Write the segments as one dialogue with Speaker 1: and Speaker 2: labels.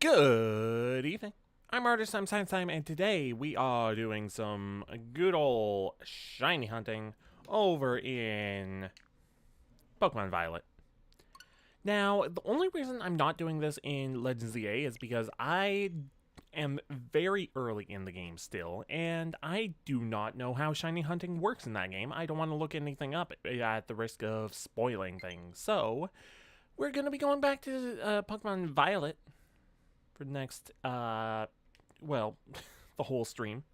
Speaker 1: Good evening. I'm Artist, I'm Science Time, and today we are doing some good old shiny hunting over in Pokemon Violet. Now, the only reason I'm not doing this in Legends ZA is because I am very early in the game still, and I do not know how shiny hunting works in that game. I don't want to look anything up at the risk of spoiling things. So, we're going to be going back to Pokemon Violet for the next, well, the whole stream.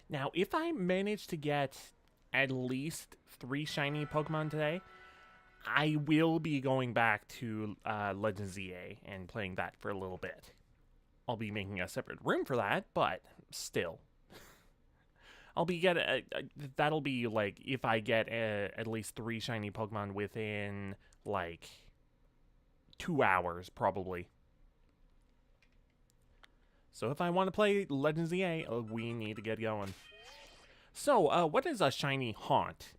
Speaker 1: Now, if I manage to get at least 3 shiny Pokemon today, I will be going back to Legends ZA and playing that for a little bit. I'll be making a separate room for that, but still. That'll be like if I get at least 3 shiny Pokemon within like 2 hours, probably. So if I want to play Legends ZA, we need to get going. So, what is a shiny haunt?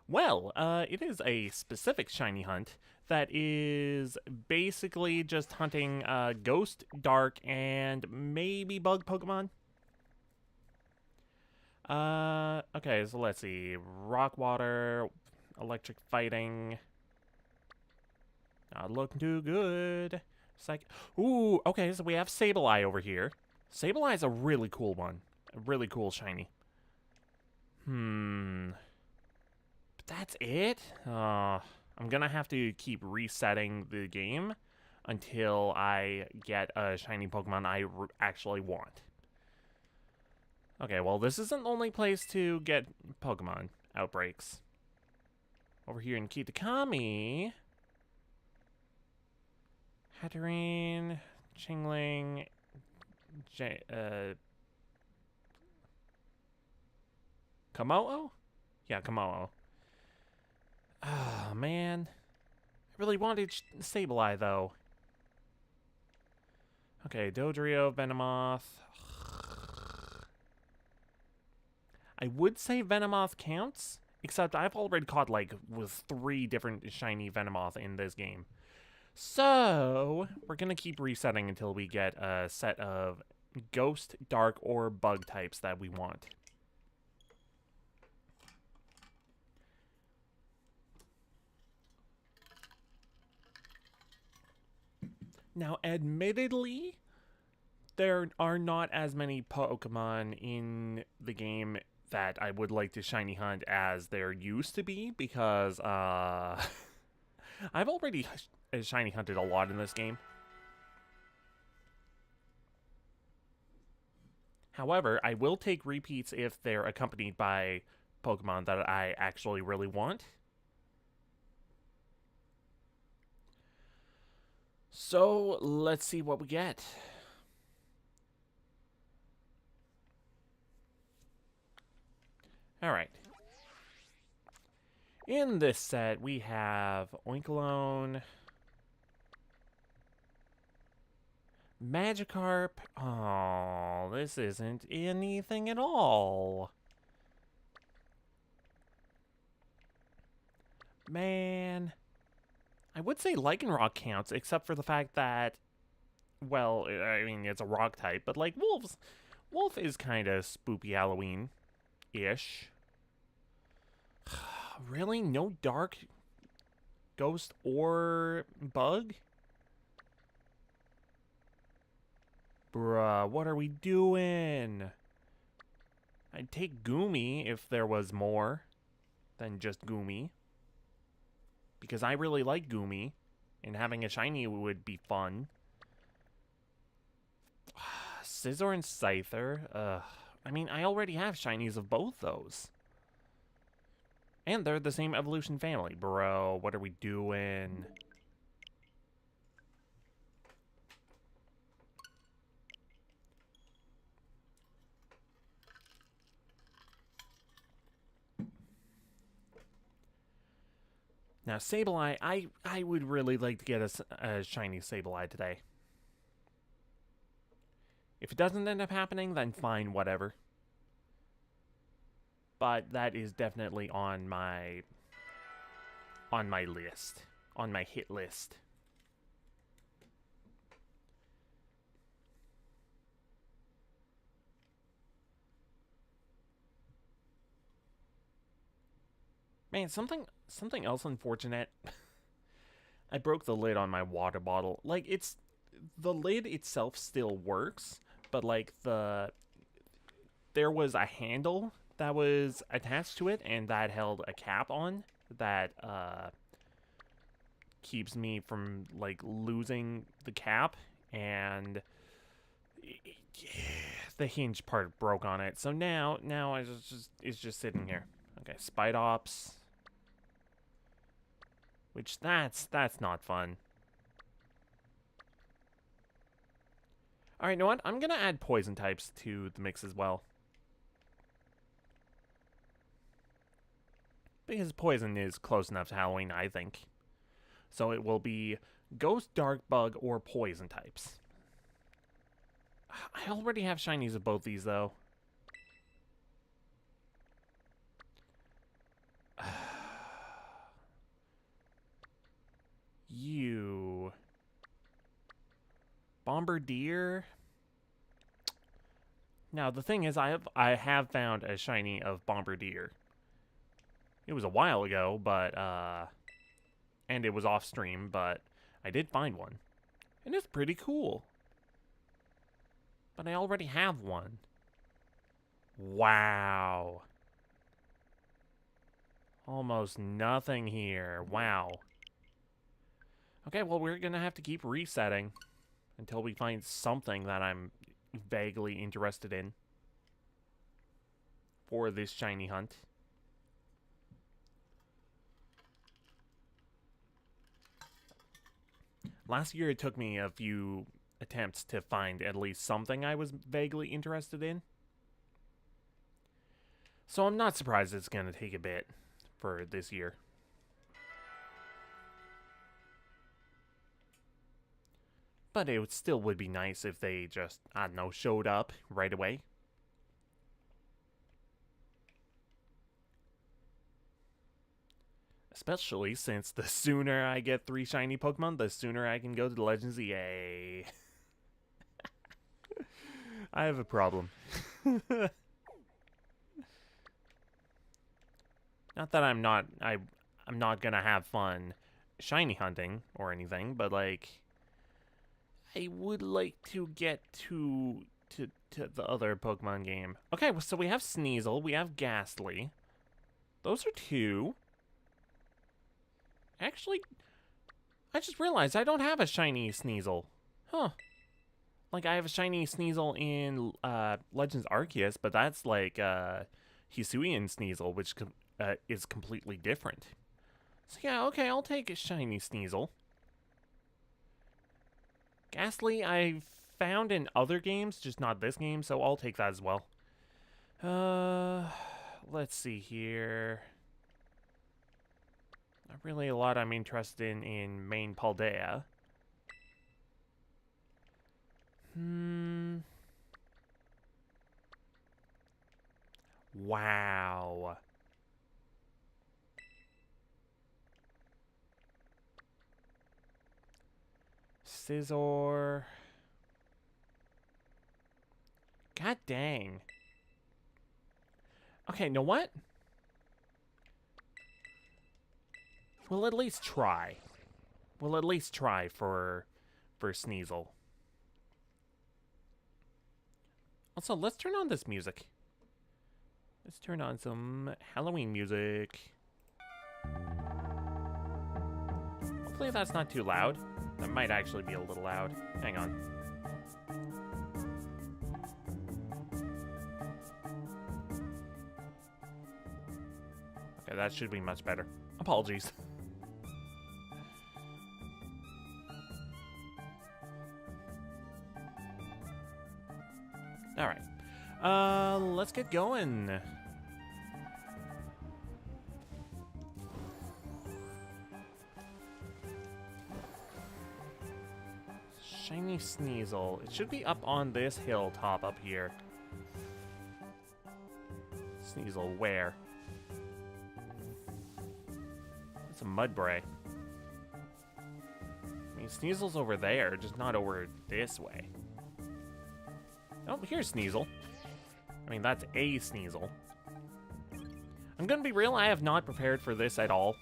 Speaker 1: Well, it is a specific shiny hunt that is basically just hunting ghost, dark, and maybe bug Pokemon. Okay, so let's see. Rock, water, electric fighting. Not looking too good. Ooh, okay, so we have Sableye over here. Sableye's a really cool one. A really cool shiny. But that's it? I'm gonna have to keep resetting the game until I get a shiny Pokemon I actually want. Okay, well, this isn't the only place to get Pokemon outbreaks. Over here in Kitakami, Hatterene, Chingling, Komodo? Yeah, Komodo. Oh, man. I really wanted Sableye, though. Okay, Dodrio, Venomoth. I would say Venomoth counts, except I've already caught, like, with 3 different shiny Venomoth in this game. So, we're gonna keep resetting until we get a set of ghost, dark, or bug types that we want. Now, admittedly, there are not as many Pokemon in the game that I would like to shiny hunt as there used to be, because, I've already shiny hunted a lot in this game. However, I will take repeats if they're accompanied by Pokemon that I actually really want. So, let's see what we get. Alright. In this set, we have Oinkologne, Magikarp. Oh, this isn't anything at all. Man. I would say Lycanroc counts, except for the fact that, well, I mean, it's a rock type, but like Wolf is kind of spoopy Halloween-ish. Really? No dark, ghost, or bug? Bruh, what are we doing? I'd take Goomy if there was more than just Goomy. Because I really like Goomy, and having a shiny would be fun. Scizor and Scyther. I mean, I already have shinies of both those. And they're the same evolution family. Bro, what are we doing? Now, Sableye, I would really like to get a shiny Sableye today. If it doesn't end up happening, then fine, whatever. But that is definitely on my list, on my hit list. Man, something else unfortunate. I broke the lid on my water bottle. Like, the lid itself still works, but like there was a handle that was attached to it, and that held a cap on that keeps me from like losing the cap, and the hinge part broke on it. So now it's just sitting here. Okay, Spite Ops. Which that's not fun. Alright, you know what? I'm gonna add poison types to the mix as well. Because poison is close enough to Halloween, I think. So it will be Ghost, Dark, Bug, or Poison types. I already have shinies of both these, though. You... Bombardier? Now, the thing is, I have found a shiny of Bombardier. It was a while ago, but, and it was off stream, but I did find one. And it's pretty cool. But I already have one. Wow. Almost nothing here. Wow. Okay, well, we're gonna have to keep resetting until we find something that I'm vaguely interested in for this shiny hunt. Last year, it took me a few attempts to find at least something I was vaguely interested in. So I'm not surprised it's going to take a bit for this year. But it still would be nice if they just, I don't know, showed up right away. Especially since the sooner I get 3 shiny Pokemon, the sooner I can go to the Legends EA. I have a problem. Not that I'm not gonna have fun shiny hunting or anything, but like I would like to get to the other Pokemon game. Okay, so we have Sneasel, we have Ghastly. Those are 2. Actually, I just realized I don't have a shiny Sneasel. Huh. Like, I have a shiny Sneasel in Legends Arceus, but that's like Hisuian Sneasel, which is completely different. So yeah, okay, I'll take a shiny Sneasel. Ghastly, I've found in other games, just not this game, so I'll take that as well. Let's see here. Not really a lot I'm interested in main Paldea. Wow. Scizor. God dang. Okay, know what? We'll at least try. We'll at least try for Sneasel. Also, let's turn on this music. Let's turn on some Halloween music. Hopefully that's not too loud. That might actually be a little loud. Hang on. Okay, that should be much better. Apologies. Alright. Let's get going. Shiny Sneasel. It should be up on this hilltop up here. Sneasel, where? It's a Mudbray. I mean, Sneasel's over there, just not over this way. Oh, here's Sneasel. I mean, that's a Sneasel. I'm I'm gonna be real, I have not prepared for this at all.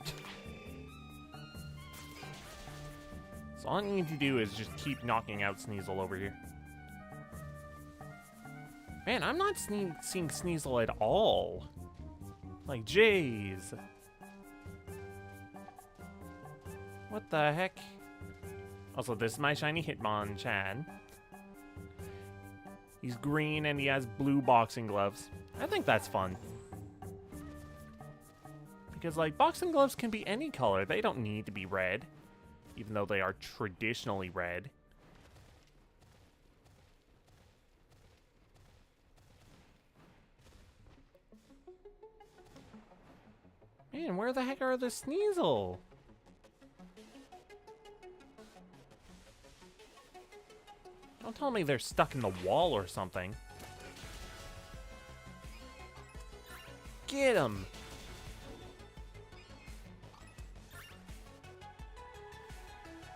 Speaker 1: So all I need to do is just keep knocking out Sneasel over here. Man, I'm not seeing Sneasel at all. Like, jeez. What the heck? Also, this is my shiny Hitmon, Chad. He's green and he has blue boxing gloves. I think that's fun. Because, like, boxing gloves can be any color. They don't need to be red. Even though they are traditionally red. Man, where the heck are the Sneasel? Don't tell me they're stuck in the wall or something. Get them!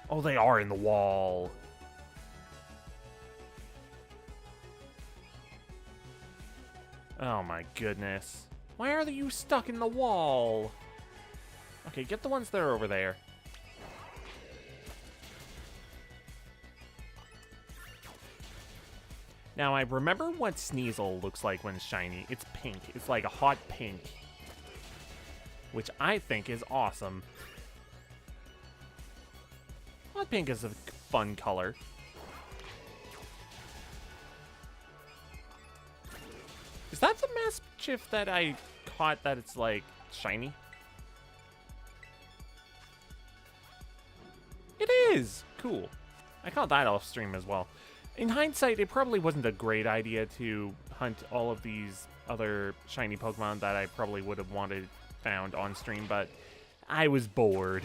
Speaker 1: Oh, they are in the wall. Oh my goodness. Why are you stuck in the wall? Okay, get the ones that are over there. Now, I remember what Sneasel looks like when shiny. It's pink. It's like a hot pink. Which I think is awesome. Hot pink is a fun color. Is that the Mischief that I caught that it's like shiny? It is! Cool. I caught that off stream as well. In hindsight, it probably wasn't a great idea to hunt all of these other shiny Pokemon that I probably would have found on stream, but I was bored.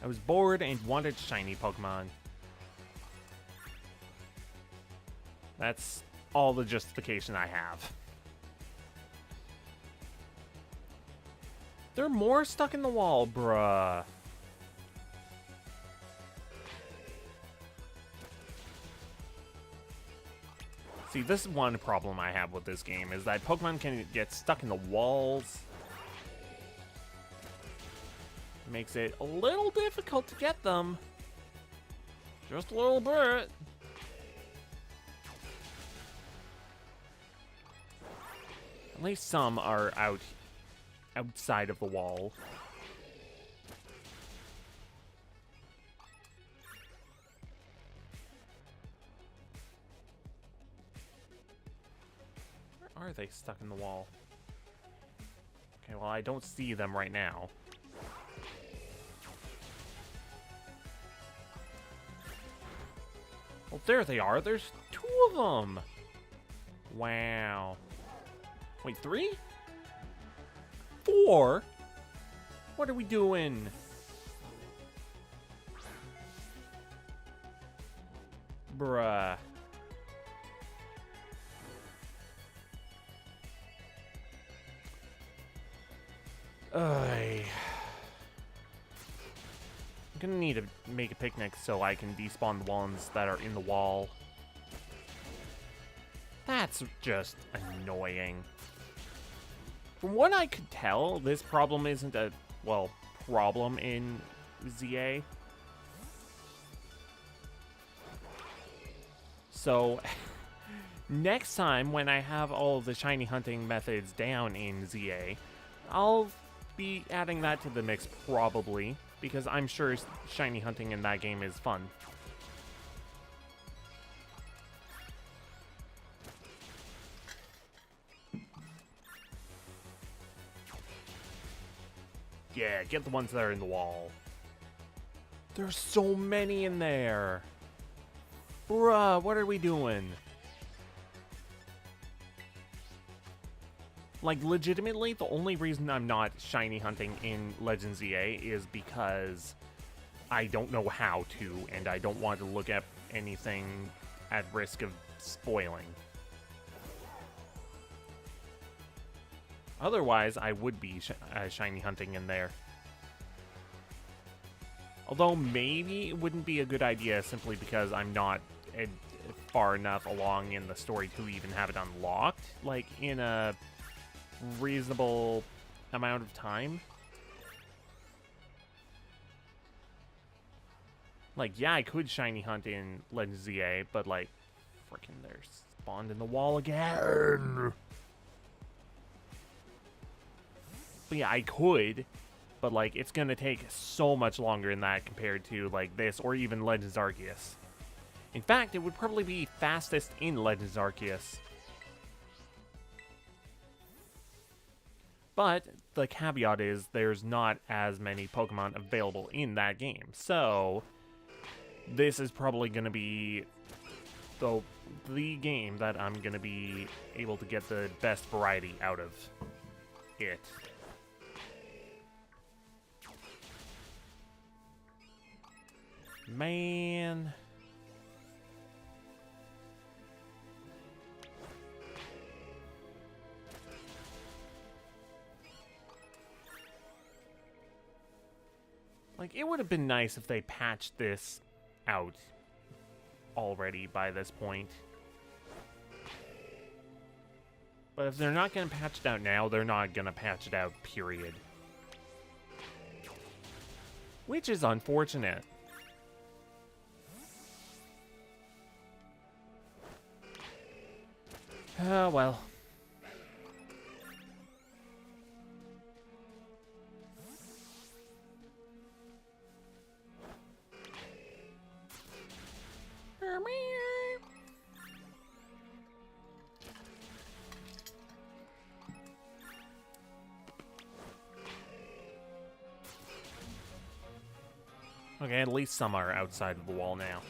Speaker 1: I was bored and wanted shiny Pokemon. That's all the justification I have. There are more stuck in the wall, bruh. See, this is one problem I have with this game, is that Pokemon can get stuck in the walls. It makes it a little difficult to get them. Just a little bit. At least some are outside of the wall. Where are they stuck in the wall? Okay, well, I don't see them right now. Well, there they are. There's 2 of them. Wow. Wait, 3? 4? What are we doing? Bruh. I'm gonna need to make a picnic so I can despawn the ones that are in the wall. That's just annoying. From what I could tell, this problem isn't a, well, problem in ZA. So, next time when I have all of the shiny hunting methods down in ZA, I'll be adding that to the mix probably, because I'm sure shiny hunting in that game is fun. Yeah, get the ones that are in the wall. There's so many in there. Bruh, what are we doing? Like, legitimately, the only reason I'm not shiny hunting in Legends EA is because I don't know how to, and I don't want to look at anything at risk of spoiling. Otherwise, I would be shiny hunting in there. Although maybe it wouldn't be a good idea simply because I'm not far enough along in the story to even have it unlocked, like, in a reasonable amount of time. Like, yeah, I could shiny hunt in Legends ZA, but, like, freaking they're spawned in the wall again. But yeah, I could, but, like, it's gonna take so much longer than that compared to, like, this or even Legends Arceus. In fact, it would probably be fastest in Legends Arceus. But the caveat is there's not as many Pokemon available in that game. So this is probably going to be the game that I'm going to be able to get the best variety out of it. Man. Like, it would have been nice if they patched this out already by this point. But if they're not going to patch it out now, they're not going to patch it out, period. Which is unfortunate. Oh, well. Okay, at least some are outside of the wall now.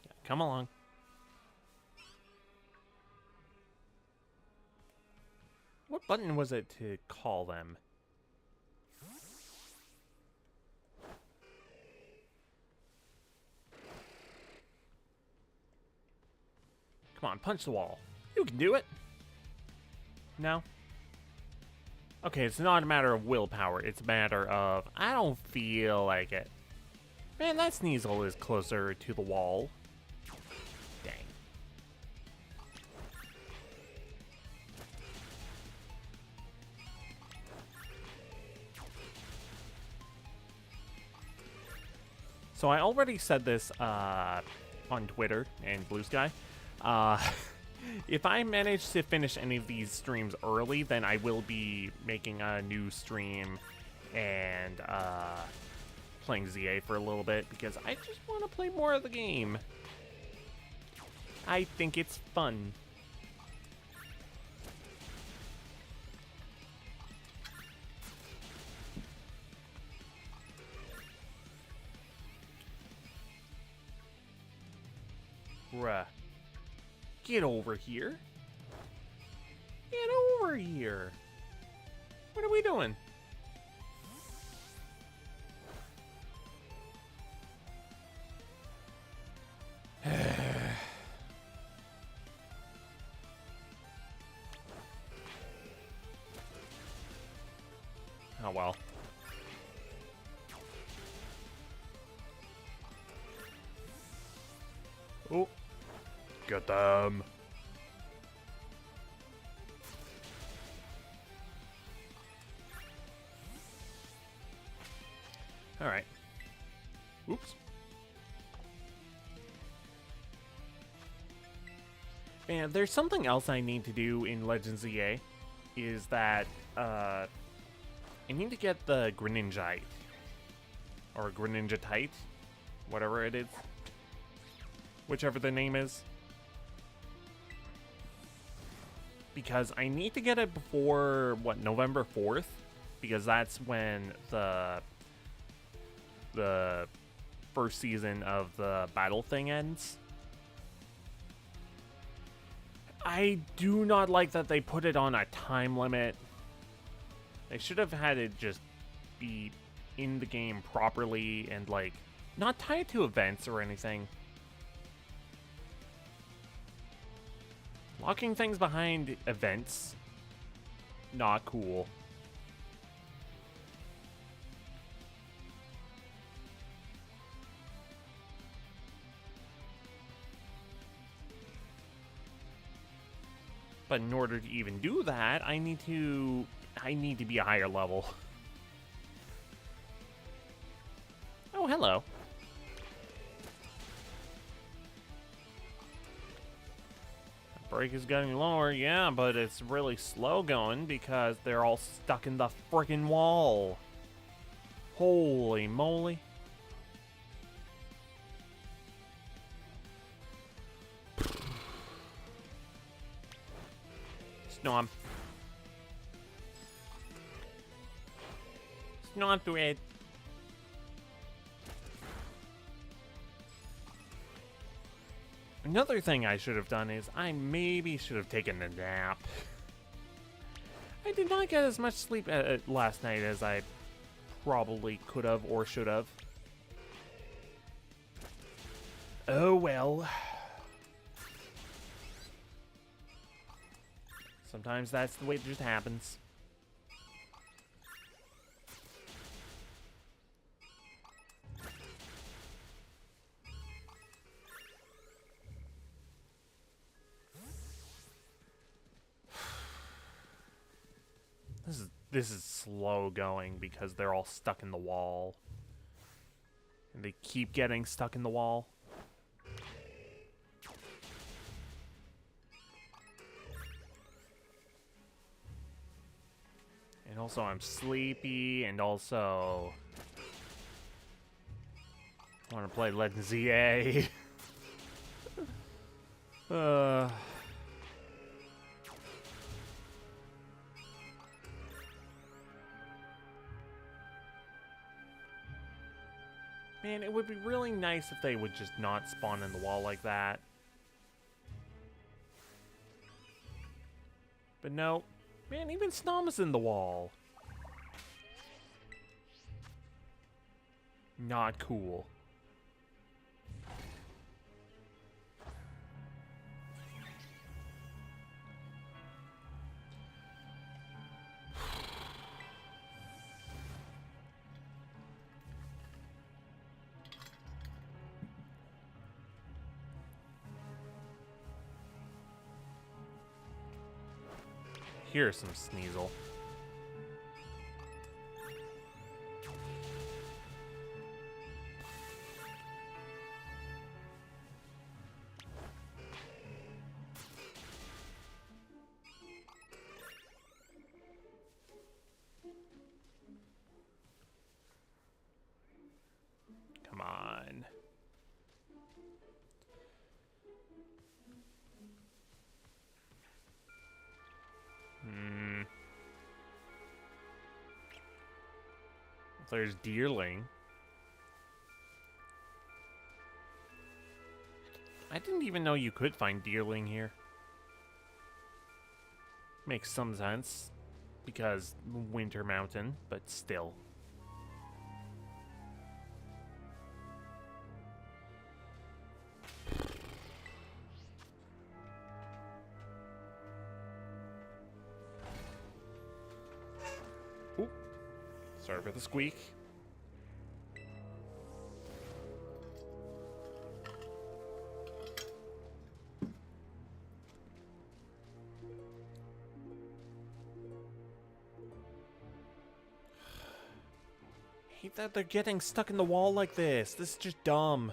Speaker 1: Yeah, come along. What button was it to call them? Come on, punch the wall. You can do it. No? Okay, it's not a matter of willpower. It's a matter of, I don't feel like it. Man, that Sneasel is closer to the wall. Dang. So I already said this on Twitter and Blue Sky. If I manage to finish any of these streams early, then I will be making a new stream and playing ZA for a little bit because I just want to play more of the game. I think it's fun. Bruh. Get over here. Get over here. What are we doing? Oh well. Oh. Get them. All right. Oops. And there's something else I need to do in Legends ZA, is that I need to get the Greninjite, or Greninjatite, whatever it is, whichever the name is. Because I need to get it before, what, November 4th? Because that's when the first season of the battle thing ends. I do not like that they put it on a time limit. They should have had it just be in the game properly and, like, not tied to events or anything. Locking things behind events, not cool. But in order to even do that, I need to be a higher level. Oh, hello. Break is getting lower, yeah, but it's really slow going because they're all stuck in the frickin' wall. Holy moly. Stomp. Stomp to it. Another thing I should have done is I maybe should have taken a nap. I did not get as much sleep last night as I probably could have or should have. Oh well. Sometimes that's the way it just happens. This is slow going because they're all stuck in the wall. And they keep getting stuck in the wall. And also I'm sleepy, and also I want to play Legend ZA. Man, it would be really nice if they would just not spawn in the wall like that. But no. Man, even Snom is in the wall. Not cool. Here's some Sneasel. Come on. There's Deerling. I didn't even know you could find Deerling here. Makes some sense, because Winter Mountain, but still. Oop. Sorry for the squeak. I hate that they're getting stuck in the wall like this. This is just dumb.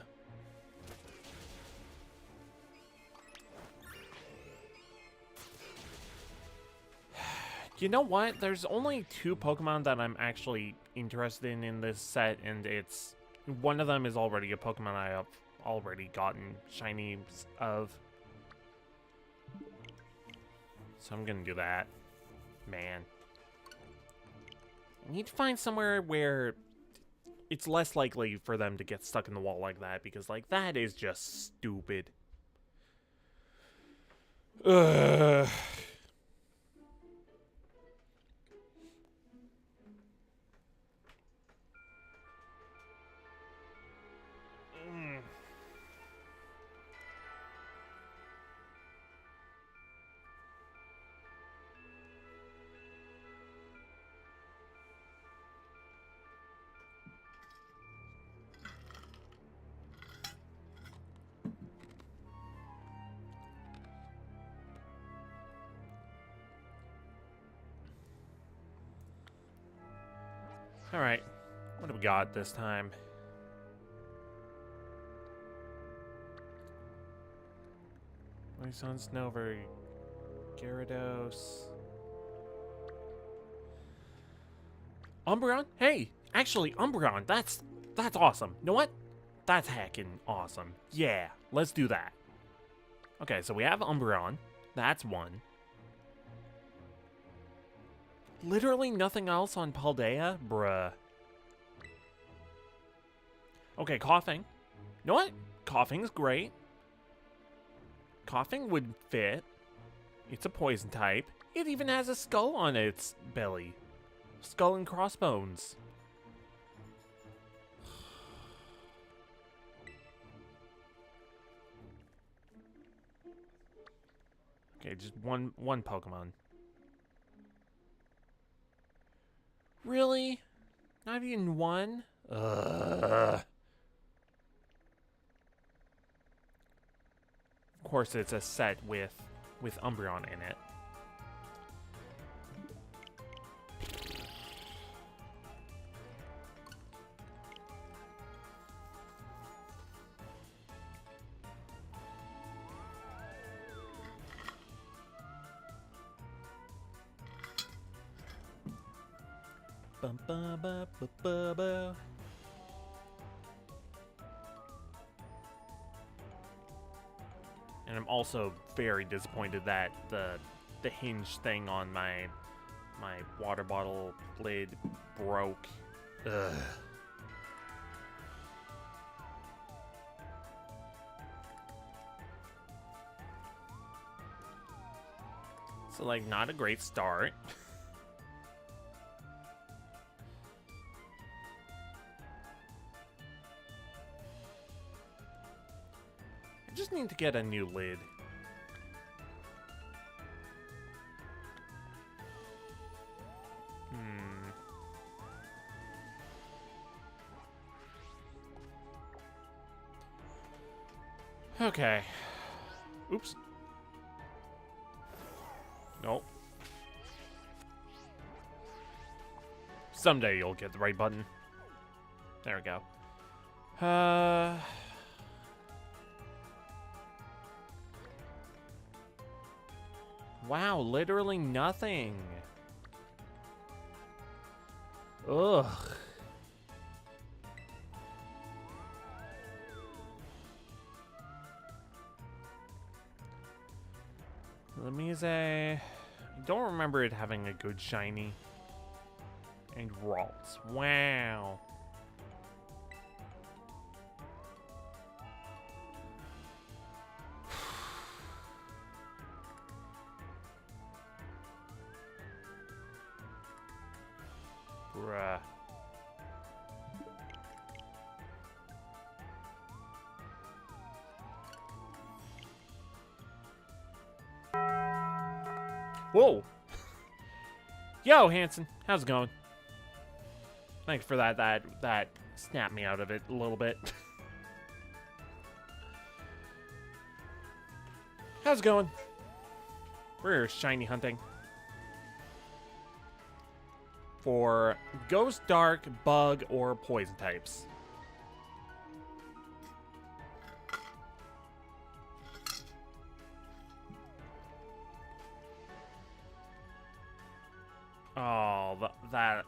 Speaker 1: You know what? There's only 2 Pokemon that I'm actually interested in this set, and it's... one of them is already a Pokemon I have already gotten shinies of. So I'm gonna do that. Man. I need to find somewhere where it's less likely for them to get stuck in the wall like that, because, like, that is just stupid. Ugh. Alright, what do we got this time? Moison Snover, Gyarados. Umbreon? Hey, actually, Umbreon, that's awesome. You know what? That's heckin' awesome. Yeah, let's do that. Okay, so we have Umbreon. That's one. Literally nothing else on Paldea? Bruh. Okay, Coughing. You know what? Coughing's great. Coughing would fit. It's a poison type. It even has a skull on its belly. Skull and crossbones. Okay, just one Pokemon. Really? Not even one? Ugh. Of course, it's a set with Umbreon in it. Bum, ba, ba, ba, ba, ba. And I'm also very disappointed that the hinge thing on my water bottle lid broke. Ugh. So, like, not a great start. I just need to get a new lid. Okay. Oops. Nope. Someday you'll get the right button. There we go. Wow, literally nothing. Ugh. Let me say, I don't remember it having a good shiny. And Ralts. Wow. Bruh. Whoa. Yo, Hanson. How's it going? Thanks for that. That snapped me out of it a little bit. How's it going? We're shiny hunting for Ghost, Dark, Bug, or Poison types. Oh,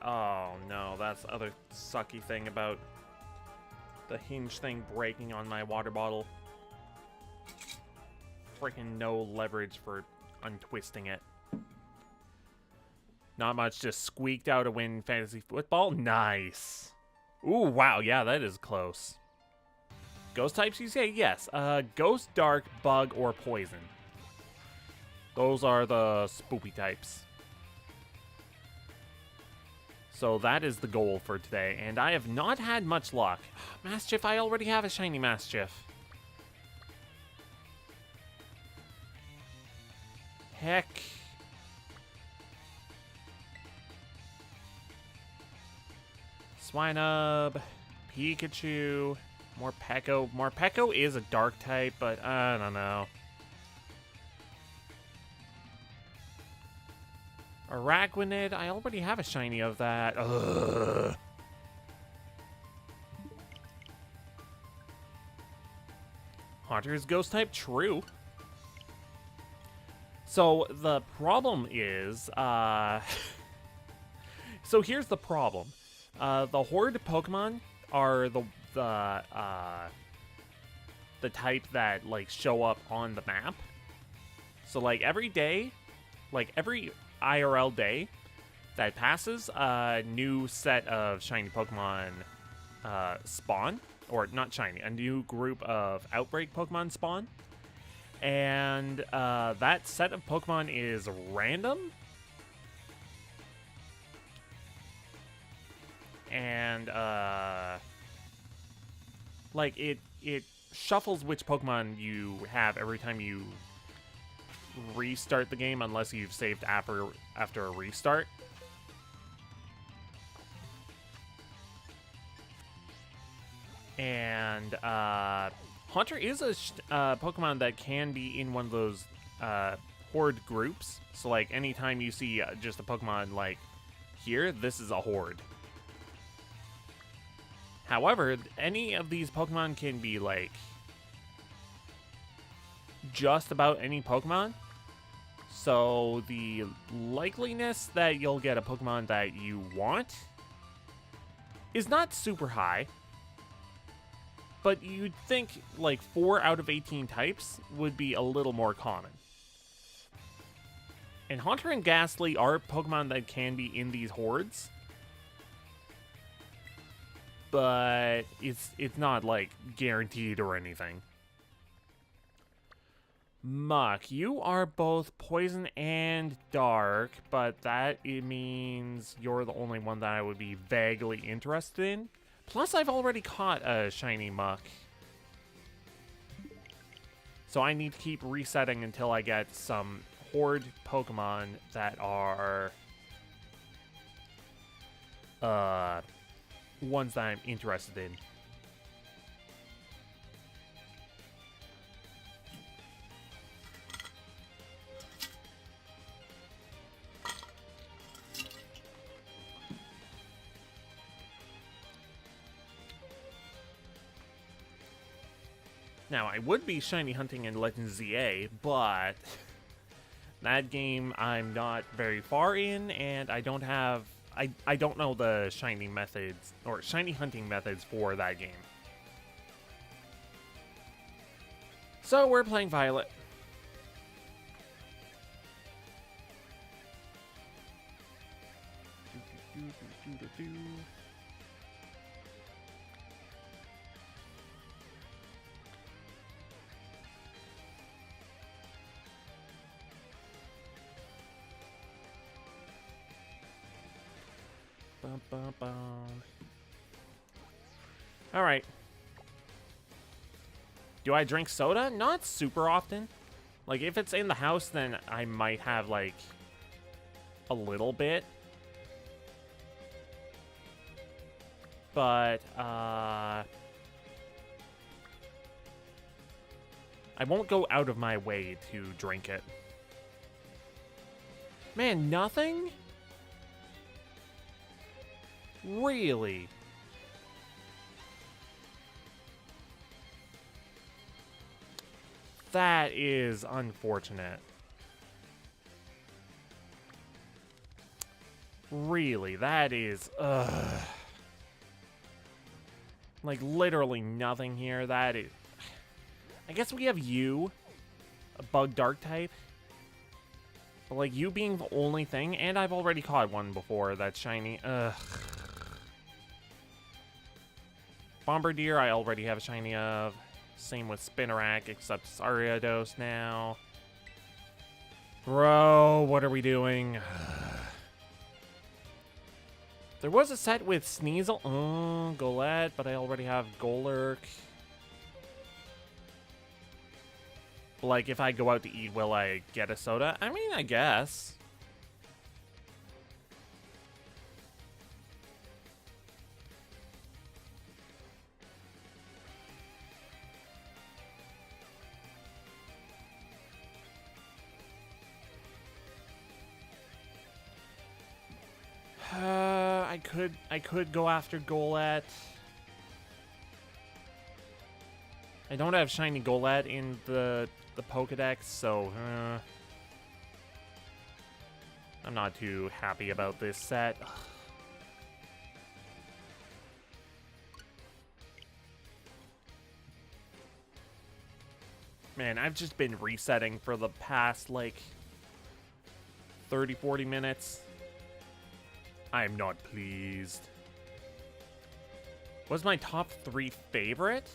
Speaker 1: oh no, that's the other sucky thing about the hinge thing breaking on my water bottle. Freaking no leverage for untwisting it. Not much, just squeaked out a win fantasy football. Nice. Ooh, wow, yeah, that is close. Ghost types, you say? Yes. Ghost, Dark, Bug, or Poison. Those are the spoopy types. So that is the goal for today, and I have not had much luck. Mastiff, I already have a shiny Mastiff. Heck. Swinub, Pikachu, Morpeko. Morpeko is a dark type, but I don't know. Araquanid, I already have a shiny of that. Ugh. Haunter's ghost type, true. So the problem is, so here's the problem. The horde Pokemon are the type that like show up on the map. So like every day, like every IRL day that passes, a new set of shiny Pokemon spawn, or not shiny, a new group of outbreak Pokemon spawn, and that set of Pokemon is random, and like it shuffles which Pokemon you have every time you restart the game, unless you've saved after a restart. And Haunter is a Pokemon that can be in one of those horde groups. So like anytime you see just a Pokemon like here, this is a horde. However, any of these Pokemon can be like just about any Pokemon. So the likeliness that you'll get a Pokemon that you want is not super high. But you'd think like 4 out of 18 types would be a little more common. And Haunter and Ghastly are Pokemon that can be in these hordes. But it's not like guaranteed or anything. Muck, you are both poison and dark, but that it means you're the only one that I would be vaguely interested in. Plus, I've already caught a shiny Muck. So I need to keep resetting until I get some horde Pokemon that are ones that I'm interested in. Now, I would be shiny hunting in Legends ZA, but that game I'm not very far in, and I don't have... I don't know the shiny methods, or shiny hunting methods for that game. So, we're playing Violet. Alright. Do I drink soda? Not super often. Like, if it's in the house, then I might have, like, a little bit. But, I won't go out of my way to drink it. Man, nothing? Really? That is unfortunate. Really, that is... ugh. Like, literally nothing here. That is... I guess we have you, a bug dark type. But, like, you being the only thing, and I've already caught one before that's shiny. Ugh. Bombardier, I already have a shiny of. Same with Spinarak, except Ariados now. Bro, what are we doing? There was a set with Sneasel. Oh, Golett, but I already have Golurk. Like, if I go out to eat, will I get a soda? I mean, I guess. I could go after Golett. I don't have shiny Golett in the Pokédex, so I'm not too happy about this set. Man, I've just been resetting for the past, like, 30, 40 minutes. I'm not pleased. What's my top 3 favorite?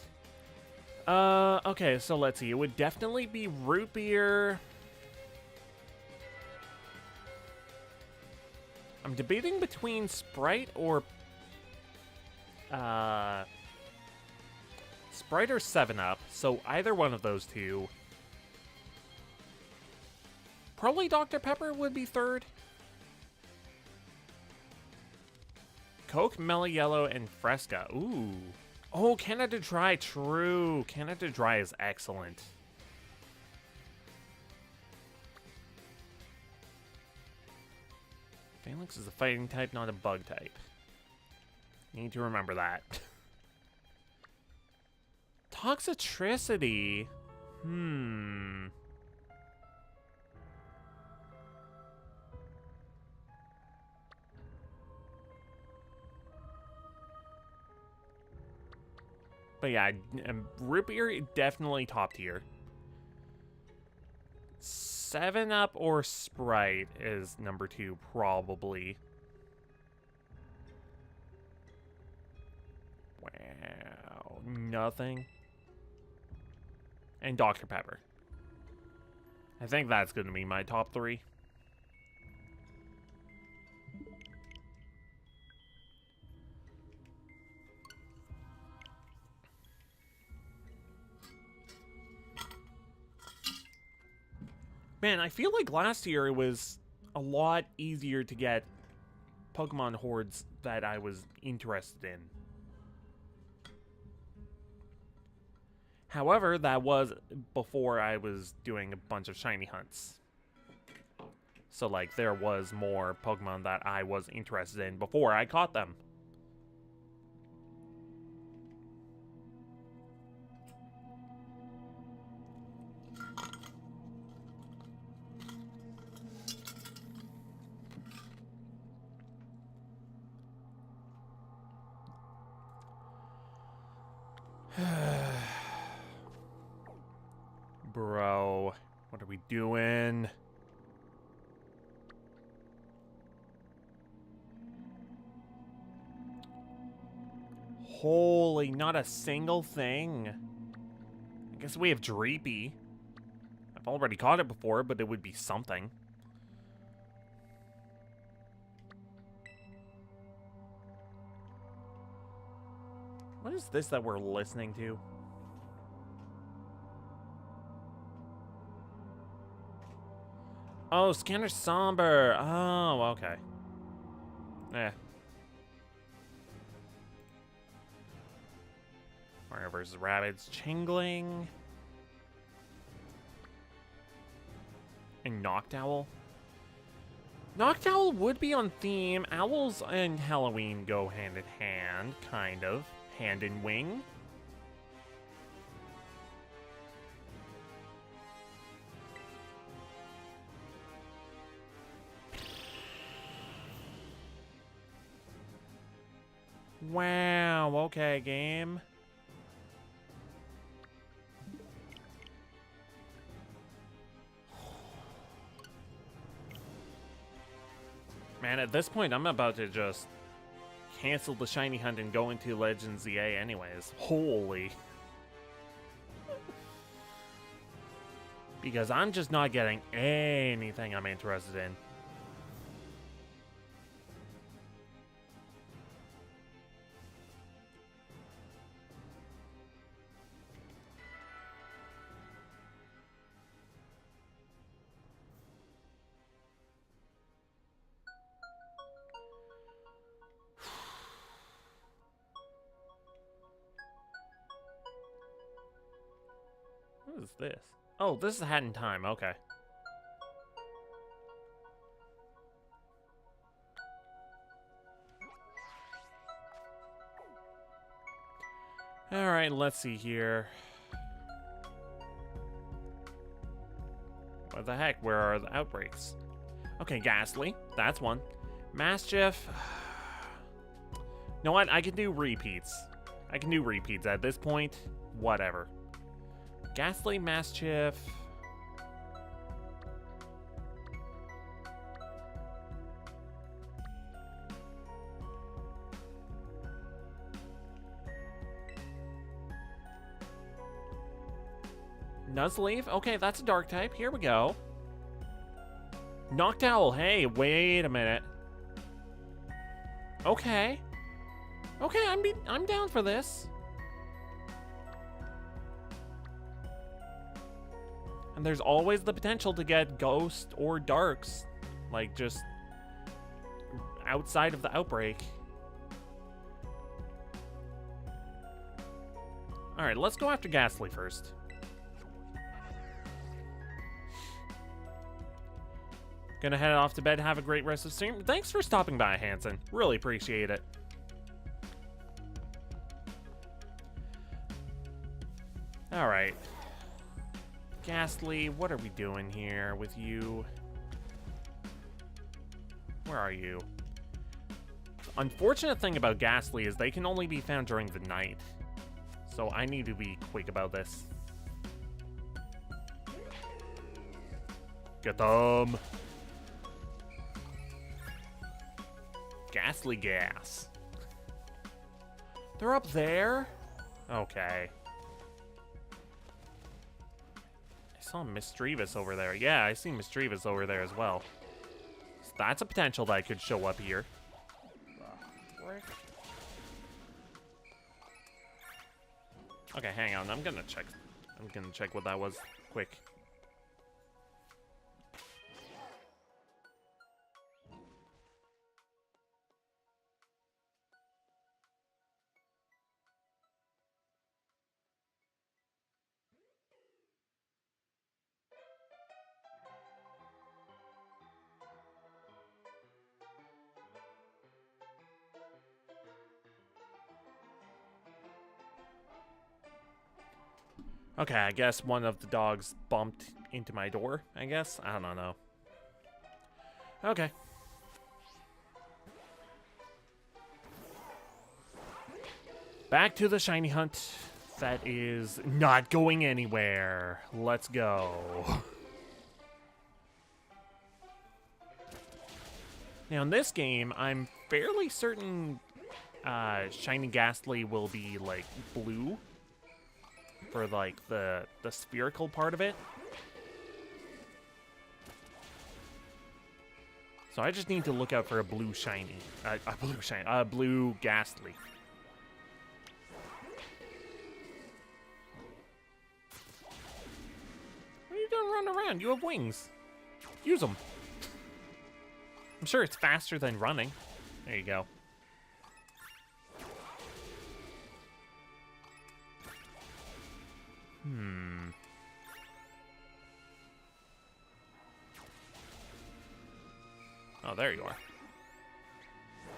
Speaker 1: Okay, so let's see. It would definitely be Root Beer. I'm debating between Sprite or... Sprite or 7-Up, so either one of those two. Probably Dr. Pepper would be third. Coke, Mellow Yellow, and Fresca. Ooh. Oh, Canada Dry. True. Canada Dry is excellent. Phalanx is a fighting type, not a bug type. Need to remember that. Toxicity. But yeah, Root Beer, definitely top tier. 7-Up or Sprite is number 2, probably. Wow, nothing. And Dr. Pepper. I think that's going to be my top 3. Man, I feel like last year it was a lot easier to get Pokemon hordes that I was interested in. However, that was before I was doing a bunch of shiny hunts. So, like, there was more Pokemon that I was interested in before I caught them. Bro, what are we doing? Holy, not a single thing. I guess we have Dreepy. I've already caught it before, but it would be something. What is this that we're listening to? Oh, Scanner Somber. Oh, okay. Eh. Mario vs. Rabbids. Chingling. And Noctowl. Noctowl would be on theme. Owls and Halloween go hand in hand, kind of. Hand in wing. Wow, okay, game. Man, at this point, I'm about to just cancel the shiny hunt and go into Legends ZA anyways. Holy. Because I'm just not getting anything I'm interested in. What is this? Oh, this is Hat in Time. Okay. Alright, let's see here. What the heck? Where are the outbreaks? Okay, Ghastly. That's one. Mischief. You know what? I can do repeats. I can do repeats at this point. Whatever. Ghastly, Mischief. Nuzleaf? Okay, that's a dark type. Here we go. Noctowl. Hey, wait a minute. Okay. Okay, I'm down for this. And there's always the potential to get Ghost or Darks. Like, just outside of the outbreak. Alright, let's go after Ghastly first. Gonna head off to bed. Have a great rest of the stream. Thanks for stopping by, Hanson. Really appreciate it. Alright. Ghastly, what are we doing here with you? Where are you? Unfortunate thing about Ghastly is they can only be found during the night. So I need to be quick about this. Get them! Ghastly gas. They're up there? Okay. I saw Misdreavus over there. Yeah, I see Misdreavus over there as well. So that's a potential that could show up here. Okay, hang on. I'm gonna check. I'm gonna check what that was quick. Okay, I guess one of the dogs bumped into my door, I guess? I don't know. Okay. Back to the shiny hunt. That is not going anywhere. Let's go. Now, in this game, I'm fairly certain Shiny Ghastly will be, like, blue. For, like, the spherical part of it. So I just need to look out for a blue shiny. Blue Ghastly. What are you doing running around? You have wings. Use them. I'm sure it's faster than running. There you go. Oh, there you are.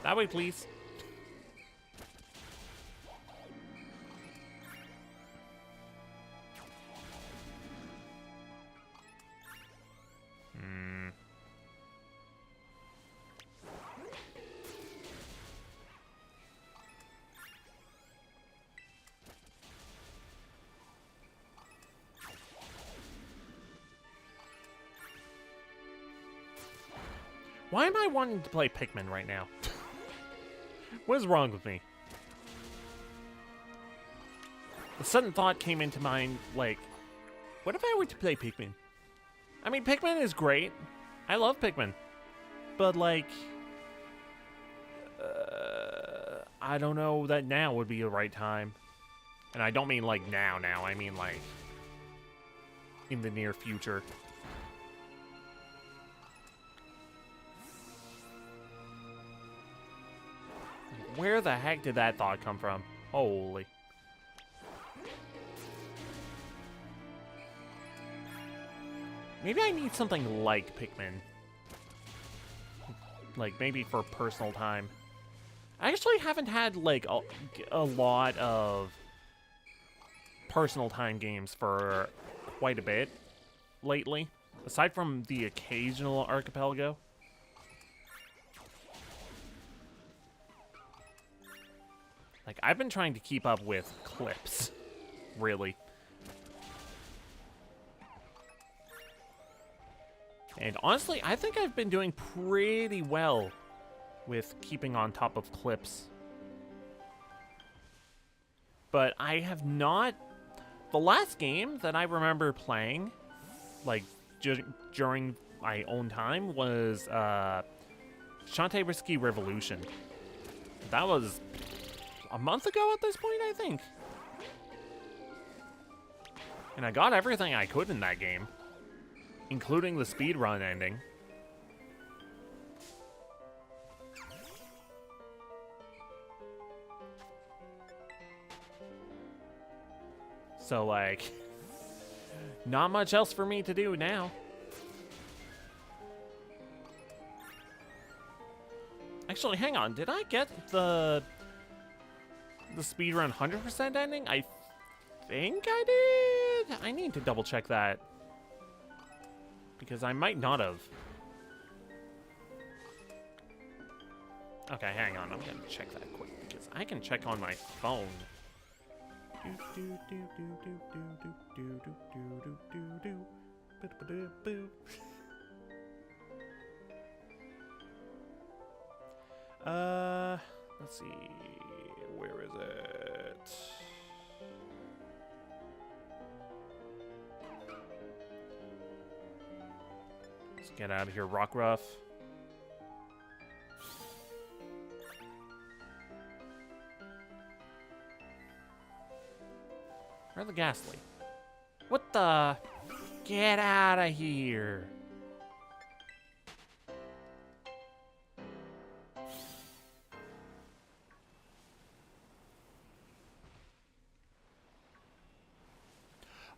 Speaker 1: That way, please. Why am I wanting to play Pikmin right now? What is wrong with me? A sudden thought came into mind, like, what if I were to play Pikmin? I mean, Pikmin is great. I love Pikmin. But, like, I don't know that now would be the right time. And I don't mean, like, now. I mean, like, in the near future. Where the heck did that thought come from? Holy. Maybe I need something like Pikmin. Like, maybe for personal time. I actually haven't had, like, a lot of personal time games for quite a bit lately. Aside from the occasional archipelago. Like, I've been trying to keep up with clips, really. And honestly, I think I've been doing pretty well with keeping on top of clips. But I have not... The last game that I remember playing, like, during my own time, was Shantae Risky Revolution. That was a month ago at this point, I think. And I got everything I could in that game, including the speedrun ending. So, like, not much else for me to do now. Actually, hang on. Did I get the speedrun 100% ending? I think I did. I need to double check that, because I might not have. Okay, hang on. I'm gonna check that quick, because I can check on my phone. Let's see. Where is it? Let's get out of here, Rockruff. Where's the Ghastly? What the? Get out of here.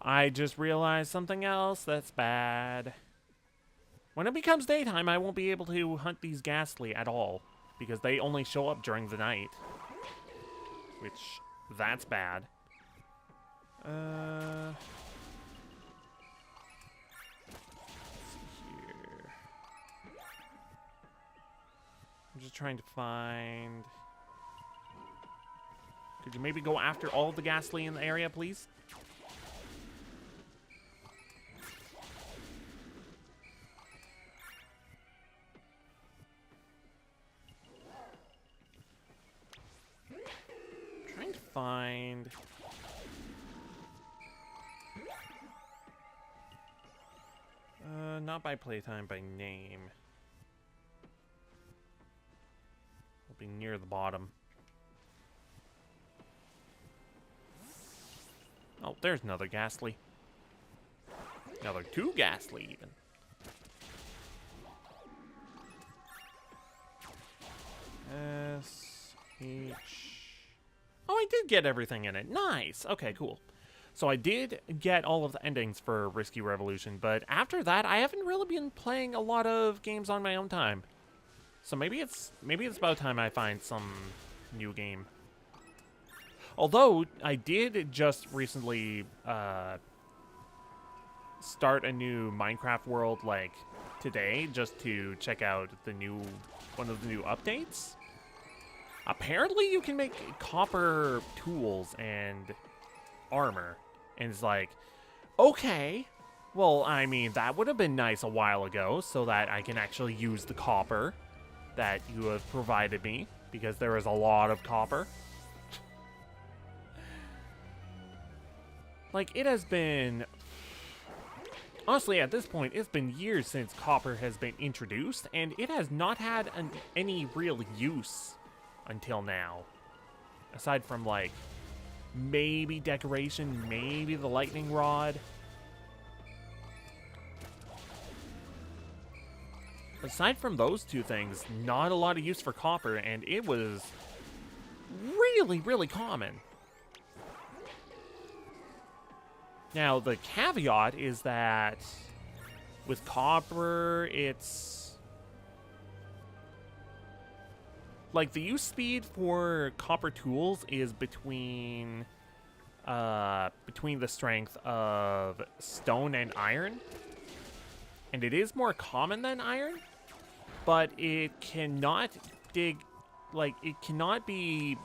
Speaker 1: I just realized something else that's bad. When it becomes daytime, I won't be able to hunt these Ghastly at all, because they only show up during the night. Which, that's bad. Let's see here. I'm just trying to find... Could you maybe go after all of the Ghastly in the area, please? Trying to find... not by playtime, by name. It'll be near the bottom. Oh, there's another Ghastly. Another two Ghastly, even. S-H... Oh, I did get everything in it. Nice! Okay, cool. So I did get all of the endings for Risky Revolution, but after that, I haven't really been playing a lot of games on my own time. So maybe it's about time I find some new game. Although, I did just recently start a new Minecraft world, like, today, just to check out the one of the new updates. Apparently, you can make copper tools and armor. And it's like, okay, well, I mean, that would have been nice a while ago, so that I can actually use the copper that you have provided me, because there is a lot of copper. Like, it has been Honestly, at this point, it's been years since copper has been introduced, and it has not had any real use until now. Aside from, like, maybe decoration, maybe the lightning rod. Aside from those two things, not a lot of use for copper, and it was really, really common. Now, the caveat is that with copper, it's like the use speed for copper tools is between the strength of stone and iron, and it is more common than iron, but it cannot dig, like, it cannot be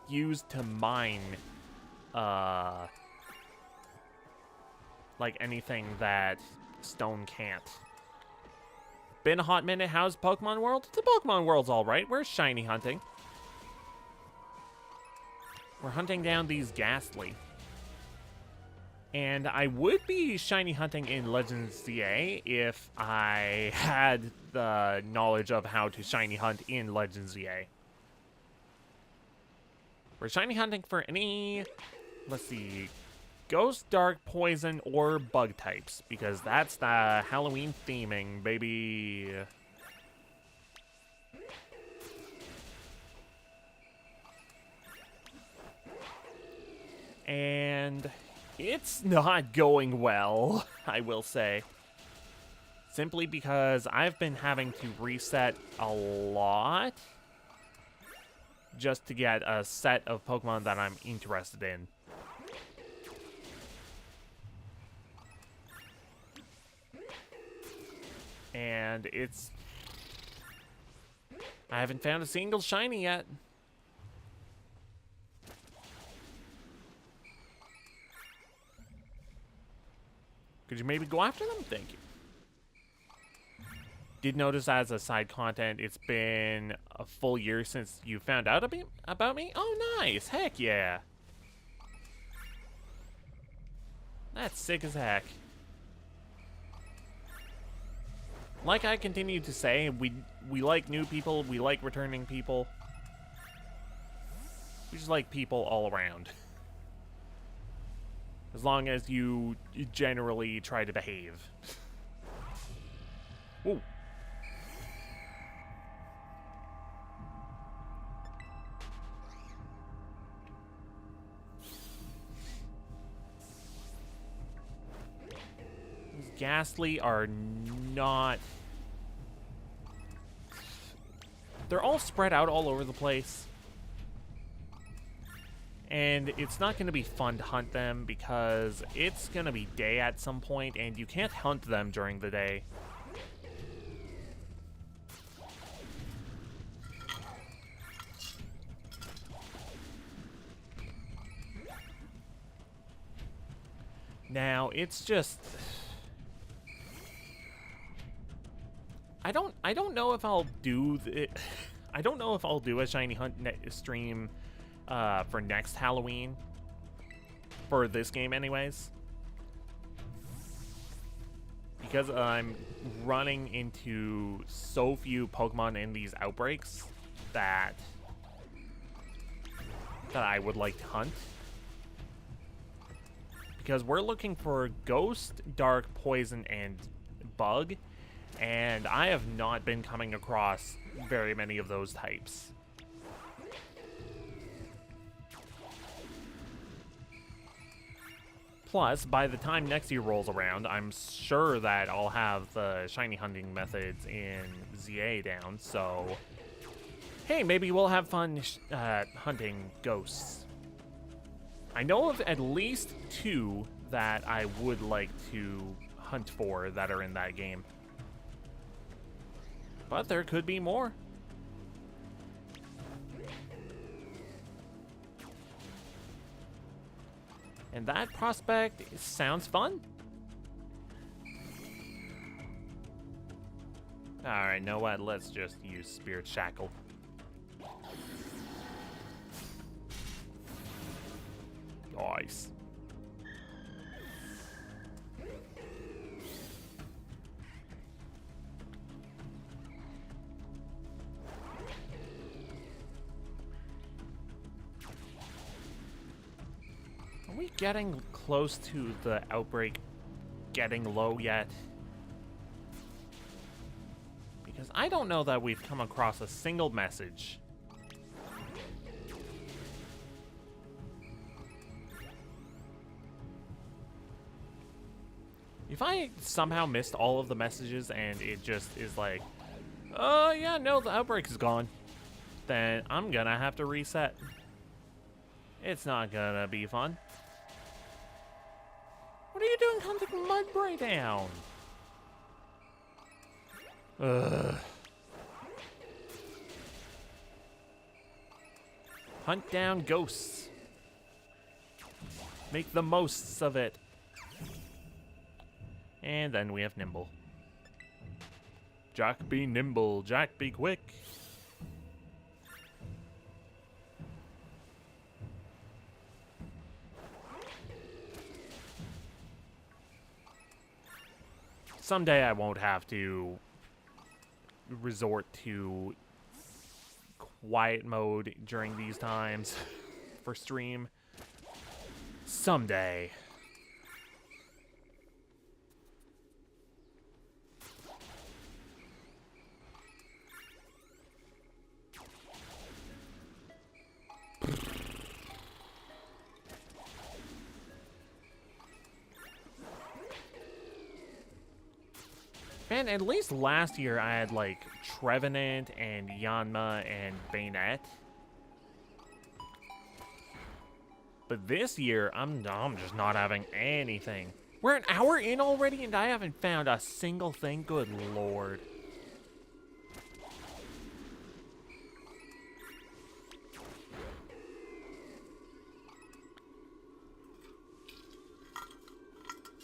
Speaker 1: used to mine like anything that stone can't. Been a hot minute. How's Pokemon World? The Pokemon World's alright. We're shiny hunting. We're hunting down these Ghastly. And I would be shiny hunting in Legends ZA if I had the knowledge of how to shiny hunt in Legends ZA. We're shiny hunting for any, let's see, Ghost, Dark, Poison, or Bug types, because that's the Halloween theming, baby. And it's not going well, I will say. Simply because I've been having to reset a lot just to get a set of Pokemon that I'm interested in. And it's... I haven't found a single shiny yet. Could you maybe go after them? Thank you. Did notice as a side content, it's been a full year since you found out about me? Oh, nice. Heck yeah. That's sick as heck. Like I continue to say, we like new people, we like returning people. We just like people all around. As long as you generally try to behave. Whoa. These Ghastly are not... They're all spread out all over the place. And it's not going to be fun to hunt them because it's going to be day at some point and you can't hunt them during the day. Now, it's just... I don't know if I'll do I don't know if I'll do a shiny hunt stream for next Halloween. For this game anyways. Because I'm running into so few Pokemon in these outbreaks that I would like to hunt. Because we're looking for Ghost, Dark, Poison, and Bug. And I have not been coming across very many of those types. Plus, by the time next year rolls around, I'm sure that I'll have the shiny hunting methods in ZA down, so... Hey, maybe we'll have fun hunting ghosts. I know of at least 2 that I would like to hunt for that are in that game. But there could be more. And that prospect sounds fun. Alright, know what? Let's just use Spirit Shackle. Nice. we getting close to the outbreak getting low yet? Because I don't know that we've come across a single message. If I somehow missed all of the messages and it just is like, oh yeah, no, the outbreak is gone, then I'm gonna have to reset. It's not gonna be fun. What are you doing hunting Mudbray down? Ugh. Hunt down ghosts. Make the most of it. And then we have Nimble. Jack be nimble, Jack be quick. Someday I won't have to resort to quiet mode during these times for stream. Someday. Man, at least last year I had like Trevenant and Yanma and Bayonet. But this year, I'm just not having anything. We're an hour in already and I haven't found a single thing. Good lord.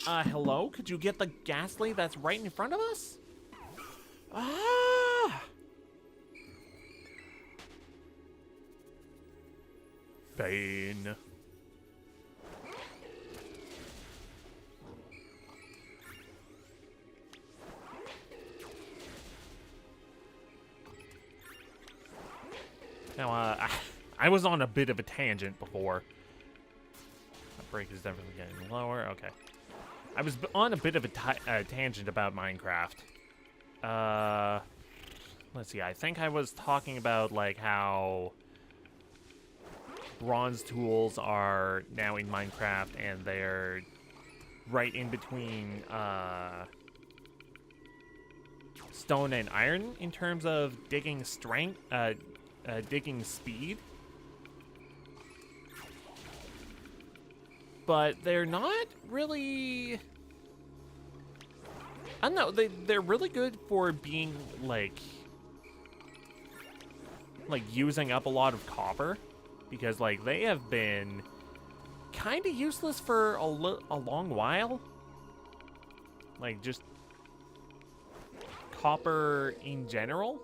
Speaker 1: Hello? Could you get the Ghastly that's right in front of us? Ah! Bane. Now, I was on a bit of a tangent before. That break is definitely getting lower. Okay. I was on a bit of a tangent about Minecraft. Let's see. I think I was talking about, like, how bronze tools are now in Minecraft, and they're right in between, stone and iron in terms of digging strength, digging speed. But they're not really... I don't know, they're really good for being, like using up a lot of copper. Because, like, they have been kind of useless for a long while. Like, just copper in general.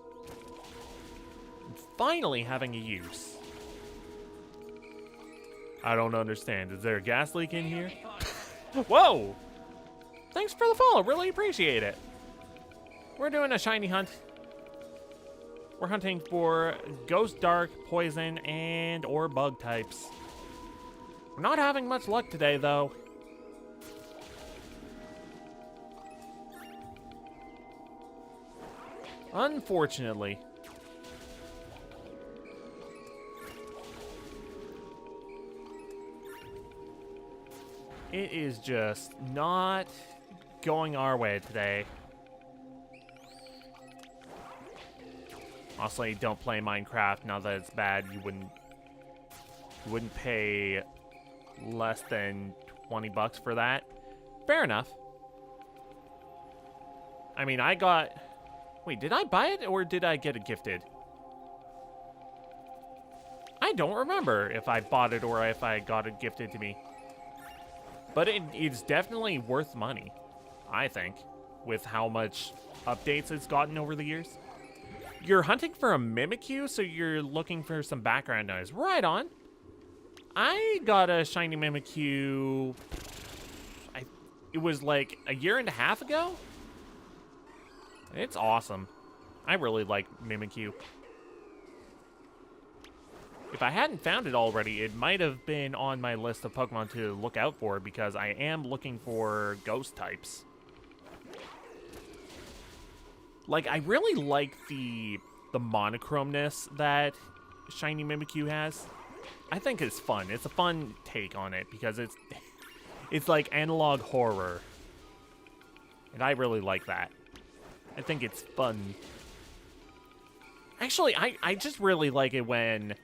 Speaker 1: Finally having a use. I don't understand. Is there a gas leak in here? Whoa! Thanks for the follow. Really appreciate it. We're doing a shiny hunt. We're hunting for ghost, dark, poison, and or bug types. We're not having much luck today, though. Unfortunately. It is just not going our way today. Honestly, don't play Minecraft now that it's bad. You wouldn't pay less than 20 bucks for that. Fair enough. I mean, I got... Wait, did I buy it or did I get it gifted? I don't remember if I bought it or if I got it gifted to me. But it's definitely worth money, I think, with how much updates it's gotten over the years. You're hunting for a Mimikyu, so you're looking for some background noise. Right on. I got a shiny Mimikyu, it was like a year and a half ago. It's awesome. I really like Mimikyu. If I hadn't found it already, it might have been on my list of Pokemon to look out for, because I am looking for ghost types. Like, I really like the monochromeness that Shiny Mimikyu has. I think it's fun. It's a fun take on it, because it's like analog horror. And I really like that. I think it's fun. Actually, I just really like it when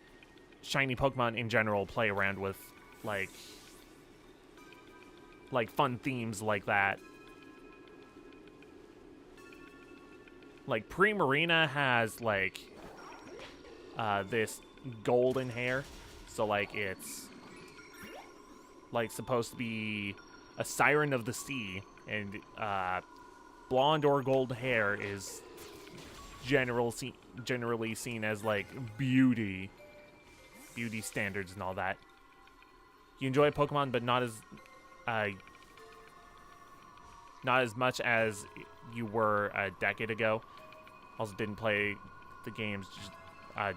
Speaker 1: shiny Pokemon in general play around with, like fun themes like that. Like, Primarina has, like, this golden hair. So, like, it's, like, supposed to be a siren of the sea. And, blonde or gold hair is generally seen as, like, beauty standards and all that. You enjoy Pokemon, but not as much as you were a decade ago. Also didn't play the games,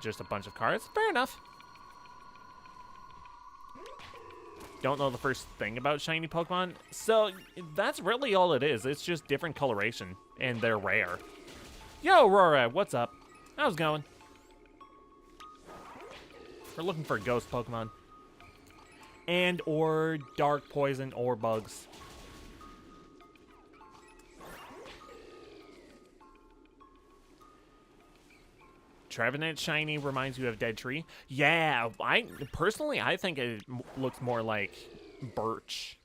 Speaker 1: just a bunch of cards. Fair enough. Don't know the first thing about shiny Pokemon. So that's really all it is. It's just different coloration, and they're rare. Yo, Aurora, what's up? How's it going? We're looking for ghost Pokemon. And or dark poison or bugs. Trevenant shiny reminds you of Dead Tree. Yeah, personally I think it looks more like birch,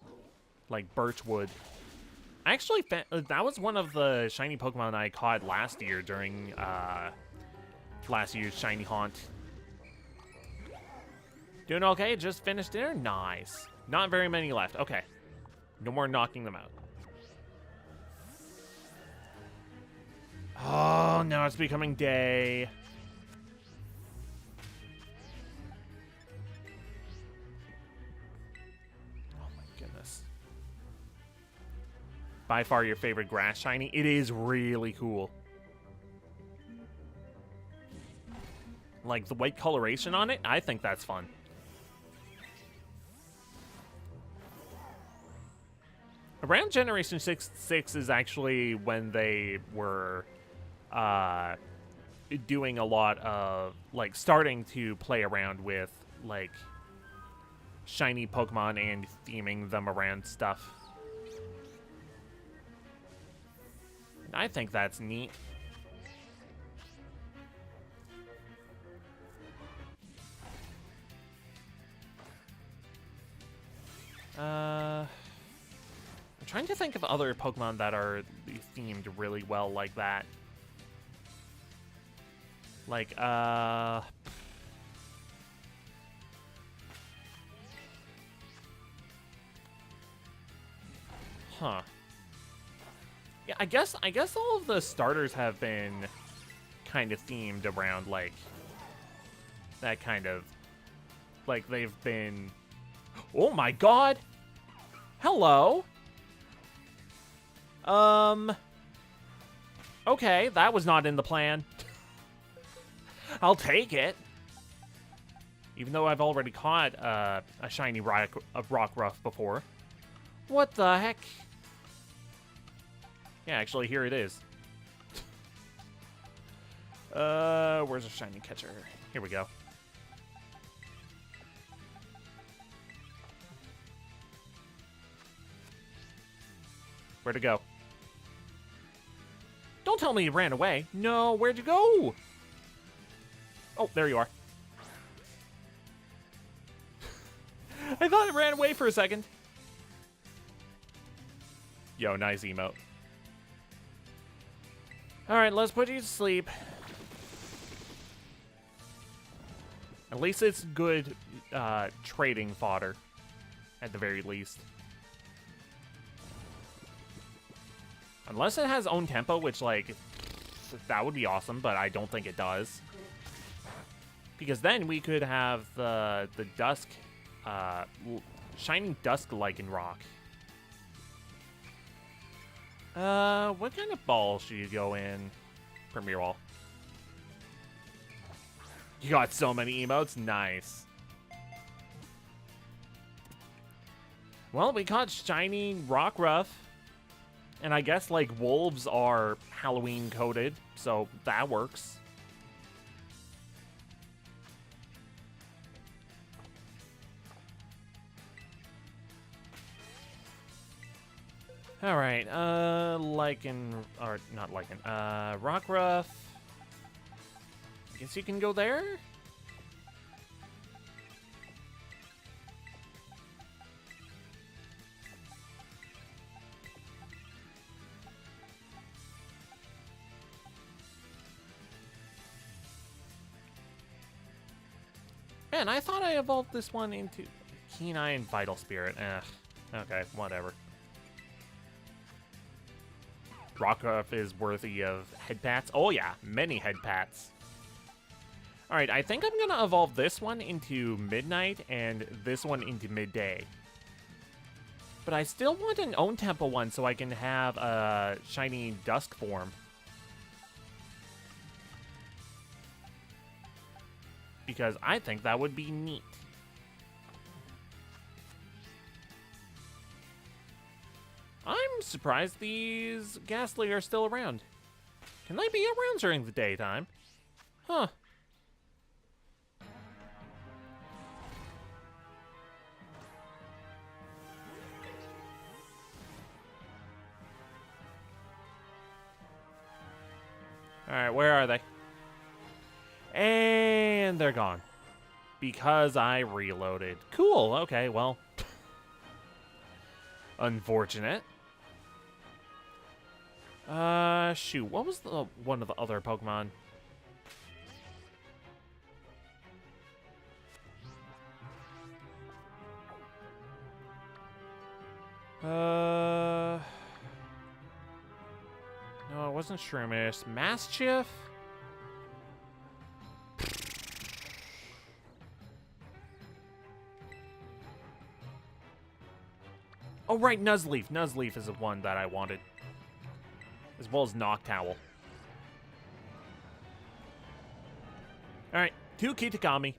Speaker 1: like birchwood. Actually, that was one of the shiny Pokemon I caught last year during last year's shiny haunt. Doing okay? Just finished dinner? Nice. Not very many left. Okay. No more knocking them out. Oh, now it's becoming day. Oh my goodness. By far your favorite grass shiny? It is really cool. Like, the white coloration on it? I think that's fun. Around Generation 6 is actually when they were doing a lot of, like, starting to play around with, like, shiny Pokemon and theming them around stuff. And I think that's neat. I'm trying to think of other Pokemon that are themed really well like that. Like, huh. Yeah, I guess all of the starters have been kind of themed around, like, that kind of, like, they've been... Oh my god! Hello! Okay, that was not in the plan. I'll take it. Even though I've already caught a shiny Rockruff before. What the heck? Yeah, actually, here it is. Where's a shiny catcher? Here we go. Where'd it go? Don't tell me you ran away. No, where'd you go? Oh, there you are. I thought it ran away for a second. Yo, nice emote. Alright, let's put you to sleep. At least it's good trading fodder, at the very least. Unless it has own tempo, which, like, that would be awesome, but I don't think it does. Because then we could have the dusk, shining dusk Lycanroc. What kind of ball should you go in? Premier Wall. You got so many emotes? Nice. Well, we caught shiny Rockruff. And I guess, like, wolves are Halloween coded, so that works. Alright, Lycan, or not Lycan, Rockruff. I guess you can go there? Man, I thought I evolved this one into Keen Eye and Vital Spirit. Okay, whatever. Rockruff is worthy of head pats. Oh yeah, many head pats. Alright, I think I'm gonna evolve this one into Midnight and this one into Midday. But I still want an Own Temple one so I can have a shiny Dusk form. Because I think that would be neat. I'm surprised these Ghastly are still around. Can they be around during the daytime? Huh. Alright, where are they? And they're gone. Because I reloaded. Cool, okay, well. Unfortunate. Shoot, what was the one of the other Pokemon? No, it wasn't Shroomish. Mastiff? Oh, right, Nuzleaf. Nuzleaf is the one that I wanted. As well as Noctowl. Alright, 2 Kitakami.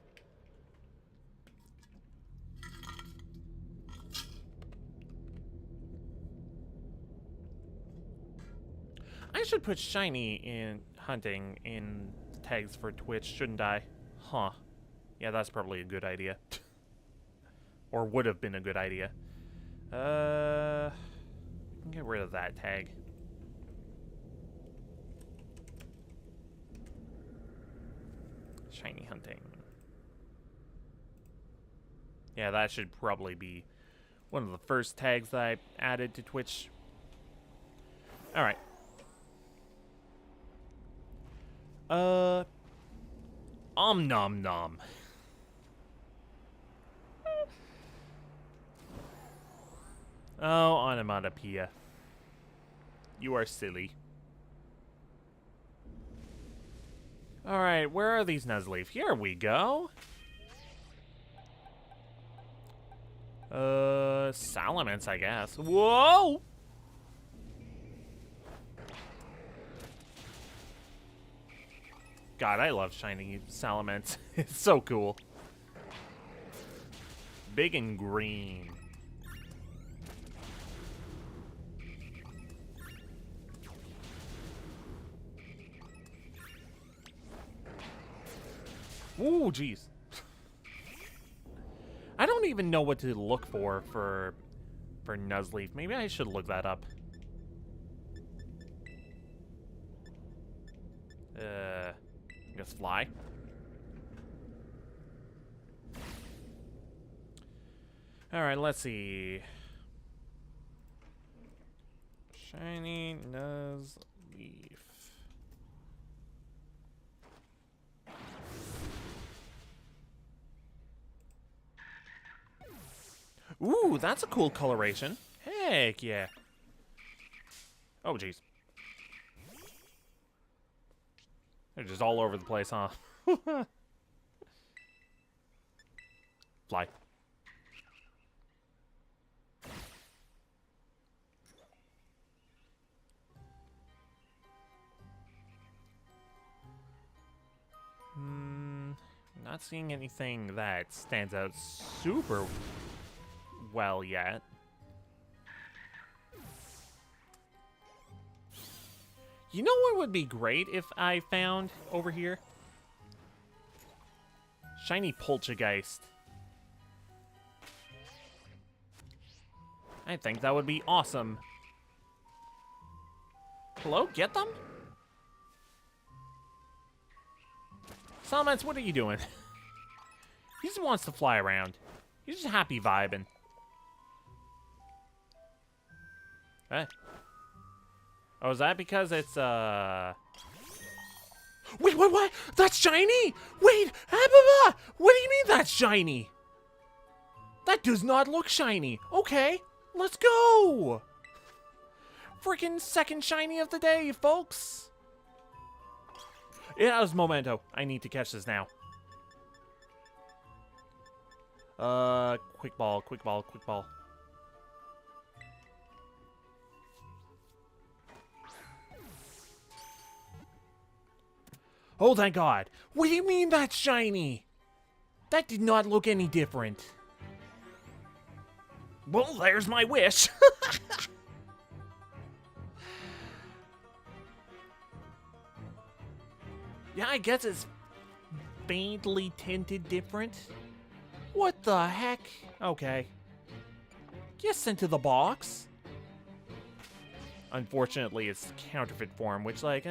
Speaker 1: I should put shiny in hunting in tags for Twitch, shouldn't I? Huh. Yeah, that's probably a good idea. Or would have been a good idea. Get rid of that tag. Shiny hunting. Yeah, that should probably be one of the first tags that I added to Twitch. Alright. Nom nom. Oh, onomatopoeia. You are silly. Alright, where are these Nuzleaf? Here we go. Salamence, I guess. Whoa! God, I love shiny Salamence. It's so cool. Big and green. Ooh, jeez. I don't even know what to look for Nuzleaf. Maybe I should look that up. I guess fly. Alright, let's see. Shiny Nuzleaf. Ooh, that's a cool coloration. Heck yeah. Oh, jeez. They're just all over the place, huh? Fly. Not seeing anything that stands out super well yet. You know what would be great if I found over here? Shiny Poltergeist. I think that would be awesome. Hello? Get them? Salamence, what are you doing? He just wants to fly around. He's just happy vibing. Hey. Oh, is that because it's, Wait, what? That's shiny? Wait, what do you mean that's shiny? That does not look shiny. Okay, let's go. Freaking second shiny of the day, folks. It has Memento. I need to catch this now. Quick ball. Oh, thank God. What do you mean that's shiny? That did not look any different. Well, there's my wish. Yeah, I guess it's faintly tinted different. What the heck? Okay. Get sent to the box. Unfortunately, it's counterfeit form, which, like,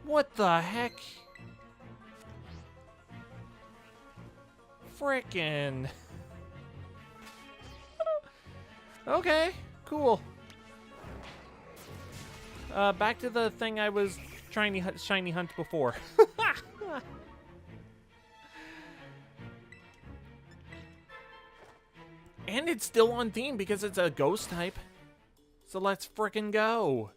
Speaker 1: what the heck? Frickin'. Okay, cool. Back to the thing I was trying to shiny hunt before. And it's still on theme because it's a ghost type. So let's frickin' go.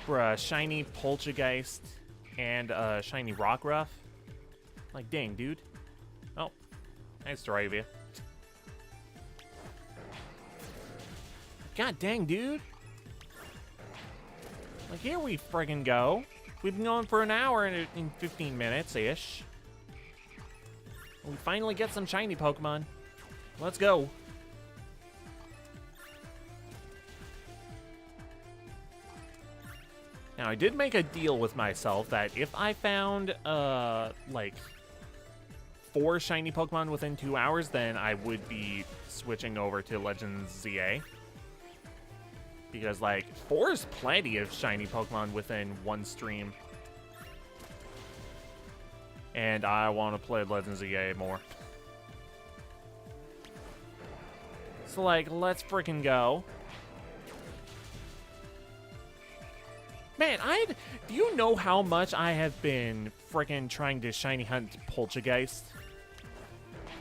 Speaker 1: For a shiny Poltergeist and a shiny Rockruff. Like, dang, dude. Oh, nice try of you. God dang, dude. Like, here we friggin' go. We've been going for an hour in 15 minutes-ish. We finally get some shiny Pokemon. Let's go. Now, I did make a deal with myself that if I found, like, 4 shiny Pokemon within 2 hours, then I would be switching over to Legends ZA. Because, like, 4 is plenty of shiny Pokemon within one stream. And I want to play Legends ZA more. So, like, let's freaking go. Man, do you know how much I have been freaking trying to shiny hunt Poltergeist?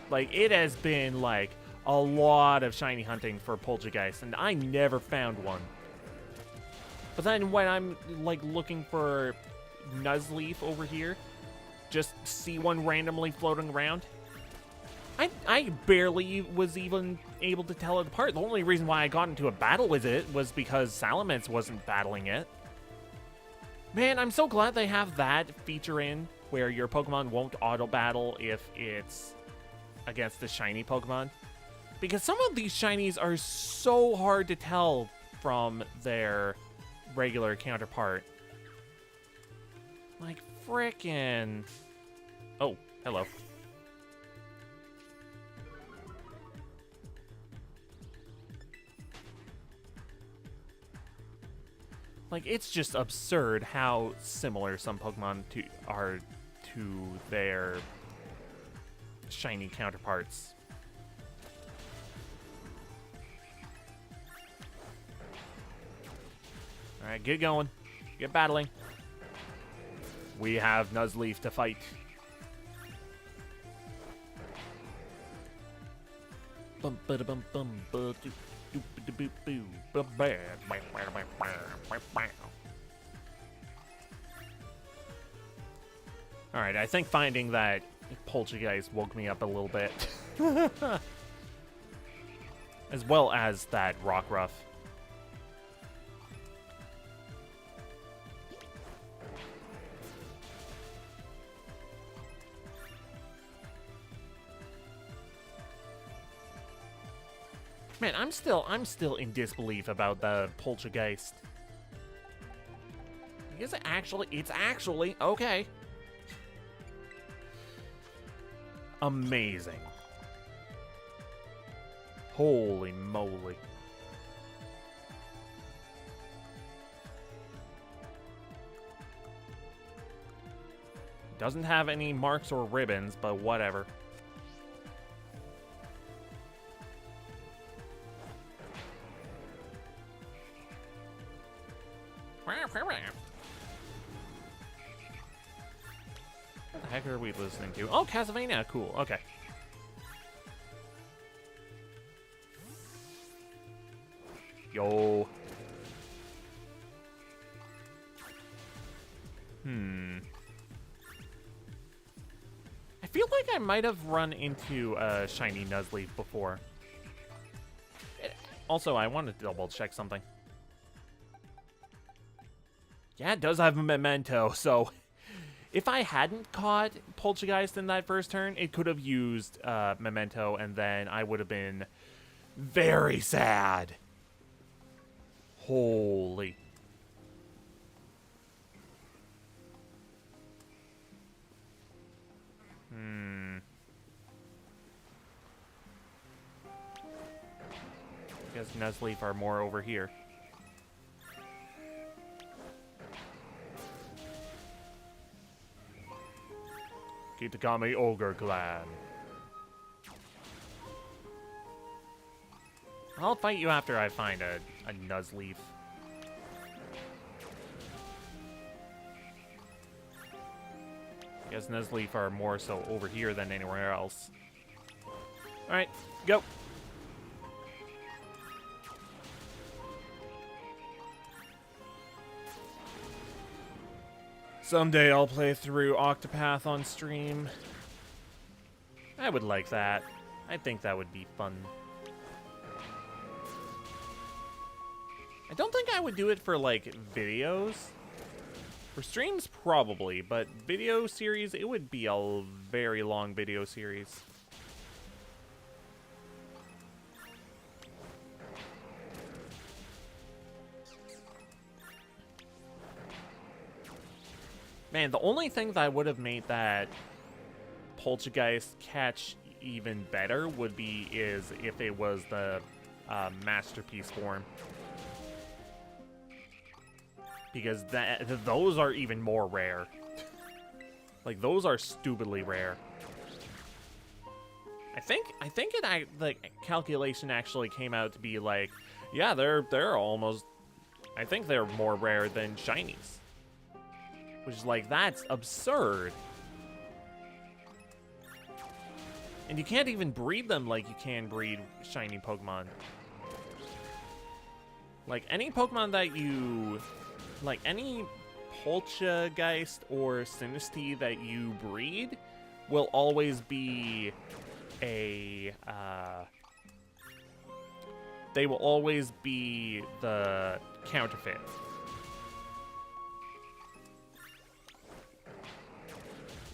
Speaker 1: Like, it has been, like, a lot of shiny hunting for Poltergeist, and I never found one. But then when I'm, like, looking for Nuzleaf over here, just see one randomly floating around, I barely was even able to tell it apart. The only reason why I got into a battle with it was because Salamence wasn't battling it. Man, I'm so glad they have that feature in, where your Pokemon won't auto-battle if it's against the shiny Pokemon. Because some of these shinies are so hard to tell from their regular counterpart. Like, frickin'. Oh, hello. Like, it's just absurd how similar some Pokemon are to their shiny counterparts. Alright, get going. Get battling. We have Nuzleaf to fight. Bum ba da bum bum ba doo doo ba boo boo ba ba ba ba ba ba ba. Alright, I think finding that Poltergeist woke me up a little bit. As well as that Rockruff. Man, I'm still in disbelief about the Poltergeist. Is it actually? It's actually okay. Amazing. Holy moly. Doesn't have any marks or ribbons, but whatever. What the heck are we listening to? Oh, Castlevania, cool, okay. Yo. I feel like I might have run into a shiny Nuzleaf before. Also, I wanted to double check something. Yeah, it does have a memento, so if I hadn't caught Poltergeist in that first turn, it could have used memento, and then I would have been very sad. Holy. I guess Nuzleaf are more over here. Kitakami Ogre Clan. I'll fight you after I find a Nuzleaf. I guess Nuzleaf are more so over here than anywhere else. Alright, go! Someday I'll play through Octopath on stream. I would like that. I think that would be fun. I don't think I would do it for, like, videos. For streams, probably, but video series, it would be a very long video series. Man, the only thing that would have made that Poltergeist catch even better would be if it was the Masterpiece form. Because those are even more rare. Like, those are stupidly rare. I think the calculation actually came out to be like, yeah, they're almost, I think they're more rare than shinies. Which is like, that's absurd. And you can't even breed them like you can breed shiny Pokemon. Like, any Pokemon that you... Like, any Poltergeist or Sinistea that you breed will always be a... they will always be the counterfeit.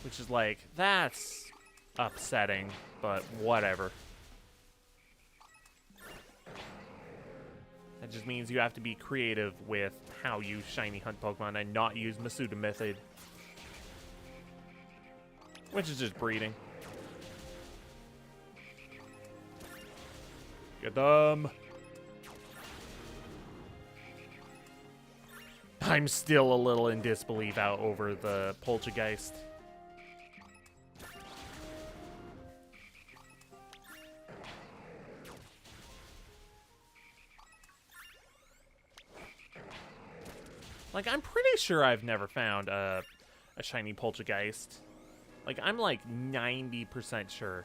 Speaker 1: Which is like, that's upsetting, but whatever. That just means you have to be creative with how you shiny hunt Pokemon and not use Masuda method. Which is just breeding. Get them. I'm still a little in disbelief out over the Poltergeist. Like, I'm pretty sure I've never found a shiny Poltergeist. Like, I'm like 90% sure.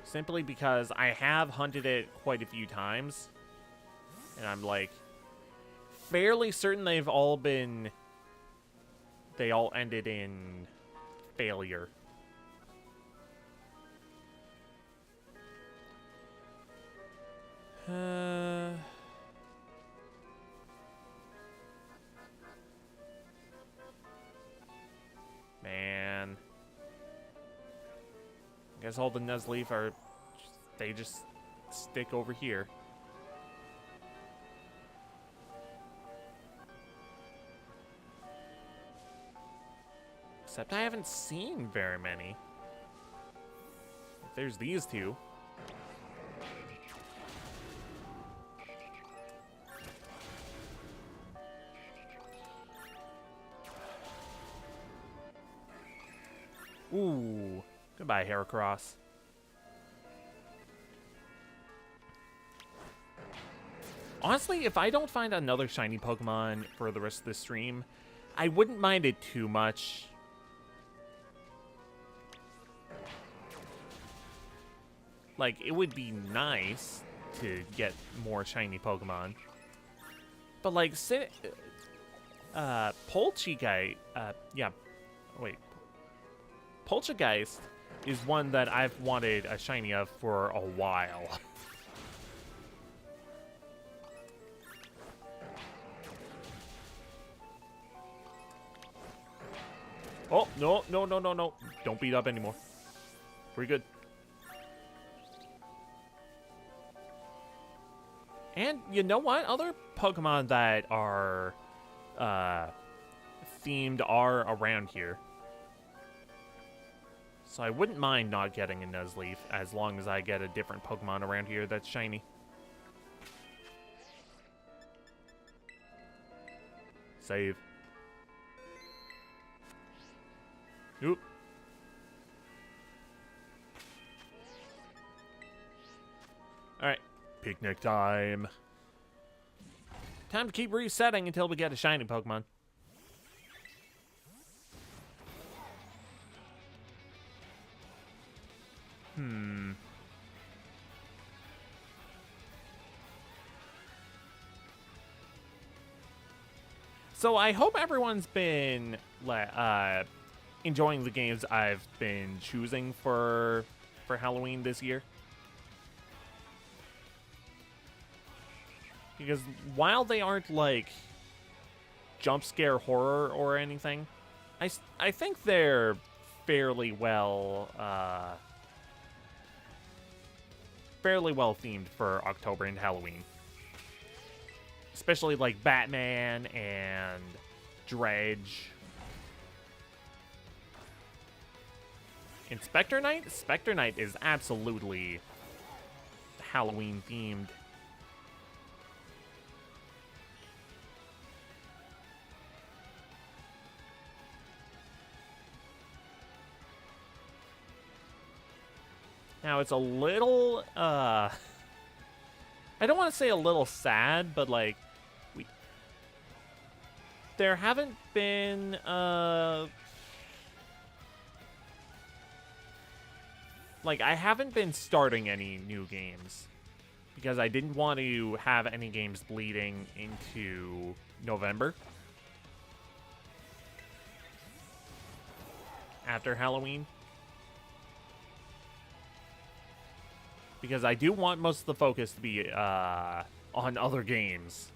Speaker 1: Simply because I have hunted it quite a few times. And I'm like fairly certain they've all been they all ended in failure. Man. I guess all the Nuzleaf are... They just stick over here. Except I haven't seen very many. There's these two. Ooh. Goodbye, Heracross. Honestly, if I don't find another shiny Pokemon for the rest of the stream, I wouldn't mind it too much. Like, it would be nice to get more shiny Pokemon. But, like, Poltergeist is one that I've wanted a shiny of for a while. Oh, no, no, no, no, no. Don't beat up anymore. We're good. And you know what? Other Pokemon that are themed are around here. So I wouldn't mind not getting a Nuzleaf as long as I get a different Pokemon around here that's shiny. Save. Oop. Alright. Picnic time. Time to keep resetting until we get a shiny Pokemon. So I hope everyone's been enjoying the games I've been choosing for Halloween this year. Because while they aren't like jump scare horror or anything, I think they're fairly well themed for October and Halloween. Especially like Batman and Dredge. Inspector Knight? Spectre Knight is absolutely Halloween themed. Now, it's a little, I don't want to say a little sad, but, like, there haven't been, like, I haven't been starting any new games because I didn't want to have any games bleeding into November after Halloween. Because I do want most of the focus to be on other games.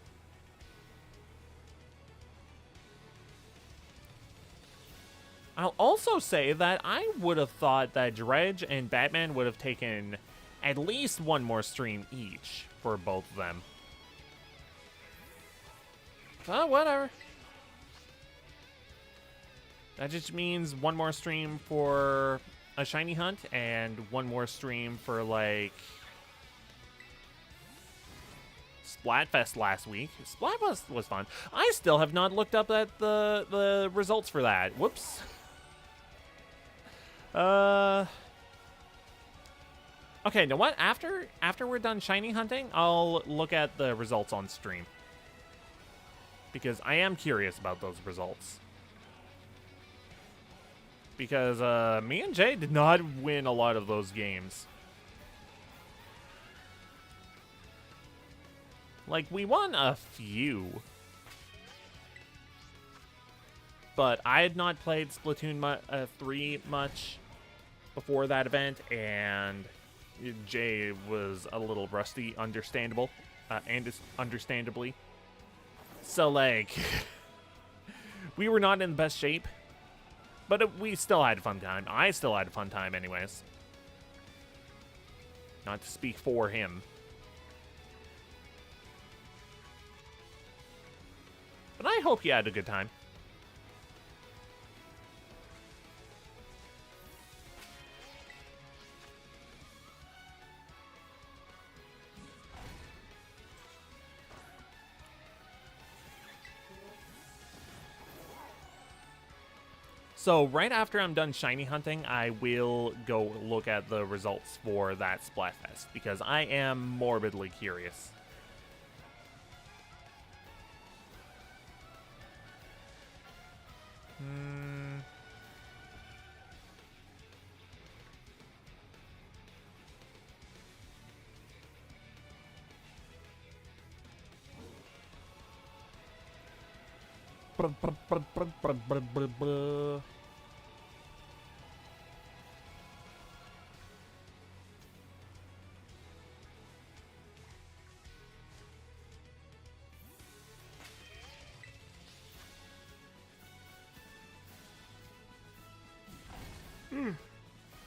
Speaker 1: I'll also say that I would have thought that Dredge and Batman would have taken at least one more stream each for both of them. But whatever. That just means one more stream for a shiny hunt and one more stream for like Splatfest last week. Splatfest was fun. I still have not looked up at the results for that. Whoops. Okay, you know what? After we're done shiny hunting, I'll look at the results on stream. Because I am curious about those results. Because me and Jay did not win a lot of those games. Like, we won a few. but I had not played Splatoon 3 much before that event, and Jay was a little rusty, understandably. So, like, we were not in the best shape, but we still had a fun time. I still had a fun time anyways. Not to speak for him. But I hope you had a good time. So right after I'm done shiny hunting, I will go look at the results for that Splatfest, because I am morbidly curious.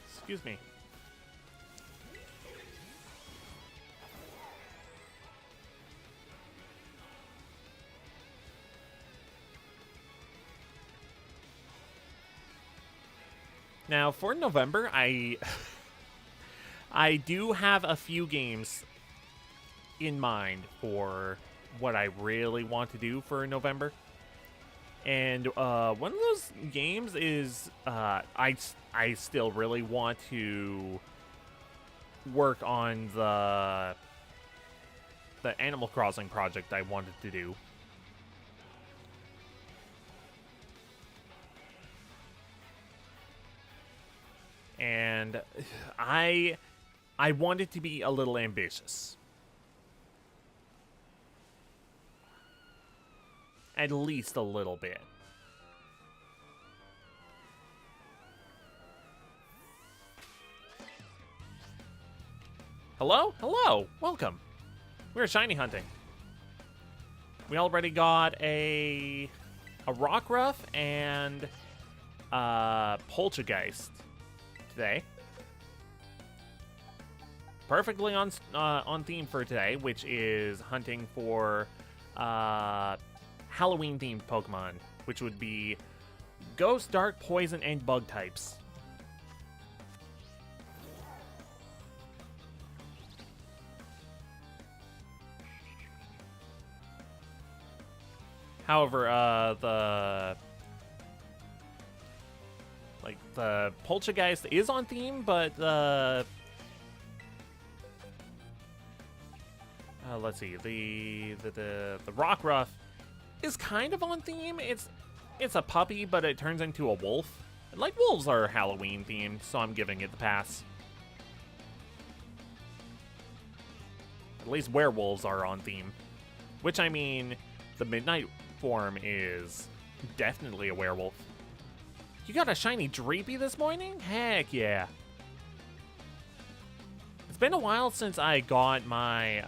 Speaker 1: Excuse me. Now, for November, I do have a few games in mind for what I really want to do for November. And one of those games is I still really want to work on the Animal Crossing project I wanted to do. And I want it to be a little ambitious. At least a little bit. Hello? Hello! Welcome. We're shiny hunting. We already got a Rockruff and Poltergeist today. Perfectly on theme for today, which is hunting for Halloween-themed Pokemon, which would be Ghost, Dark, Poison, and Bug types. However, the Poltergeist is on theme, but let's see, the Rockruff is kind of on theme. It's a puppy, but it turns into a wolf. Like, wolves are Halloween themed, so I'm giving it the pass. At least werewolves are on theme. Which, I mean, the Midnight form is definitely a werewolf. You got a shiny Dreepy this morning? Heck yeah. It's been a while since I got my,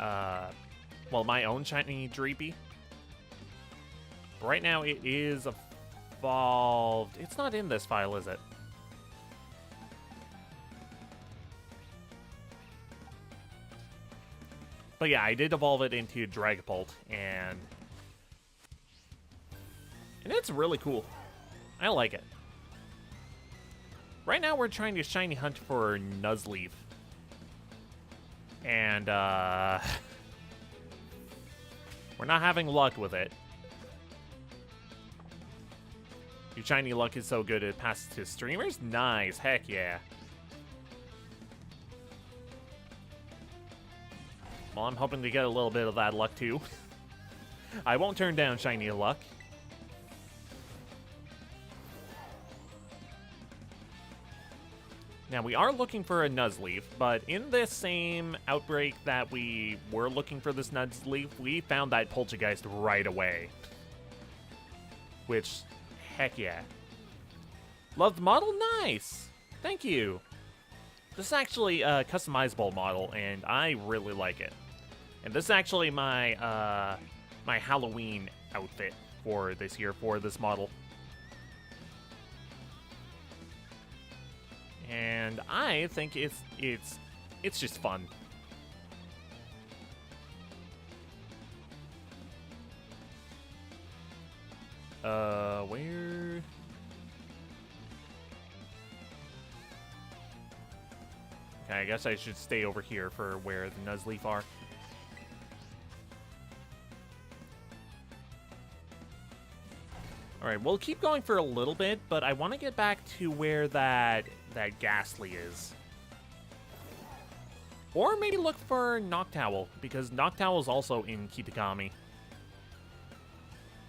Speaker 1: my own shiny Dreepy. Right now it is evolved. It's not in this file, is it? But yeah, I did evolve it into Dragapult, and it's really cool. I like it. Right now we're trying to shiny hunt for Nuzleaf. And we're not having luck with it. Your shiny luck is so good it passes to streamers? Nice, heck yeah. Well, I'm hoping to get a little bit of that luck too. I won't turn down shiny luck. Now, we are looking for a Nuzleaf, but in this same outbreak that we were looking for this Nuzleaf, we found that Poltergeist right away. Which, Heck yeah. Love the model? Nice! Thank you. This is actually a customizable model, and I really like it. And this is actually my, my Halloween outfit for this year for this model. And I think it's just fun. Where? Okay, I guess I should stay over here for where the Nuzleaf are. Alright, we'll keep going for a little bit, but I want to get back to where that Ghastly is. Or maybe look for Noctowl, because Noctowl is also in Kitakami.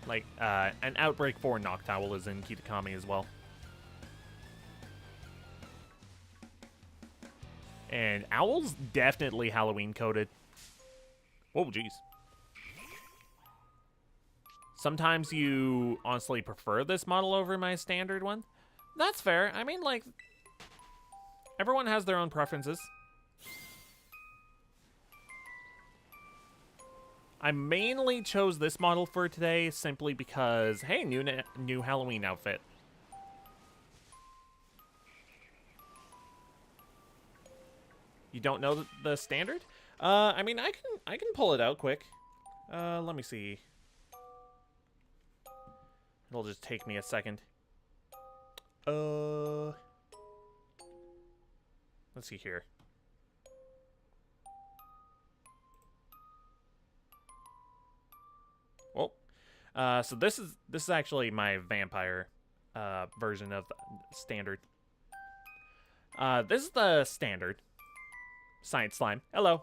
Speaker 1: Like, an outbreak for Noctowl is in Kitakami as well. And Owl's definitely Halloween coded. Oh, jeez. Sometimes you honestly prefer this model over my standard one. That's fair. I mean, like, everyone has their own preferences. I mainly chose this model for today simply because, hey, new Halloween outfit. You don't know the standard? I mean, I can pull it out quick. Let me see. It'll just take me a second. Let's see here. Well, so this is actually my vampire version of the standard. This is the standard. Science Slime. Hello.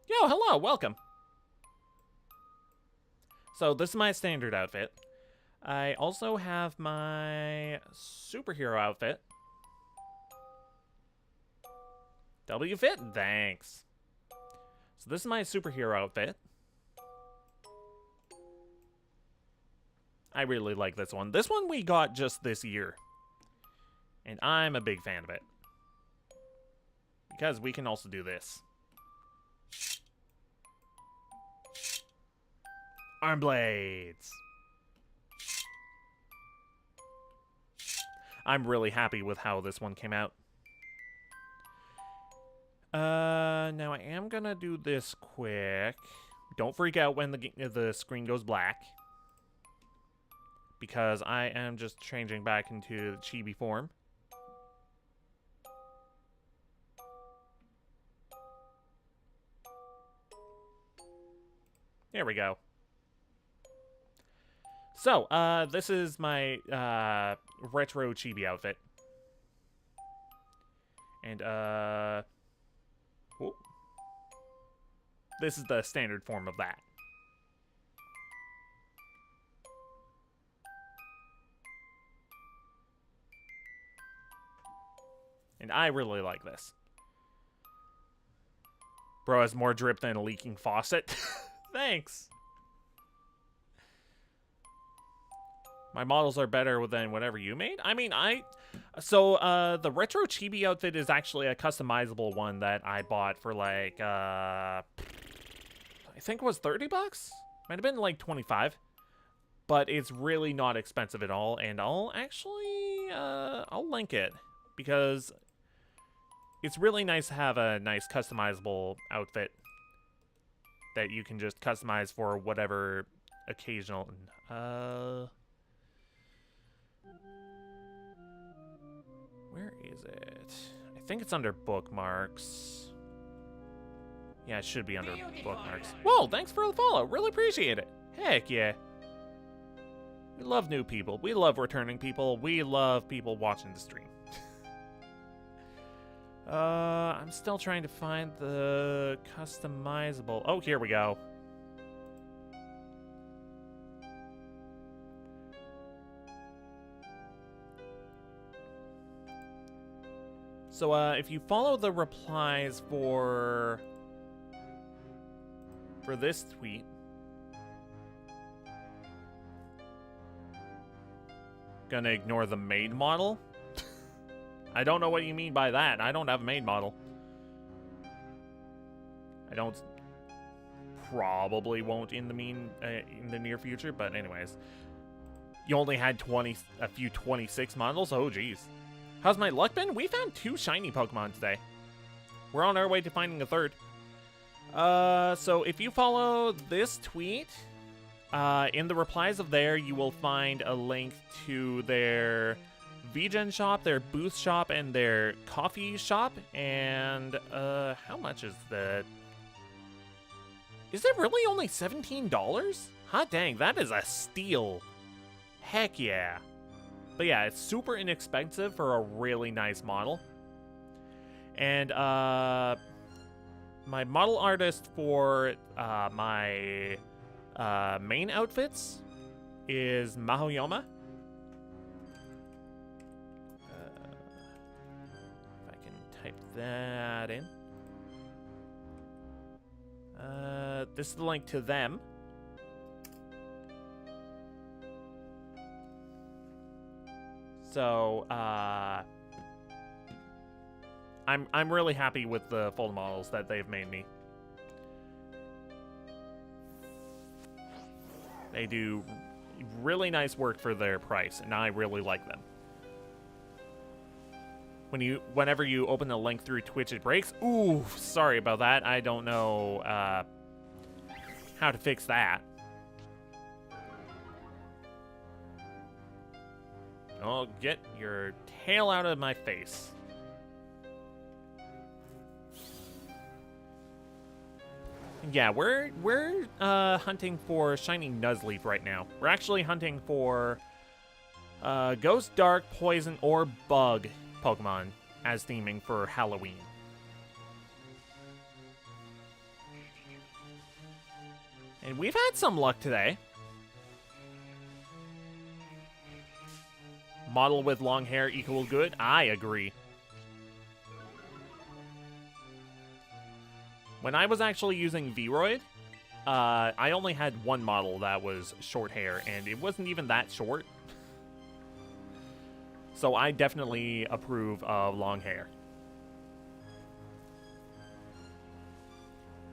Speaker 1: Yo, hello, welcome. So this is my standard outfit. I also have my superhero outfit. W fit? Thanks. So this is my superhero outfit. I really like this one. This one we got just this year. And I'm a big fan of it. Because we can also do this. Arm blades. I'm really happy with how this one came out. Now I am gonna do this quick. Don't freak out when the screen goes black. Because I am just changing back into the chibi form. There we go. So, this is my, retro chibi outfit. And, whoop. This is the standard form of that. And I really like this. Bro has more drip than a leaking faucet. Thanks. My models are better than whatever you made? I mean, the retro chibi outfit is actually a customizable one that I bought for like, I think it was 30 bucks? Might have been like 25. But it's really not expensive at all, and I'll actually, I'll link it. Because it's really nice to have a nice customizable outfit that you can just customize for whatever occasional, where is it? I think it's under bookmarks. Yeah, it should be under bookmarks. Whoa, thanks for the follow. Really appreciate it. Heck yeah. We love new people. We love returning people. We love people watching the stream. I'm still trying to find the customizable. Oh, here we go. So, if you follow the replies for this tweet, Gonna ignore the main model? I don't know what you mean by that. I don't have a main model. I don't... Probably won't in the near future, but anyways. You only had a few 26 models? Oh, jeez. How's my luck been? We found 2 shiny Pokemon today. We're on our way to finding a 3rd. So if you follow this tweet, in the replies of there, you will find a link to their VGen shop, their booth shop, and their coffee shop. And, how much is that? Is it really only $17? Hot dang, that is a steal. Heck yeah. But yeah, it's super inexpensive for a really nice model. And, my model artist for my main outfits is Mahoyoma. If I can type that in. This is the link to them. So, I'm really happy with the full models that they've made me. They do really nice work for their price, and I really like them. Whenever you open the link through Twitch, it breaks. Ooh, sorry about that. I don't know how to fix that. Oh, get your tail out of my face. Yeah, we're hunting for shiny Nuzleaf right now. We're actually hunting for Ghost, Dark, Poison, or Bug Pokemon as theming for Halloween. And we've had some luck today. Model with long hair equal good? I agree. When I was actually using Vroid, I only had one model that was short hair, and it wasn't even that short. So I definitely approve of long hair.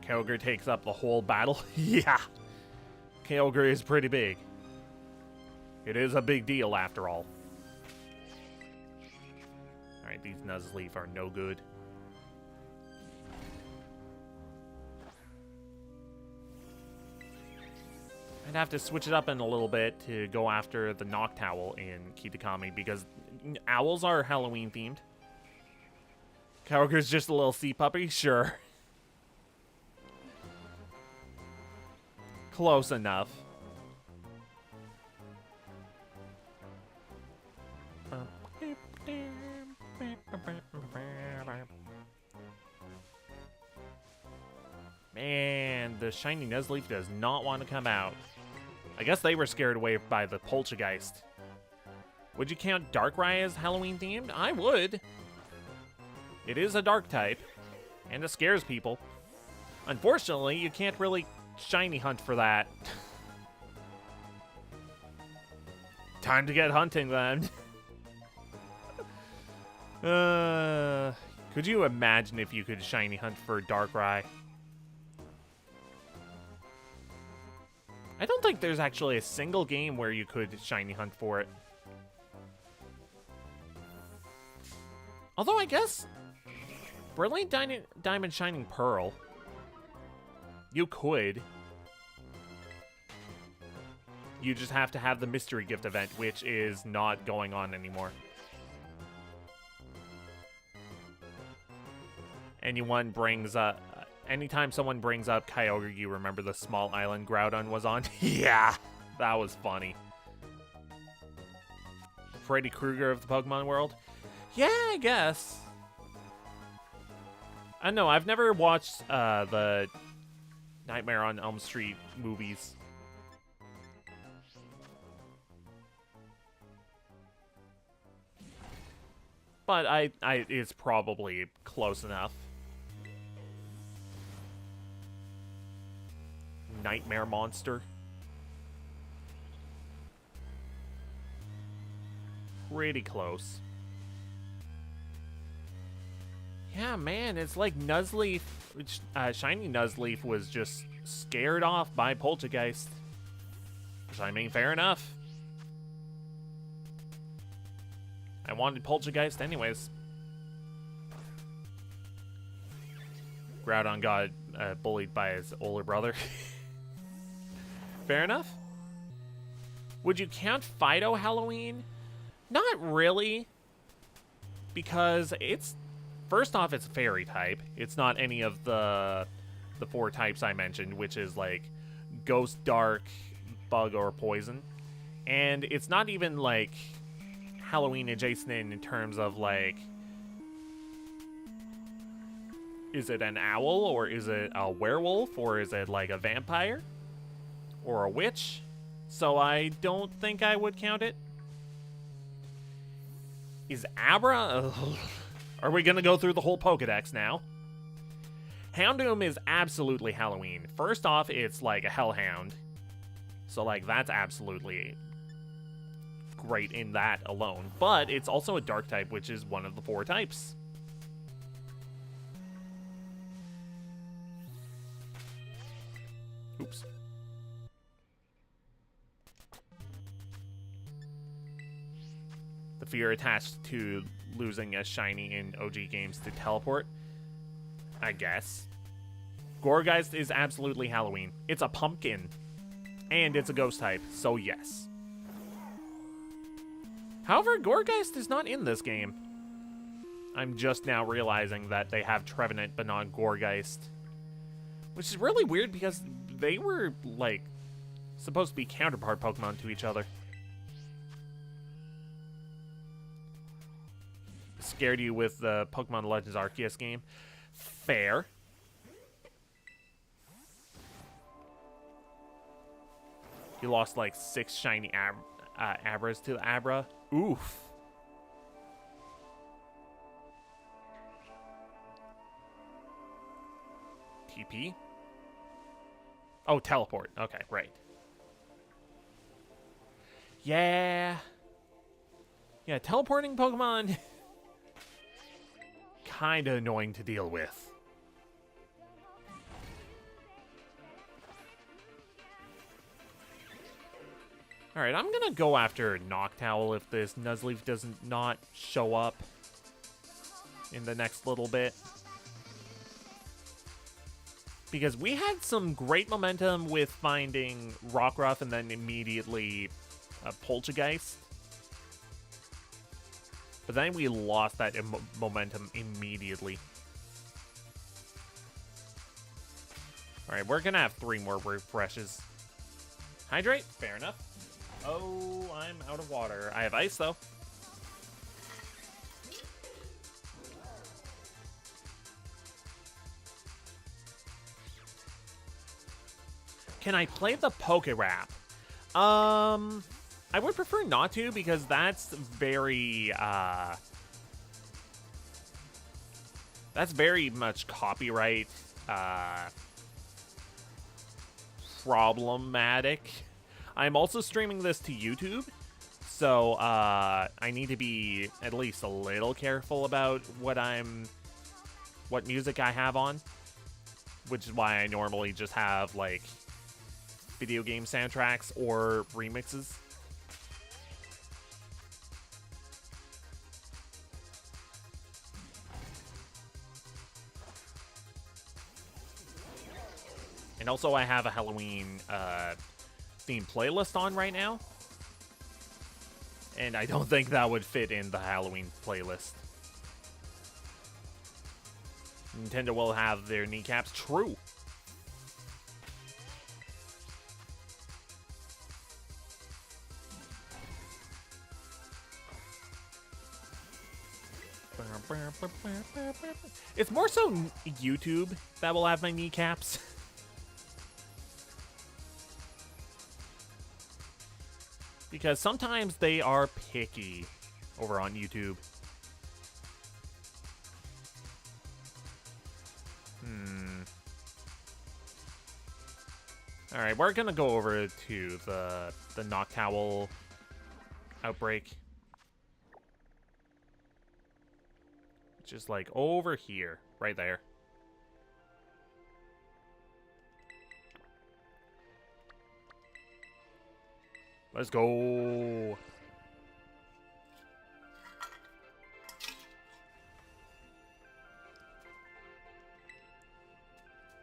Speaker 1: Kyogre takes up the whole battle. Yeah. Kyogre is pretty big. It is a big deal after all. Alright, these Nuzleaf are no good. I'd have to switch it up in a little bit to go after the Noctowl in Kitakami because owls are Halloween themed. Kyogre's just a little sea puppy? Sure. Close enough. Man, the shiny Nuzleaf does not want to come out. I guess they were scared away by the Poltergeist. Would you count Darkrai as Halloween themed? I would. It is a dark type, and it scares people. Unfortunately, you can't really shiny hunt for that. Time to get hunting then. Could you imagine if you could shiny hunt for Darkrai? I don't think there's actually a single game where you could shiny hunt for it. Although I guess Brilliant Diamond Shining Pearl, you could. You just have to have the mystery gift event, which is not going on anymore. Anyone brings up... Anytime someone brings up Kyogre, you remember the small island Groudon was on? Yeah, that was funny. Freddy Krueger of the Pokemon world? Yeah, I guess. I don't know, I've never watched the Nightmare on Elm Street movies. But it's probably close enough. Nightmare monster. pretty close. Yeah, man, it's like Nuzleaf, Shiny Nuzleaf was just scared off by Poltergeist. Which, I mean, fair enough. I wanted Poltergeist anyways. Groudon got bullied by his older brother. Fair enough. Would you count Fido Halloween? Not really. Because it's... First off, it's fairy type. It's not any of the 4 types I mentioned, which is like Ghost, Dark, Bug, or Poison. And it's not even like Halloween adjacent in terms of like, is it an owl, or is it a werewolf, or is it like a vampire or a witch? So I don't think I would count it. Is Abra? Ugh. Are we gonna go through the whole Pokedex now? Houndoom is absolutely Halloween. First off, it's like a Hellhound. So like that's absolutely great in that alone. But it's also a Dark type, which is one of the 4 types. Oops. The fear attached to losing a shiny in OG games to teleport, I guess. Gourgeist is absolutely Halloween. It's a pumpkin. And it's a ghost type, so yes. However, Gourgeist is not in this game. I'm just now realizing that they have Trevenant but not Gourgeist. Which is really weird because they were, like, supposed to be counterpart Pokemon to each other. Scared you with the Pokemon Legends Arceus game. Fair. You lost like 6 shiny Abras to the Abra. Oof. TP? Oh, teleport. Okay, right. Yeah. Yeah, teleporting Pokemon... kinda annoying to deal with. Alright, I'm gonna go after Noctowl if this Nuzleaf doesn't not show up in the next little bit. Because we had some great momentum with finding Rockruff and then immediately Poltergeist. But then we lost that momentum immediately. Alright, we're gonna have 3 more refreshes. Hydrate? Fair enough. Oh, I'm out of water. I have ice, though. Can I play the Poké-Rap? I would prefer not to, because that's very much copyright problematic. I'm also streaming this to YouTube, so I need to be at least a little careful about what music I have on, which is why I normally just have like video game soundtracks or remixes. And also I have a Halloween themed playlist on right now. And I don't think that would fit in the Halloween playlist. Nintendo will have their kneecaps. True. It's more so YouTube that will have my kneecaps. Because sometimes they are picky over on YouTube. Alright, we're gonna go over to the Noctowl outbreak. which is like over here, right there. Let's go.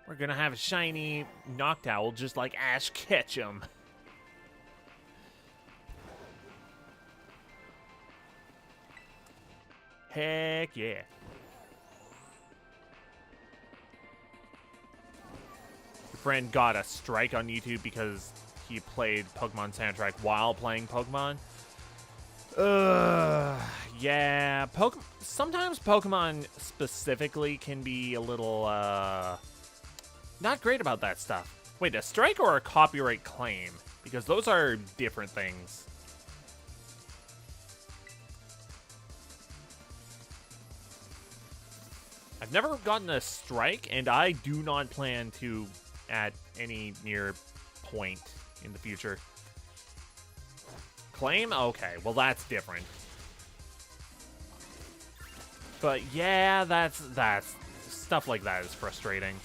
Speaker 1: We're gonna have a shiny Noctowl just like Ash Ketchum. Heck yeah. Your friend got a strike on YouTube because he played Pokemon soundtrack while playing Pokemon. Yeah. Sometimes Pokemon specifically can be a little, not great about that stuff. Wait, a strike or a copyright claim? Because those are different things. I've never gotten a strike, and I do not plan to at any near point in the future. Claim? Okay, well that's different. But yeah, that's stuff like that is frustrating.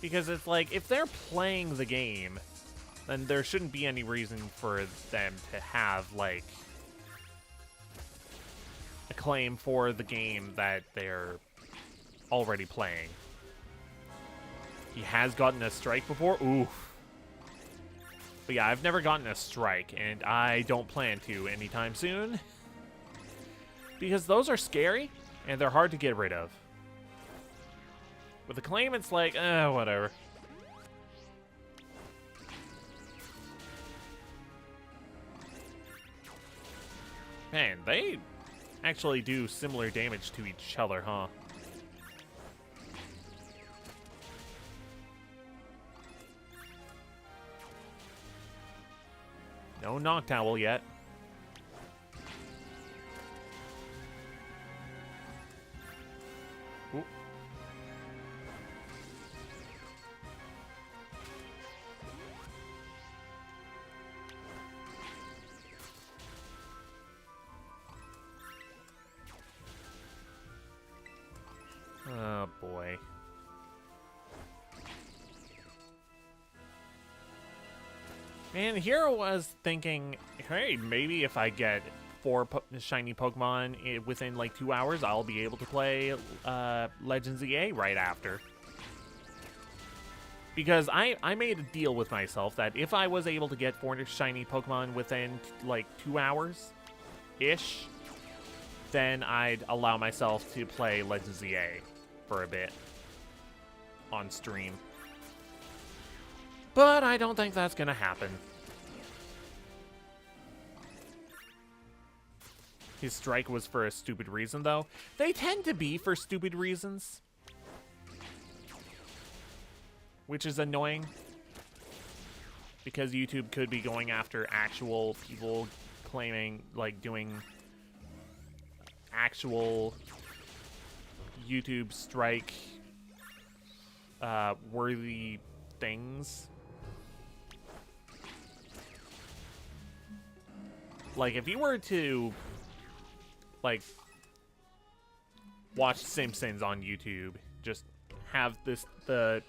Speaker 1: Because it's like, if they're playing the game, then there shouldn't be any reason for them to have, like, a claim for the game that they're already playing. He has gotten a strike before? Oof. But yeah, I've never gotten a strike, and I don't plan to anytime soon. Because those are scary, and they're hard to get rid of. With a claim, it's like, whatever. Man, they actually do similar damage to each other, huh? No Noctowl yet. Ooh. Oh boy. Man, here I was thinking, hey, maybe if I get 4 shiny Pokemon within like 2 hours, I'll be able to play Legends EA right after. Because I made a deal with myself that if I was able to get 4 shiny Pokemon within like 2 hours-ish, then I'd allow myself to play Legends EA for a bit on stream. But I don't think that's gonna happen. His strike was for a stupid reason, though. They tend to be for stupid reasons. Which is annoying. Because YouTube could be going after actual people claiming, like, doing actual YouTube strike worthy things. Like, if you were to, like, watch Simpsons on YouTube, just have the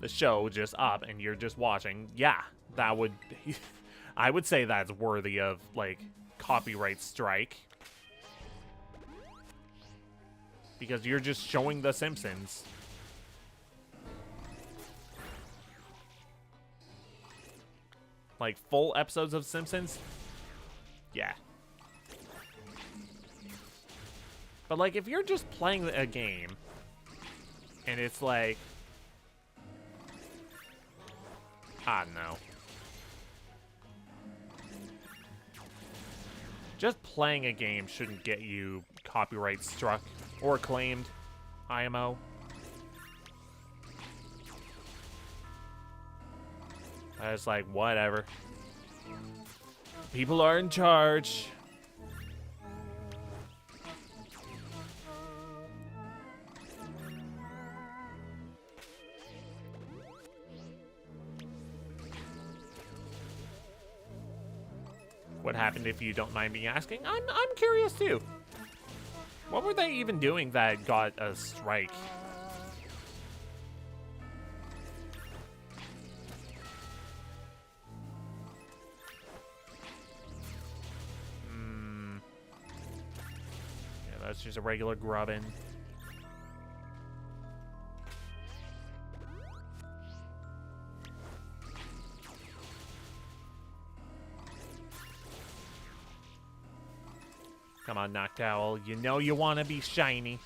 Speaker 1: show just up and you're just watching, yeah, that would, I would say that's worthy of, like, copyright strike. Because you're just showing the Simpsons. Like, full episodes of Simpsons? Yeah. But, like, if you're just playing a game, and it's like, I don't know. Just playing a game shouldn't get you copyright struck or claimed, IMO. I was like, whatever. People are in charge. What happened, if you don't mind me asking? I'm curious too. What were they even doing that got a strike? Yeah, that's just a regular grubbin. Come on, Noctowl. You know you want to be shiny.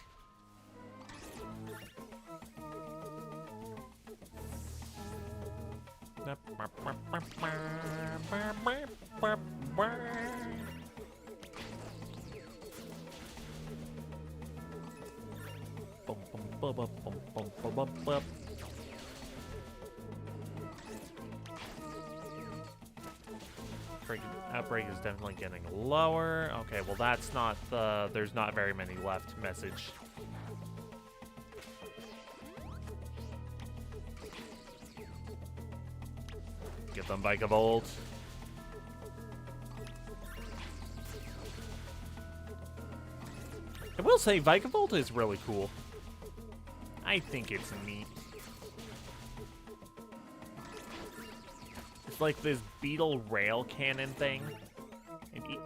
Speaker 1: Outbreak is definitely getting lower. Okay, well that's not the... There's not very many left message. Get them Vikavolt. I will say Vikavolt is really cool. I think it's neat. It's like this beetle rail cannon thing.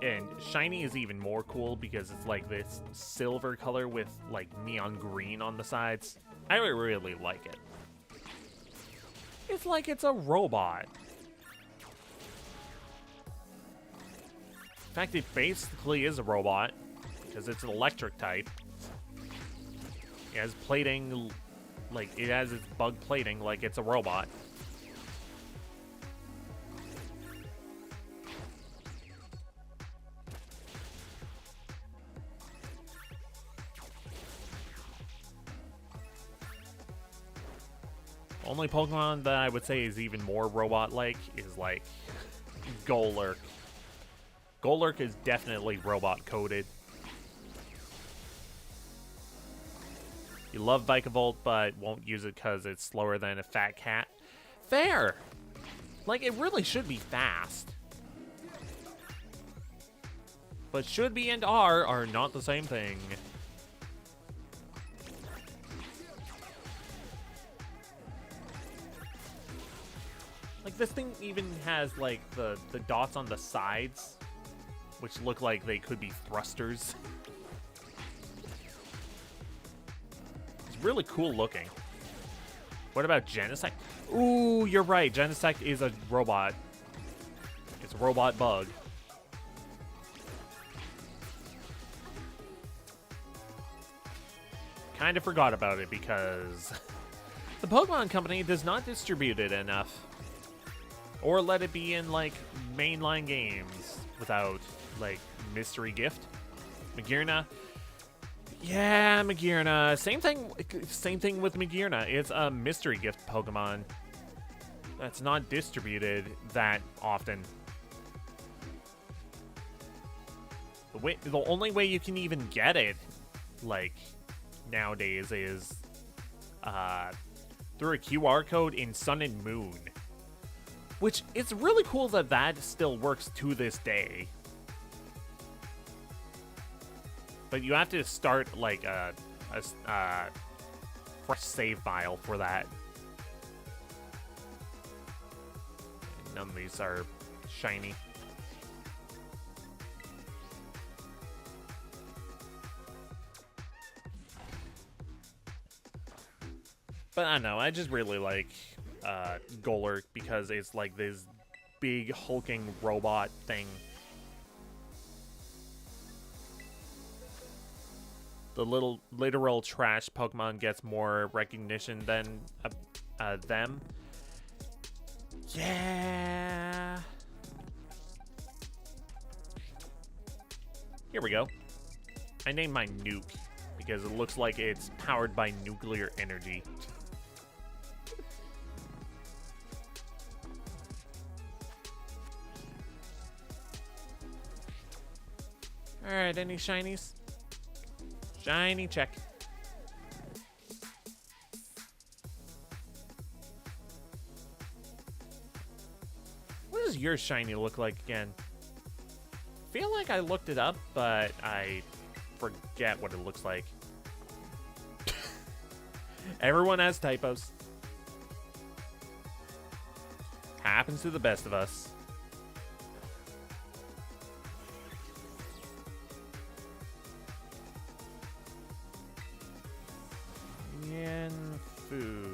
Speaker 1: And shiny is even more cool because it's like this silver color with like neon green on the sides. I really like it. It's like it's a robot. In fact, it basically is a robot because it's an electric type. It has plating, like it has its bug plating like it's a robot. Only Pokemon that I would say is even more robot-like is like Golurk. Golurk is definitely robot-coded. You love Vikavolt, but won't use it because it's slower than a fat cat. Fair! Like, it really should be fast. But should be and are not the same thing. Like, this thing even has, like, the dots on the sides, which look like they could be thrusters. It's really cool looking. What about Genesect? Ooh, you're right. Genesect is a robot. It's a robot bug. Kind of forgot about it because the Pokemon Company does not distribute it enough. Or let it be in, like, mainline games without, like, mystery gift. Magearna. Yeah, Magearna. Same thing with Magearna. It's a mystery gift Pokemon that's not distributed that often. The only way you can even get it, like, nowadays is through a QR code in Sun and Moon. Which, it's really cool that that still works to this day. But you have to start, like, a fresh save file for that. None of these are shiny. But I don't know, I just really like Golurk because it's like this big hulking robot thing. The little literal trash Pokemon gets more recognition than them. Yeah. Here we go. I named mine Nuke because it looks like it's powered by nuclear energy. Alright, any shinies? Shiny check. What does your shiny look like again? feel like I looked it up, but I forget what it looks like. Everyone has typos. Happens to the best of us. Yanfu.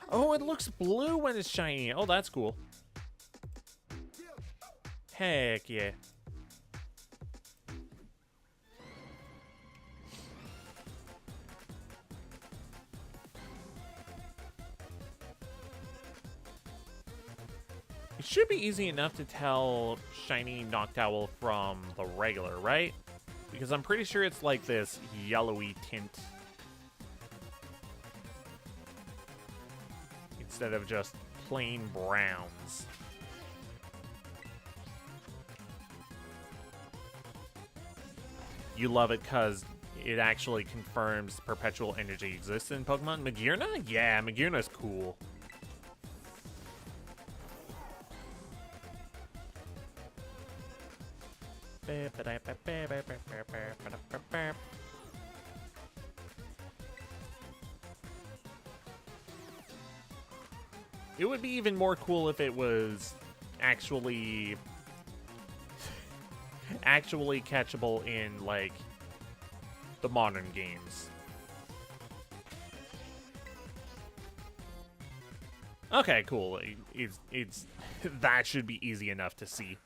Speaker 1: Oh, it looks blue when it's shiny. Oh, that's cool. Heck yeah. It should be easy enough to tell shiny Noctowl from the regular, right? Because I'm pretty sure it's like this yellowy tint. Instead of just plain browns. You love it because it actually confirms perpetual energy exists in Pokemon. Magearna? Yeah, Magearna's cool. It would be even more cool if it was actually catchable in like the modern games. Okay, cool. It's that should be easy enough to see.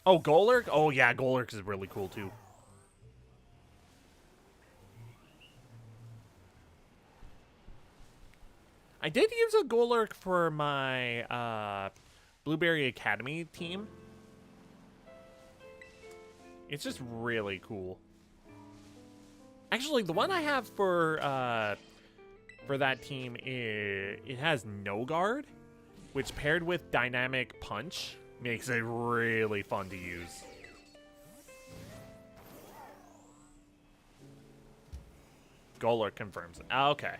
Speaker 1: Oh, Golurk? Oh yeah, Golurk is really cool too. I did use a Golurk for my Blueberry Academy team. It's just really cool. Actually, the one I have for that team it has no guard, which paired with Dynamic Punch makes it really fun to use. Golurk confirms it. Okay.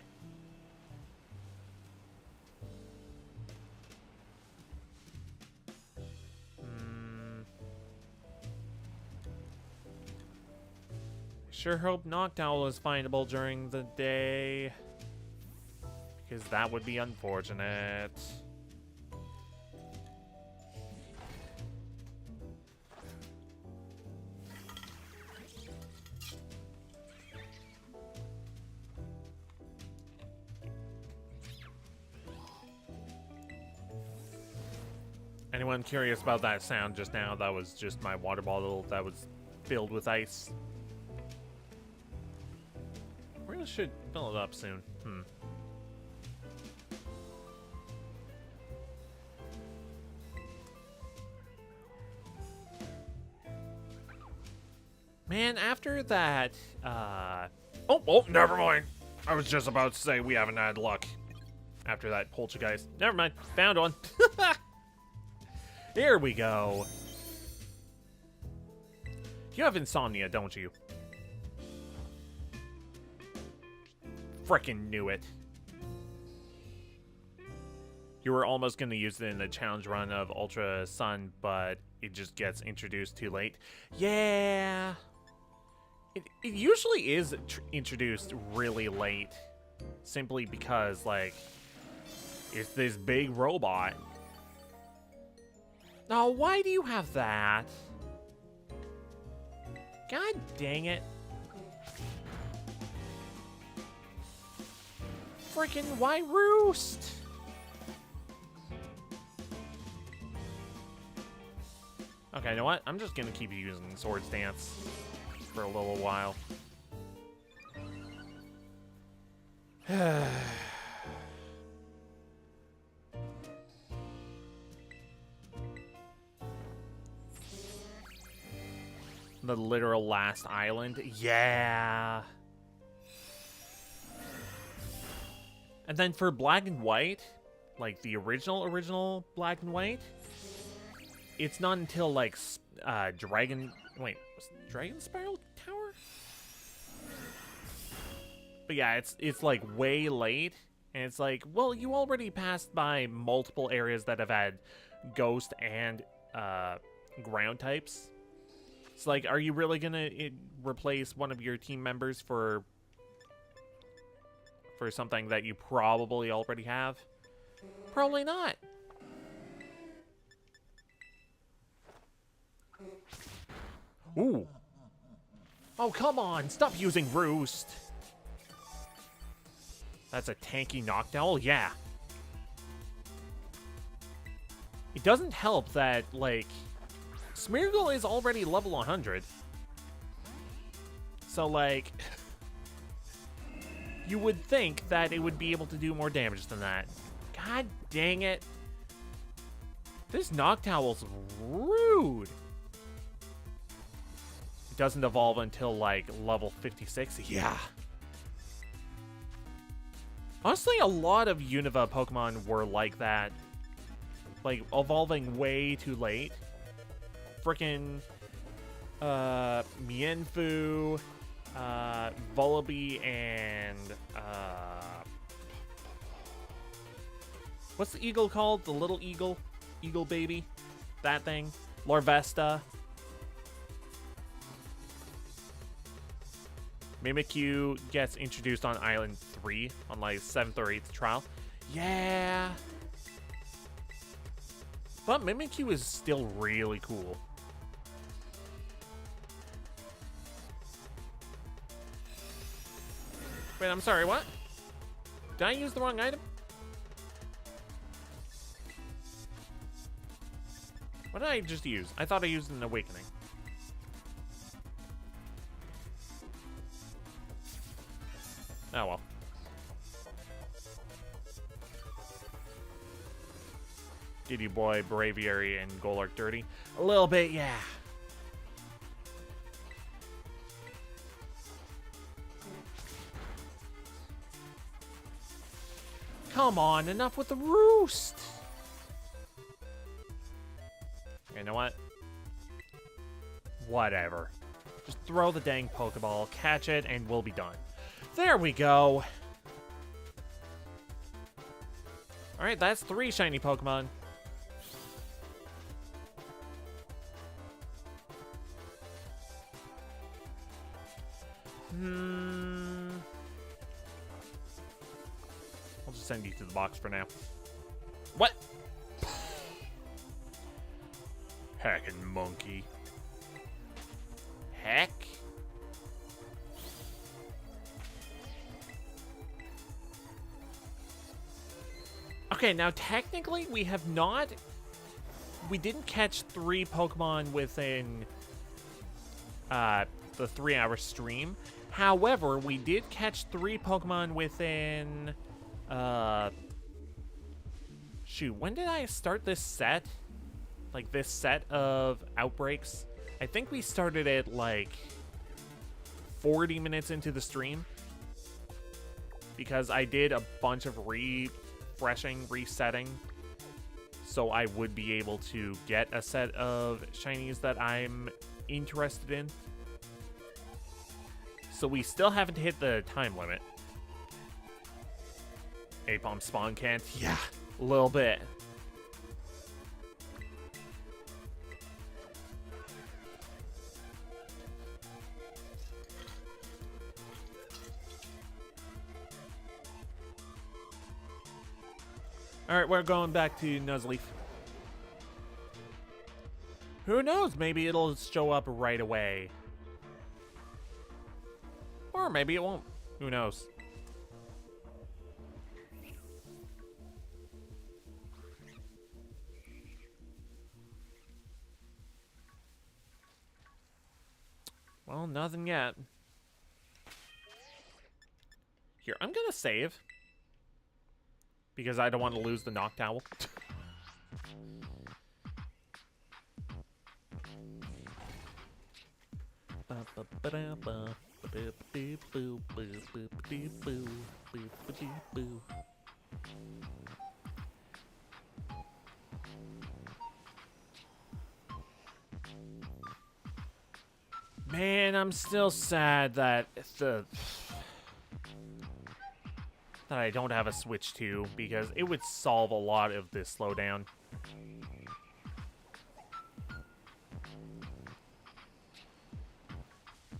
Speaker 1: Sure hope Noctowl is findable during the day, because that would be unfortunate. Anyone curious about that sound just now? That was just my water bottle that was filled with ice. Really should fill it up soon. Man, after that, oh, never mind. I was just about to say we haven't had luck after that Poltergeist. Never mind, found one. Here we go. You have insomnia, don't you? Frickin' knew it. You were almost going to use it in the challenge run of Ultra Sun, but it just gets introduced too late. Yeah. It usually is introduced really late. Simply because, like, it's this big robot. Oh, why do you have that? God dang it. Freaking why roost? Okay, you know what? I'm just gonna keep using Swords Dance for a little while. The literal last island. Yeah. And then for Black and White, like the original Black and White, it's not until like Dragon Spiral Tower? But yeah, it's like way late, and it's like, well, you already passed by multiple areas that have had ghost and ground types. It's like, are you really gonna replace one of your team members for something that you probably already have? Probably not. Ooh. Oh, come on. Stop using Roost. That's a tanky Noctowl? Yeah. It doesn't help that, like, Smeargle is already level 100. So, like, you would think that it would be able to do more damage than that. God dang it. This Noctowl's rude. It doesn't evolve until, like, level 56. Yeah. Honestly, a lot of Unova Pokemon were like that. Like, evolving way too late. Frickin' Mienfoo, Vullaby, and what's the eagle called? The little eagle? Eagle baby? That thing? Larvesta. Mimikyu gets introduced on Island 3 on like 7th or 8th trial. Yeah. But Mimikyu is still really cool. Wait, I'm sorry, what? Did I use the wrong item? What did I just use? I thought I used an Awakening. Oh well. Did you boy Braviary and Golurk dirty? A little bit, yeah. Come on, enough with the Roost. You know what? Whatever. Just throw the dang Pokeball, catch it, and we'll be done. There we go. Alright, that's 3 shiny Pokemon. I'll just send you to the box for now. What? Heckin' monkey. Heck? Okay, now technically we have not... We didn't catch 3 Pokemon within the 3-hour stream. However, we did catch 3 Pokemon within... Shoot, when did I start this set? Like, this set of outbreaks? I think we started it, like, 40 minutes into the stream. Because I did a bunch of refreshing, resetting. So I would be able to get a set of shinies that I'm interested in. So we still haven't hit the time limit. Apom spawn can't? Yeah, a little bit. Alright, we're going back to Nuzleaf. Who knows? Maybe it'll show up right away. Or maybe it won't. Who knows? Well, nothing yet. Here, I'm gonna save. Because I don't want to lose the Noctowl. Man, I'm still sad that that I don't have a Switch 2, because it would solve a lot of this slowdown.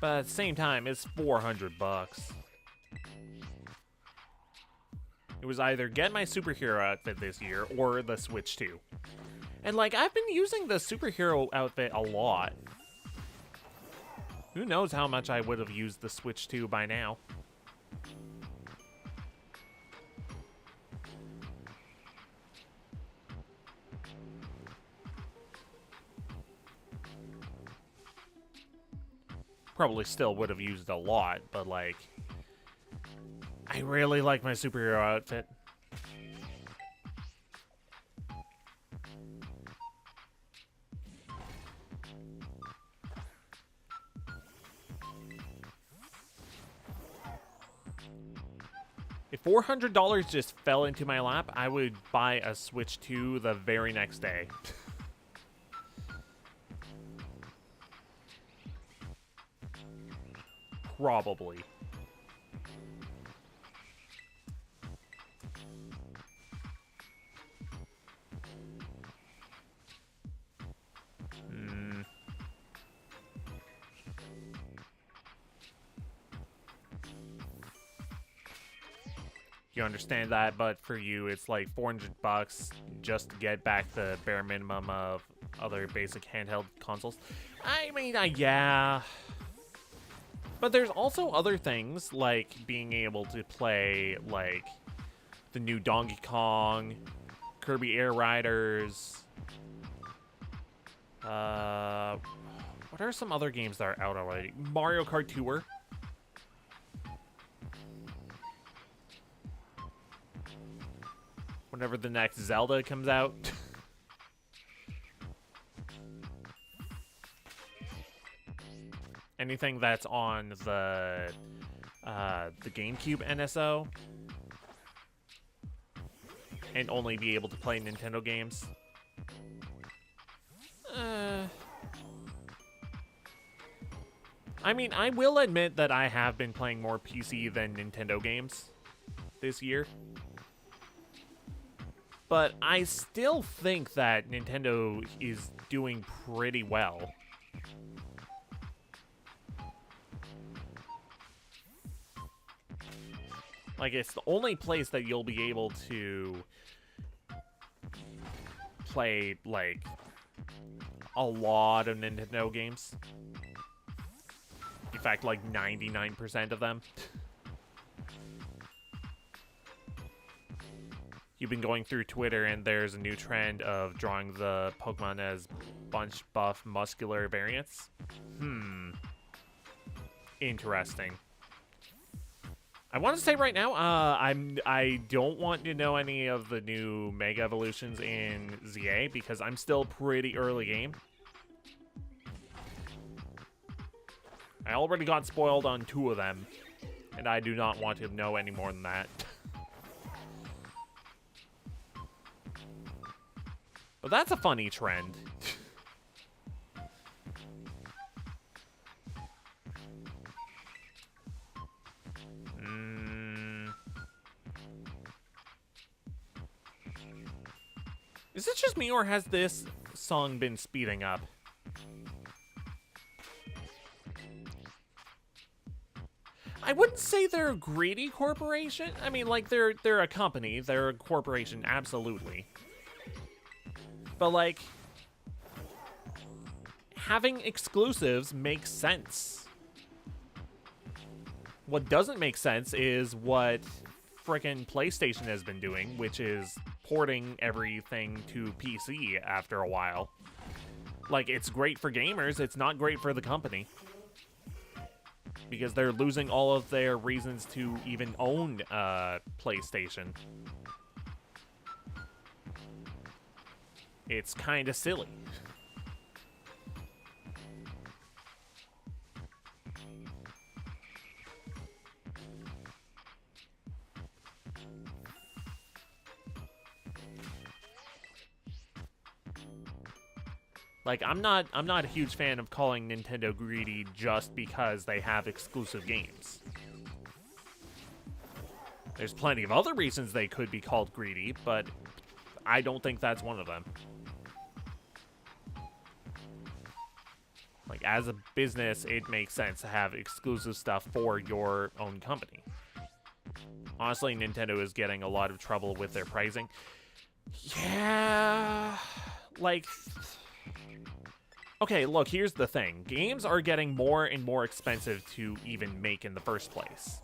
Speaker 1: But at the same time, it's $400 bucks. It was either get my superhero outfit this year or the Switch 2. And like, I've been using the superhero outfit a lot. Who knows how much I would have used the Switch 2 by now. Probably still would have used a lot, but like, I really like my superhero outfit. If $400 just fell into my lap, I would buy a Switch 2 the very next day. Probably. You understand that, but for you, it's like $400 bucks just to get back the bare minimum of other basic handheld consoles. I mean, yeah. But there's also other things, like being able to play, like, the new Donkey Kong, Kirby Air Riders. What are some other games that are out already? Mario Kart Tour. Whenever the next Zelda comes out. Anything that's on the GameCube NSO. And only be able to play Nintendo games. I mean, I will admit that I have been playing more PC than Nintendo games this year. But I still think that Nintendo is doing pretty well. Like, it's the only place that you'll be able to play, like, a lot of Nintendo games. In fact, like 99% of them. You've been going through Twitter and there's a new trend of drawing the Pokemon as bunch buff muscular variants. Interesting. I want to say right now, I don't want to know any of the new Mega Evolutions in ZA because I'm still pretty early game. I already got spoiled on 2 of them, and I do not want to know any more than that. But that's a funny trend. Is it just me, or has this song been speeding up? I wouldn't say they're a greedy corporation. I mean, like, they're a company. They're a corporation, absolutely. But, like, having exclusives makes sense. What doesn't make sense is what frickin' PlayStation has been doing, which is porting everything to PC after a while. Like, it's great for gamers, it's not great for the company. Because they're losing all of their reasons to even own PlayStation. It's kind of silly. Like, I'm not a huge fan of calling Nintendo greedy just because they have exclusive games. There's plenty of other reasons they could be called greedy, but I don't think that's one of them. Like, as a business, it makes sense to have exclusive stuff for your own company. Honestly, Nintendo is getting a lot of trouble with their pricing. Yeah, like... Okay, look, here's the thing. Games are getting more and more expensive to even make in the first place.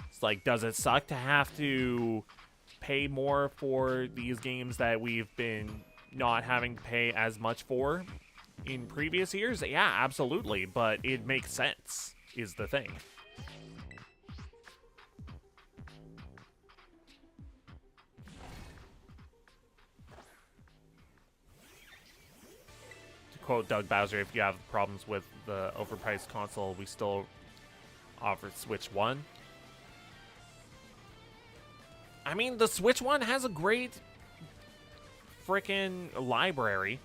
Speaker 1: It's like, does it suck to have to pay more for these games that we've been not having to pay as much for in previous years? Yeah, absolutely, but it makes sense, is the thing. To quote Doug Bowser, if you have problems with the overpriced console, we still offer Switch One. I mean, the Switch One has a great frickin' library.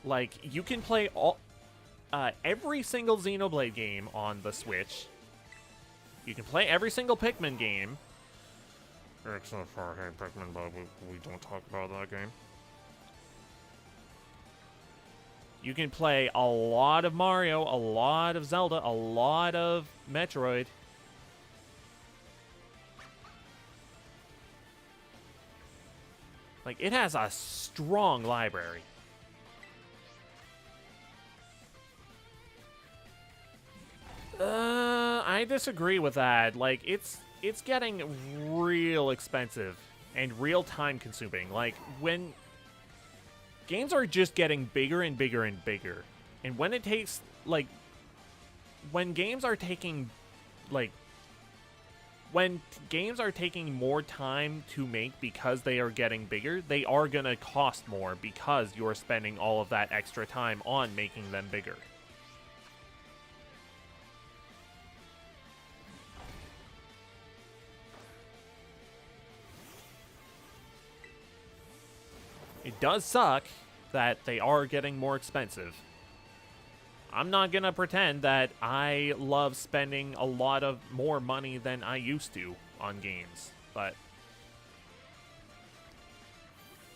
Speaker 1: Like, you can play every single Xenoblade game on the Switch. You can play every single Pikmin game. Except for, hey, Pikmin, but we don't talk about that game. You can play a lot of Mario, a lot of Zelda, a lot of Metroid. Like, it has a strong library. I disagree with that. Like, it's getting real expensive and real time consuming. Like, when games are just getting bigger and bigger and bigger, and when it takes, like, when games are taking, like, when games are taking more time to make because they are getting bigger, they are gonna cost more because you're spending all of that extra time on making them bigger. It does suck that they are getting more expensive. I'm not gonna pretend that I love spending a lot of more money than I used to on games, but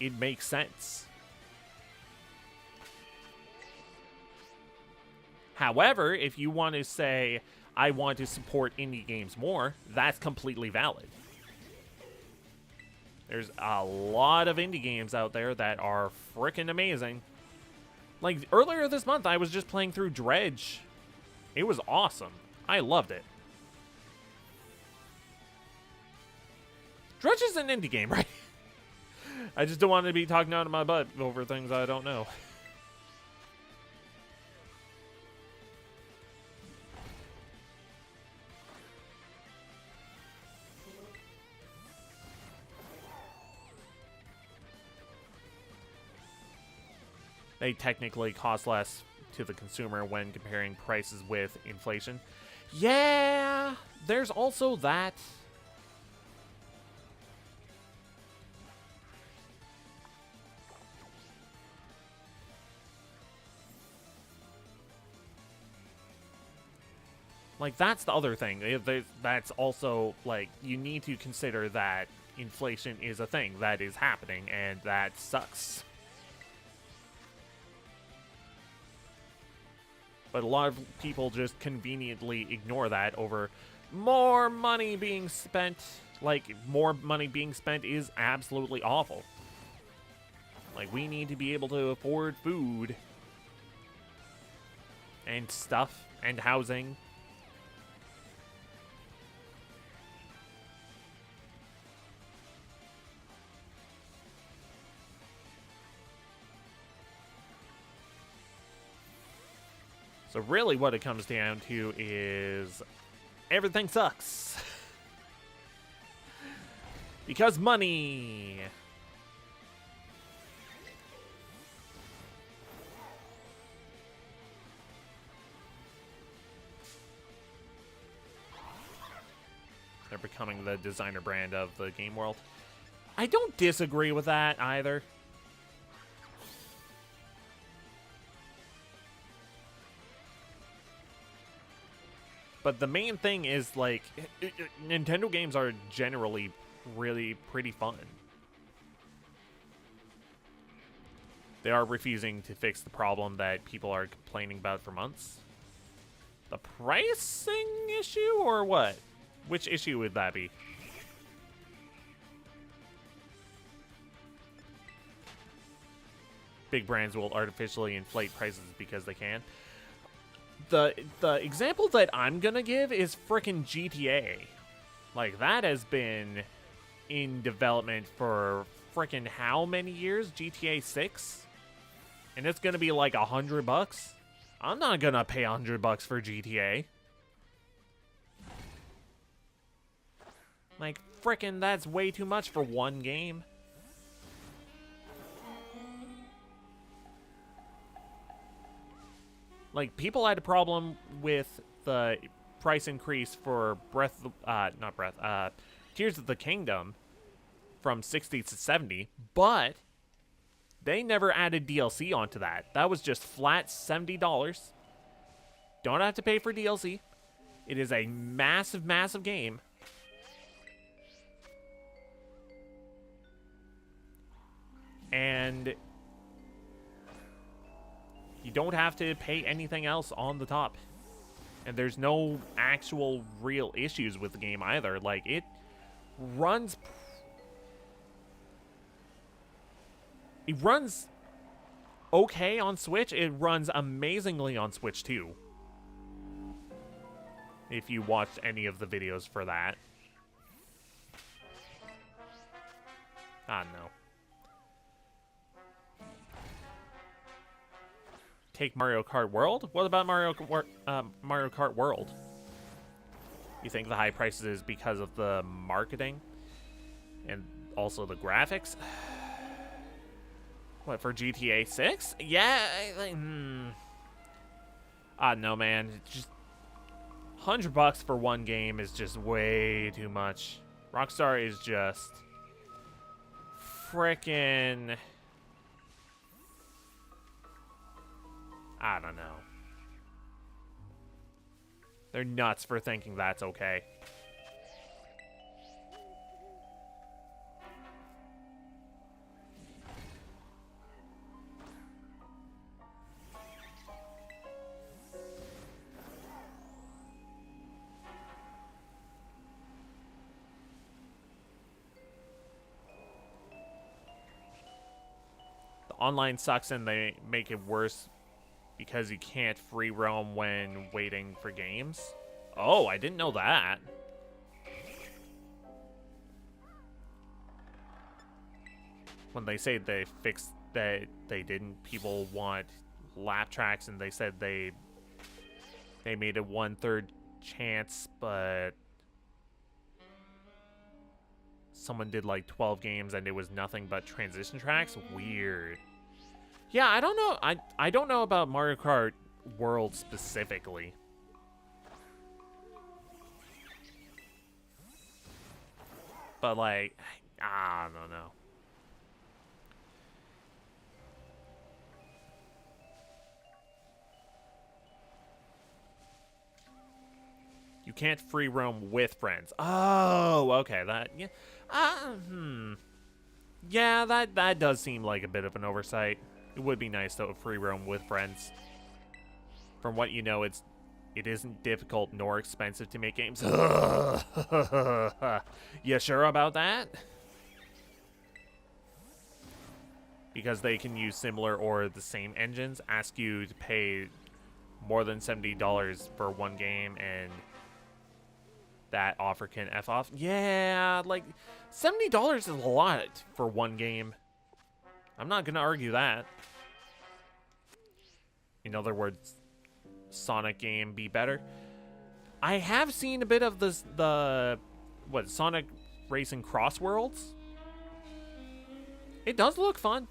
Speaker 1: it makes sense. However, if you want to say, I want to support indie games more, that's completely valid. There's a lot of indie games out there that are frickin' amazing. Like, earlier this month, I was just playing through Dredge. It was awesome. I loved it. Dredge is an indie game, right? I just don't want to be talking out of my butt over things I don't know. They technically cost less to the consumer when comparing prices with inflation. Yeah, there's also that. Like, that's the other thing. That's also, like, you need to consider that inflation is a thing that is happening, and that sucks. But a lot of people just conveniently ignore that over more money being spent. Like, more money being spent is absolutely awful. Like, we need to be able to afford food and stuff and housing. So really what it comes down to is everything sucks. Because money. They're becoming the designer brand of the game world. I don't disagree with that either. But the main thing is, like, Nintendo games are generally really pretty fun. They are refusing to fix the problem that people are complaining about for months. The pricing issue, or what? Which issue would that be? Big brands will artificially inflate prices because they can. The example that I'm gonna give is frickin' GTA. Like, that has been in development for frickin' how many years? GTA 6? And it's gonna be like $100? I'm not gonna pay $100 for GTA. Like, frickin' that's way too much for one game. Like, people had a problem with the price increase for Tears of the Kingdom from 60 to 70, but they never added DLC onto that. That was just flat $70. Don't have to pay for DLC. It is a massive, massive game. And you don't have to pay anything else on the top. And there's no actual real issues with the game either. Like, it runs... It runs okay on Switch. It runs amazingly on Switch too. If you watched any of the videos for that. Ah, no. Take Mario Kart World? What about Mario Kart World? You think the high prices is because of the marketing? And also the graphics? What, for GTA 6? Yeah, I don't know, man. Just $100 for one game is just way too much. Rockstar is just frickin'... I don't know. They're nuts for thinking that's okay. The online sucks and they make it worse because you can't free roam when waiting for games. Oh, I didn't know that. When they say they fixed that, they didn't. People want lap tracks, and they said they made a 1/3 chance, but someone did like 12 games and it was nothing but transition tracks. Weird. Yeah, I don't know. I don't know about Mario Kart World specifically. But like, I don't know. You can't free roam with friends. Oh, okay. That, yeah. Yeah, that does seem like a bit of an oversight. It would be nice to free roam with friends. From what you know, it isn't difficult nor expensive to make games. You sure about that? Because they can use similar or the same engines, ask you to pay more than $70 for one game, and that offer can F off. Yeah, like, $70 is a lot for one game. I'm not gonna argue that. In other words, Sonic game be better. I have seen a bit of this, Sonic Racing Cross Worlds. It does look fun.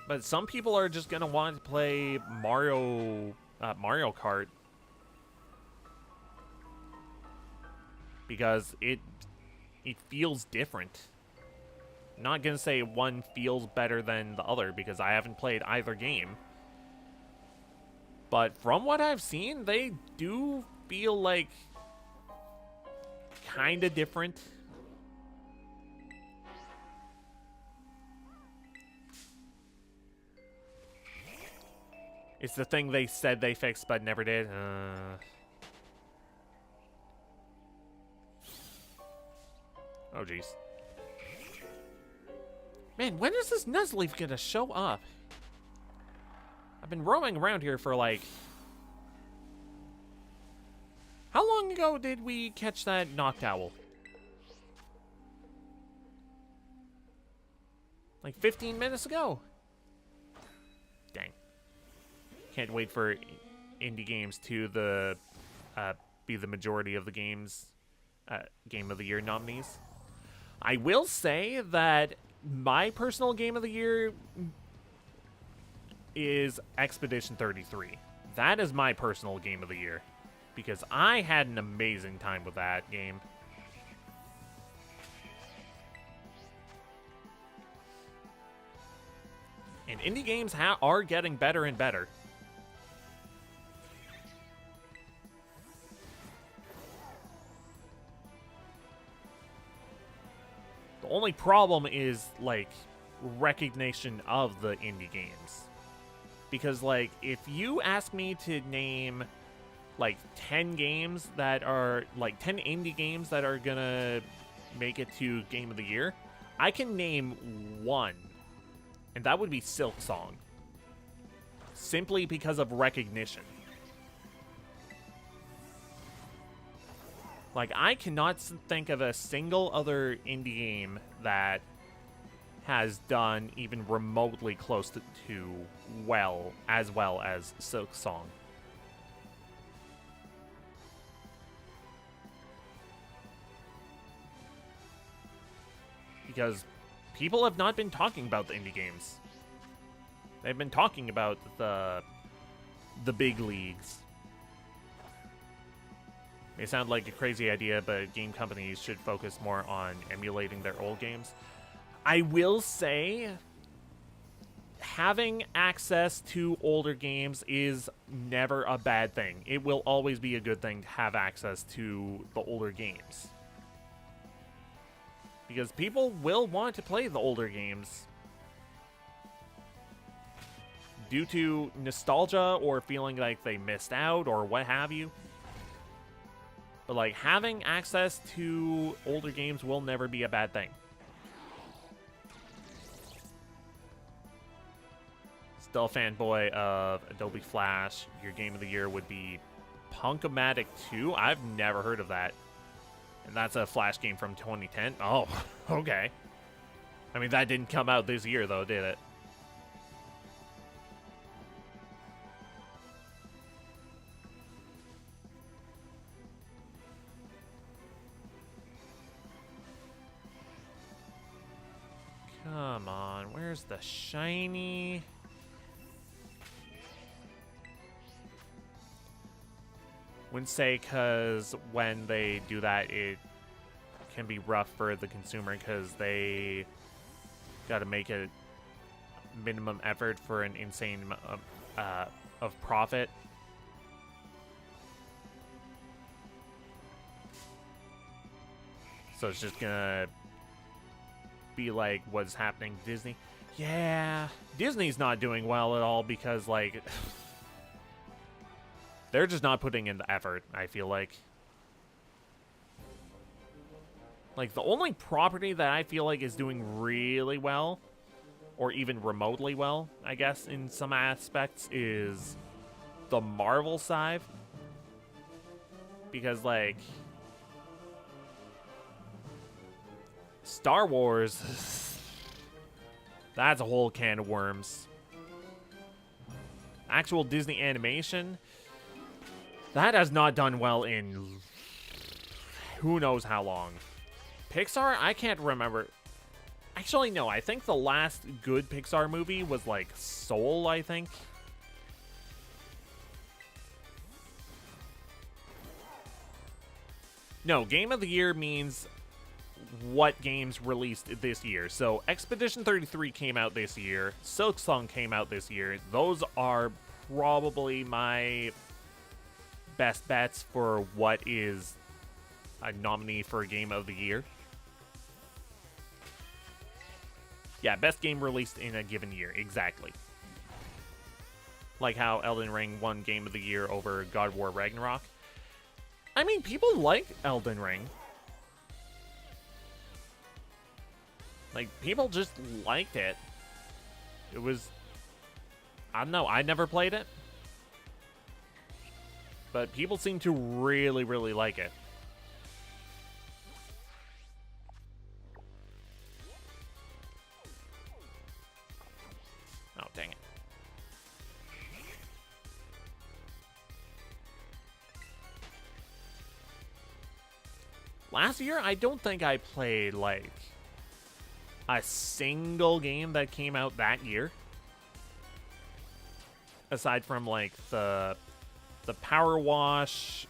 Speaker 1: But some people are just gonna want to play Mario Kart because it feels different. Not gonna say one feels better than the other because I haven't played either game. But from what I've seen, they do feel like kind of different. It's the thing they said they fixed but never did. Oh, jeez. Man, when is this Nuzleaf gonna show up? I've been roaming around here for like... How long ago did we catch that Noctowl? Like 15 minutes ago. Dang. Can't wait for indie games to be the majority of the games, Game of the Year nominees. I will say that my personal Game of the Year is Expedition 33. That is my personal Game of the Year. Because I had an amazing time with that game. And indie games are getting better and better. The only problem is, like, recognition of the indie games. Because, like, if you ask me to name, like, 10 games that are, like, 10 indie games that are gonna make it to Game of the Year, I can name one. And that would be Silk Song. Simply because of recognition. Like, I cannot think of a single other indie game that has done even remotely close to well as Silk Song. Because people have not been talking about the indie games. They've been talking about the big leagues. May sound like a crazy idea, but game companies should focus more on emulating their old games. I will say, having access to older games is never a bad thing. It will always be a good thing to have access to the older games. Because people will want to play the older games due to nostalgia or feeling like they missed out or what have you. But, like, having access to older games will never be a bad thing. Still a fanboy of Adobe Flash. Your Game of the Year would be Punk-O-Matic 2. I've never heard of that. And that's a Flash game from 2010. Oh, okay. I mean, that didn't come out this year, though, did it? Come on, where's the shiny? Wouldn't say because when they do that, it can be rough for the consumer because they got to make a minimum effort for an insane amount of profit. So it's just gonna be like what's happening to Disney. Yeah, Disney's not doing well at all because, like, they're just not putting in the effort, I feel like. Like, the only property that I feel like is doing really well, or even remotely well, I guess, in some aspects, is the Marvel side. Because, like, Star Wars, that's a whole can of worms. Actual Disney animation, that has not done well in who knows how long. Pixar, I can't remember. Actually, no, I think the last good Pixar movie was, like, Soul, I think. No, Game of the Year means what games released this year. So Expedition 33 came out this year. Silksong came out this year. Those are probably my best bets for what is a nominee for a Game of the Year. Yeah, best game released in a given year. Exactly. Like how Elden Ring won Game of the Year over God of War Ragnarok. I mean, people like Elden Ring. Like, people just liked it. It was... I don't know, I never played it. But people seem to really, really like it. Oh, dang it. Last year, I don't think I played, like, a single game that came out that year. Aside from, like, the Power Wash...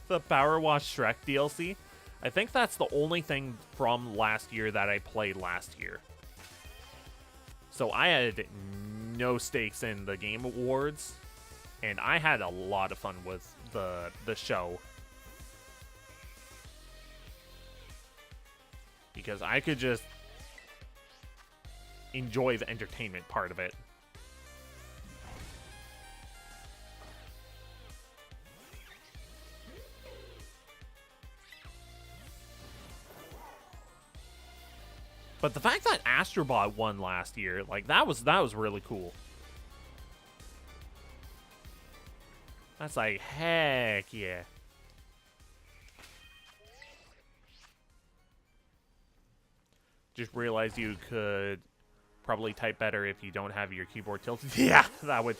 Speaker 1: the Power Wash Shrek DLC. I think that's the only thing from last year that I played last year. So I had no stakes in the Game Awards. And I had a lot of fun with the show. Because I could just enjoy the entertainment part of it. But the fact that Astrobot won last year, like, that was really cool. That's like, heck yeah. Just realized you could probably type better if you don't have your keyboard tilted. Yeah, that would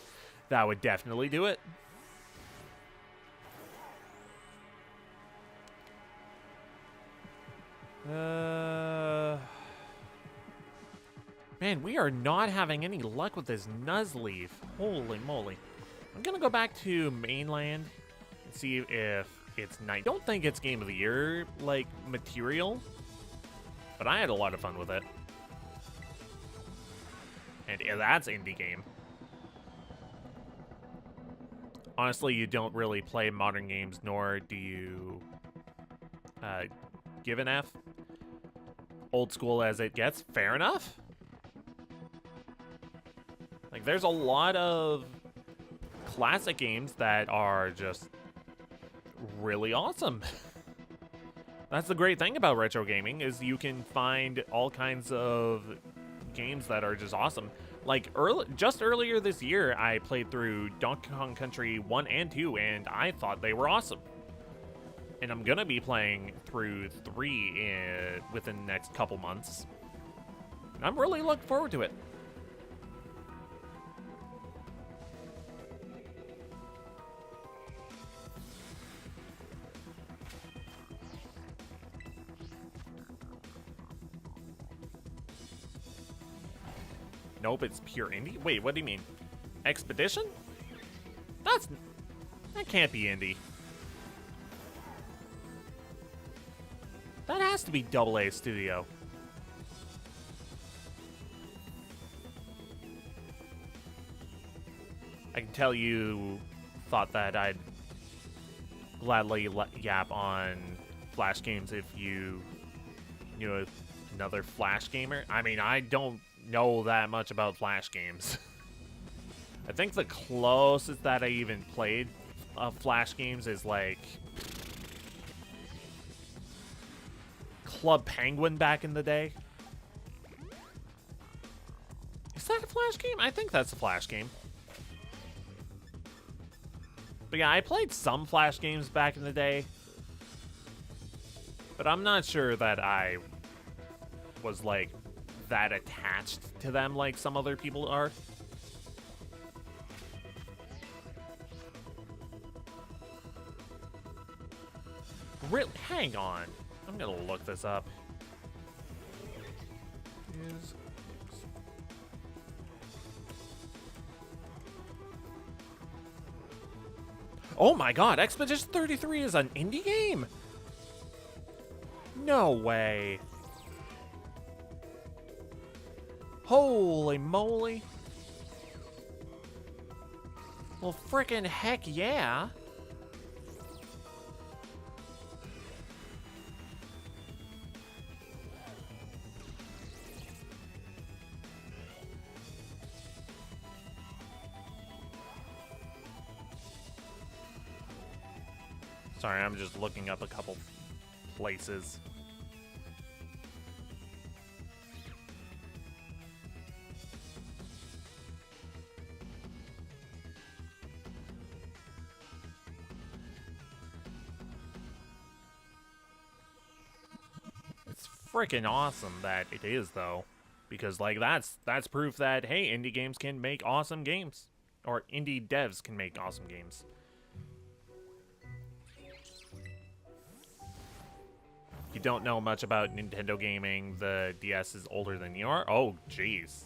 Speaker 1: definitely do it. Man, we are not having any luck with this Nuzleaf. Holy moly. I'm gonna go back to mainland and see if it's night. Don't think it's Game of the Year, like, material. But I had a lot of fun with it. And yeah, that's indie game. Honestly, you don't really play modern games, nor do you give an F. Old school as it gets. Fair enough. Like, there's a lot of classic games that are just really awesome. That's the great thing about retro gaming, is you can find all kinds of games that are just awesome. Like, just earlier this year, I played through Donkey Kong Country 1 and 2, and I thought they were awesome. And I'm gonna be playing through 3 within the next couple months. And I'm really looking forward to it. Nope, it's pure indie. Wait, what do you mean? Expedition? That can't be indie. That has to be AA Studio. I can tell you thought that I'd gladly yap on Flash games if you knew another Flash gamer. I mean, I don't know that much about Flash games. I think the closest that I even played of Flash games is like Club Penguin back in the day. Is that a Flash game? I think that's a Flash game. But yeah, I played some Flash games back in the day. But I'm not sure that I was like that attached to them like some other people are. Really? Hang on. I'm gonna look this up. Oh my god, Expedition 33 is an indie game? No way. Holy moly. Well, frickin' heck yeah. Sorry, I'm just looking up a couple places. It's freaking awesome that it is, though, because like that's proof that hey, indie games can make awesome games, or indie devs can make awesome games. You don't know much about Nintendo gaming. The DS is older than you are. Oh, jeez.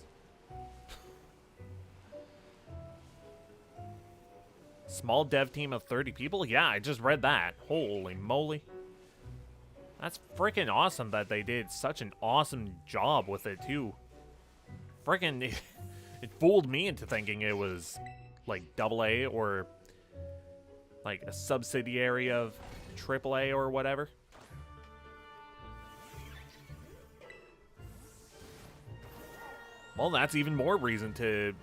Speaker 1: Small dev team of 30 people? Yeah, I just read that. Holy moly. That's freaking awesome that they did such an awesome job with it, too. Freaking, it fooled me into thinking it was, like, AA or, like, a subsidiary of AAA or whatever. Well, that's even more reason to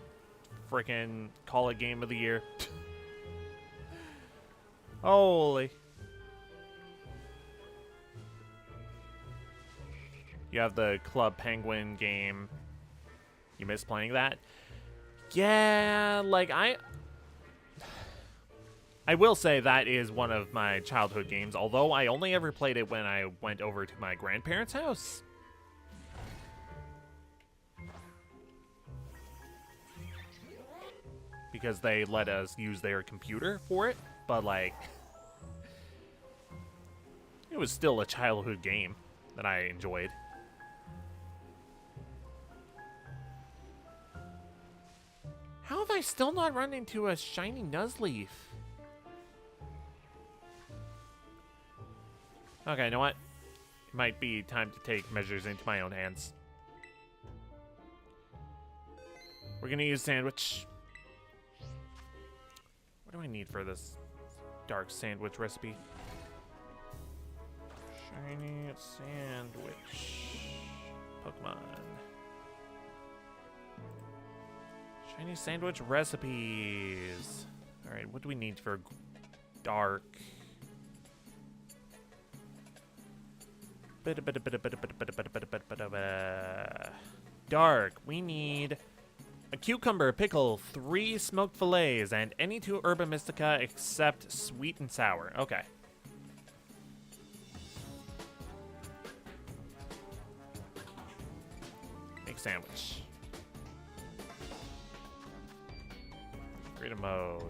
Speaker 1: frickin' call it Game of the Year. Holy. You have the Club Penguin game. You miss playing that? Yeah, like I will say that is one of my childhood games, although I only ever played it when I went over to my grandparents' house. Because they let us use their computer for it, but like, it was still a childhood game that I enjoyed. How have I still not run into a shiny Nuzleaf? Okay, you know what? It might be time to take measures into my own hands. We're gonna use sandwich. What do I need for this dark sandwich recipe? Shiny sandwich. Pokemon. Shiny sandwich recipes. Alright, what do we need for dark? Dark. We need a cucumber, pickle, 3 smoked fillets, and any 2 herba mystica except sweet and sour. Okay. Make sandwich. Freedom mode.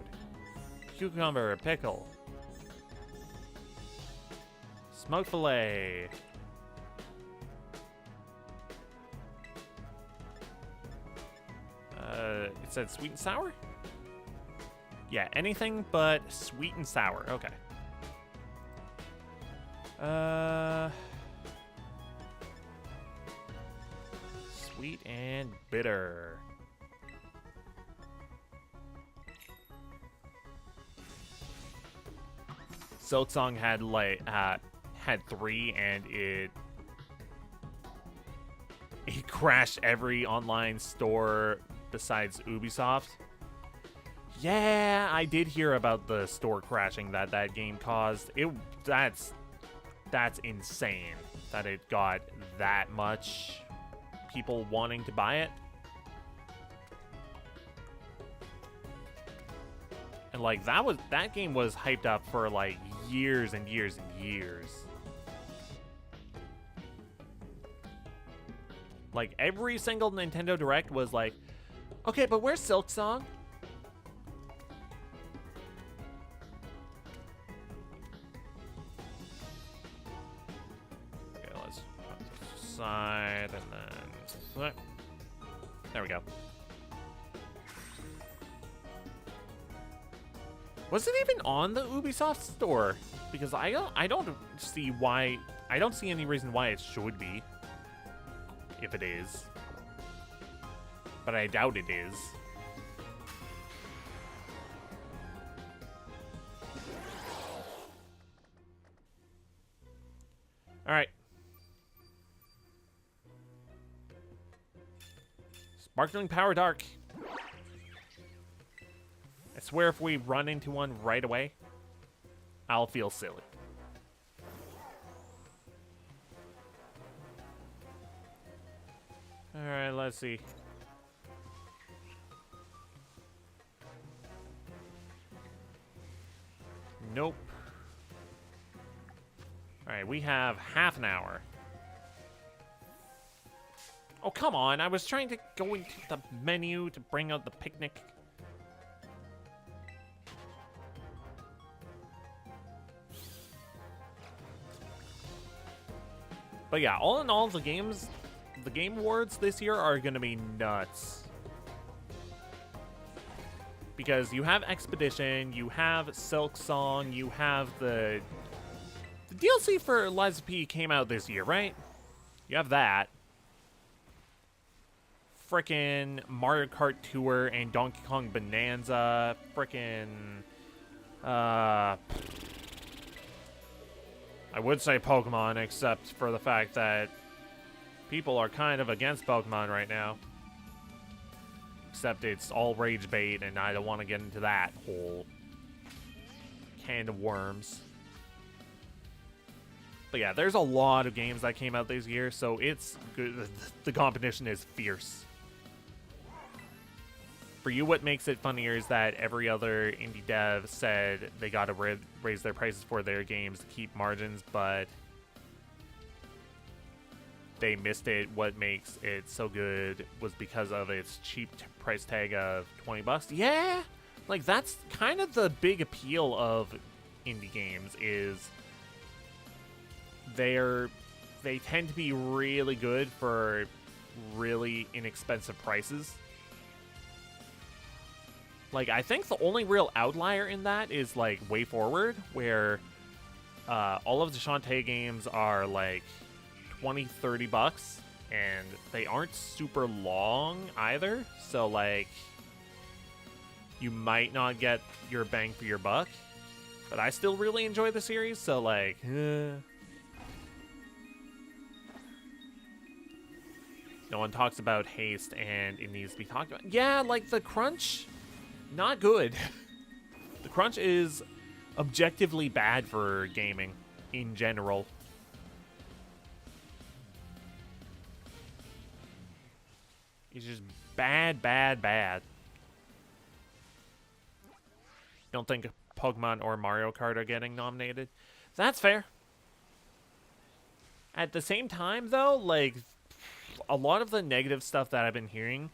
Speaker 1: Cucumber, pickle. Smoked fillet. It said sweet and sour? Yeah, anything but sweet and sour. Okay. Sweet and bitter. Silksong had like had 3 and it crashed every online store besides Ubisoft. Yeah, I did hear about the store crashing that game caused. That's insane that it got that much people wanting to buy it. And like that game was hyped up for like years and years and years. Like every single Nintendo Direct was like, okay, but where's Silksong? Okay, let's put this aside and then there we go. Was it even on the Ubisoft store? Because I don't see any reason why it should be, if it is. but I doubt it is. Alright. Sparkling Power Dark. I swear if we run into one right away, I'll feel silly. Alright, let's see. Nope. Alright, we have half an hour. Oh, come on. I was trying to go into the menu to bring out the picnic. But yeah, all in all, the Game Awards this year are going to be nuts. Because you have Expedition, you have Silk Song, you have the DLC for Lies P came out this year, right? You have that. Frickin' Mario Kart Tour and Donkey Kong Bonanza. Frickin' I would say Pokemon, except for the fact that people are kind of against Pokemon right now. Except it's all rage bait, and I don't want to get into that whole can of worms. But yeah, there's a lot of games that came out this year, so it's good. The competition is fierce. For you, what makes it funnier is that every other indie dev said they got to raise their prices for their games to keep margins, but they missed it. What makes it so good was because of its cheap price tag of $20. Yeah, like that's kind of the big appeal of indie games is they tend to be really good for really inexpensive prices. Like, I think the only real outlier in that is, like, Way Forward, where all of the Shantae games are, like, $20-$30, and they aren't super long either, so, like, you might not get your bang for your buck, but I still really enjoy the series, so, like, No one talks about haste, and it needs to be talked about. Yeah, like, the crunch... Not good. The crunch is objectively bad for gaming in general. It's just bad, bad, bad. Don't think Pokemon or Mario Kart are getting nominated. That's fair. At the same time, though, like, a lot of the negative stuff that I've been hearing,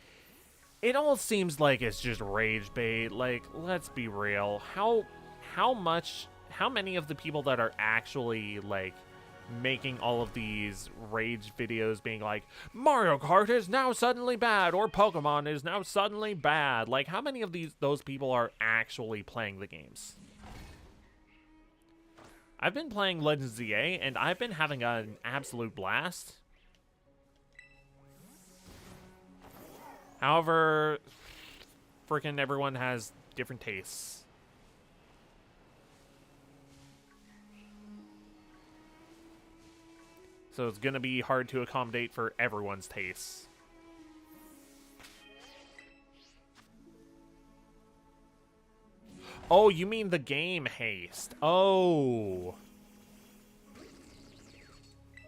Speaker 1: it all seems like it's just rage bait. Like, let's be real. How many of the people that are actually, like, making all of these rage videos being like, Mario Kart is now suddenly bad, or Pokemon is now suddenly bad? Like, how many of those people are actually playing the games? I've been playing Legends ZA, and I've been having an absolute blast. However, freaking everyone has different tastes. So it's gonna be hard to accommodate for everyone's tastes. Oh, you mean the game haste. Oh.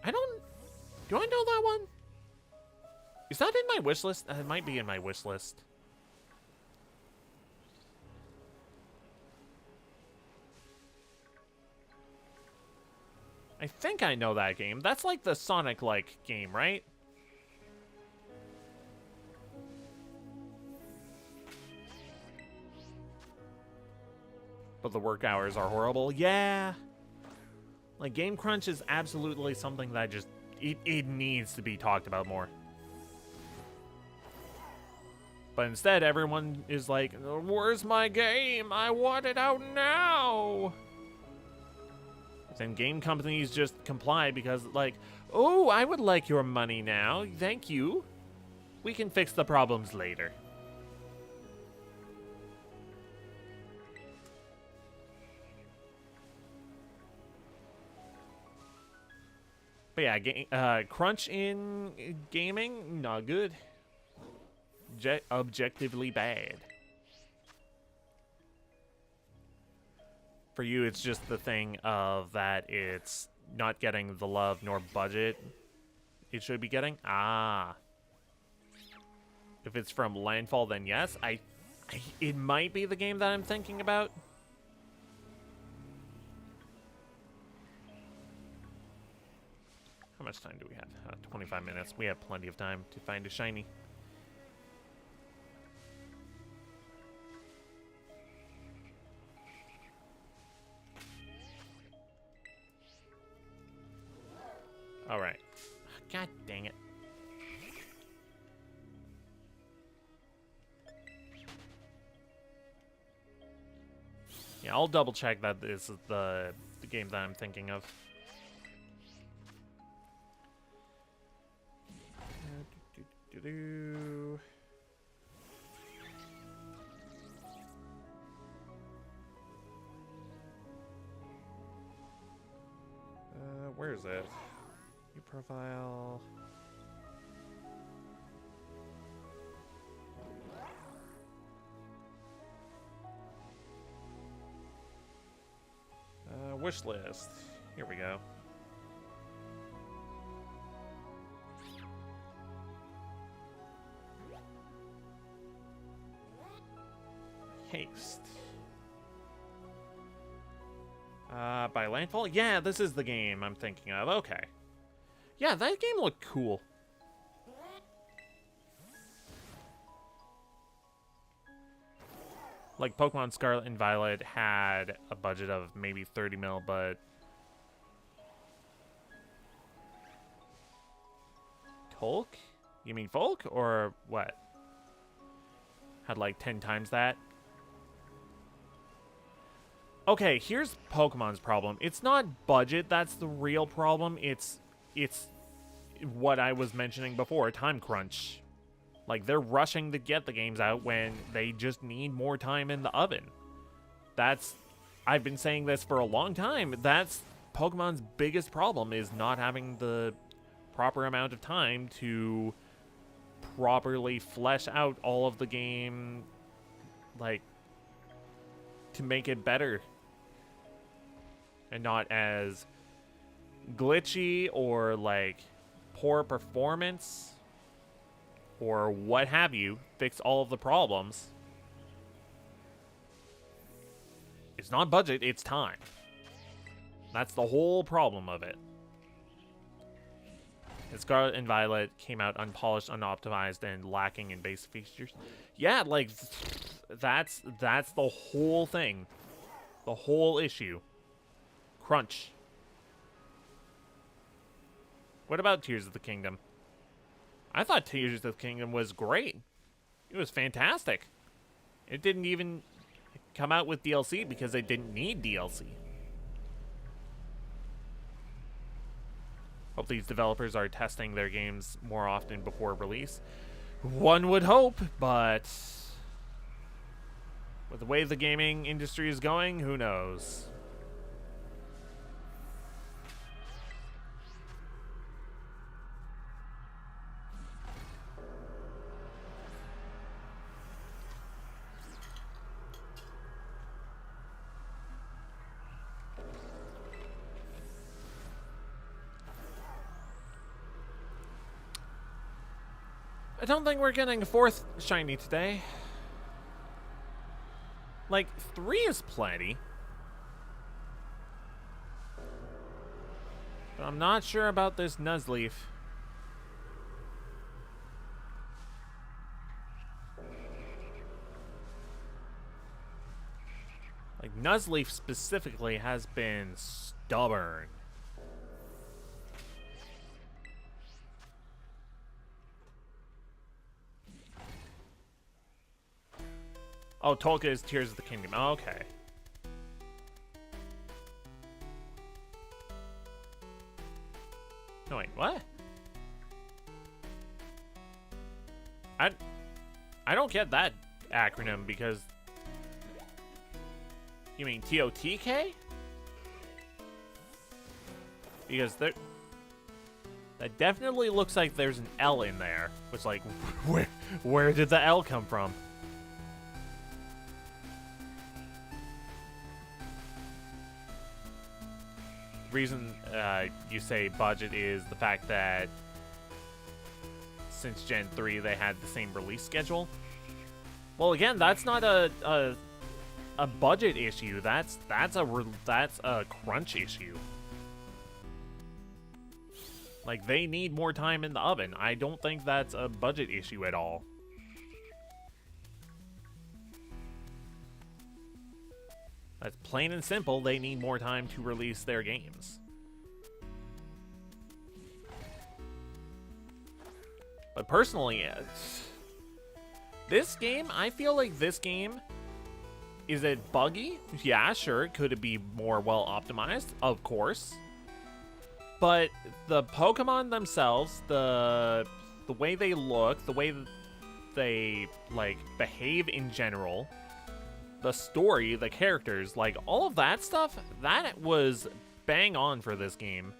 Speaker 1: Do I know that one? Is that in my wish list? It might be in my wish list. I think I know that game. That's like the Sonic-like game, right? But the work hours are horrible. Yeah. Like, game crunch is absolutely something that just... It needs to be talked about more. But instead, everyone is like, where's my game? I want it out now! Then game companies just comply because, like, oh, I would like your money now. Thank you. We can fix the problems later. But yeah, crunch in gaming, not good. Objectively bad. For you, it's just the thing of that it's not getting the love nor budget it should be getting. Ah. If it's from Landfall, then yes. It might be the game that I'm thinking about. How much time do we have? 25 minutes. We have plenty of time to find a shiny. Alright. God dang it. Yeah, I'll double check that this is the game that I'm thinking of. Where is it? New profile. Wish list. Here we go. Haste. By Landfall? Yeah, this is the game I'm thinking of. Okay. Yeah, that game looked cool. Like, Pokemon Scarlet and Violet had a budget of maybe 30 mil, but... Tolk? You mean Folk? Or what? Had like 10 times that? Okay, here's Pokemon's problem. It's not budget that's the real problem. It's what I was mentioning before, time crunch. Like, they're rushing to get the games out when they just need more time in the oven. I've been saying this for a long time. That's Pokemon's biggest problem, is not having the proper amount of time to properly flesh out all of the game, like, to make it better. And not as glitchy or, like, poor performance or what have you, fix all of the problems. It's not budget, it's time. That's the whole problem of it. And Scarlet and Violet came out unpolished, unoptimized, and lacking in base features. Yeah, like, that's the whole thing. The whole issue. Crunch. What about Tears of the Kingdom? I thought Tears of the Kingdom was great. It was fantastic. It didn't even come out with DLC because it didn't need DLC. Hope these developers are testing their games more often before release. One would hope, but with the way the gaming industry is going, who knows? I don't think we're getting a fourth shiny today. Like, 3 is plenty. But I'm not sure about this Nuzleaf. Like, Nuzleaf specifically has been stubborn. Oh, Tolka is Tears of the Kingdom. Oh, okay. No, wait, what? I don't get that acronym because... You mean TOTK? Because there... That definitely looks like there's an L in there. Which, like, where did the L come from? Reason you say budget is the fact that since Gen 3 they had the same release schedule. Well, again, that's not a budget issue. That's a crunch issue. Like, they need more time in the oven. I don't think that's a budget issue at all. That's plain and simple. They need more time to release their games. But personally, this game, I feel like this game, is it buggy? Yeah, sure. Could it be more well optimized? Of course. But the Pokemon themselves, the way they look, the way they, like, behave in general, the story, the characters, like, all of that stuff, that was bang on for this game.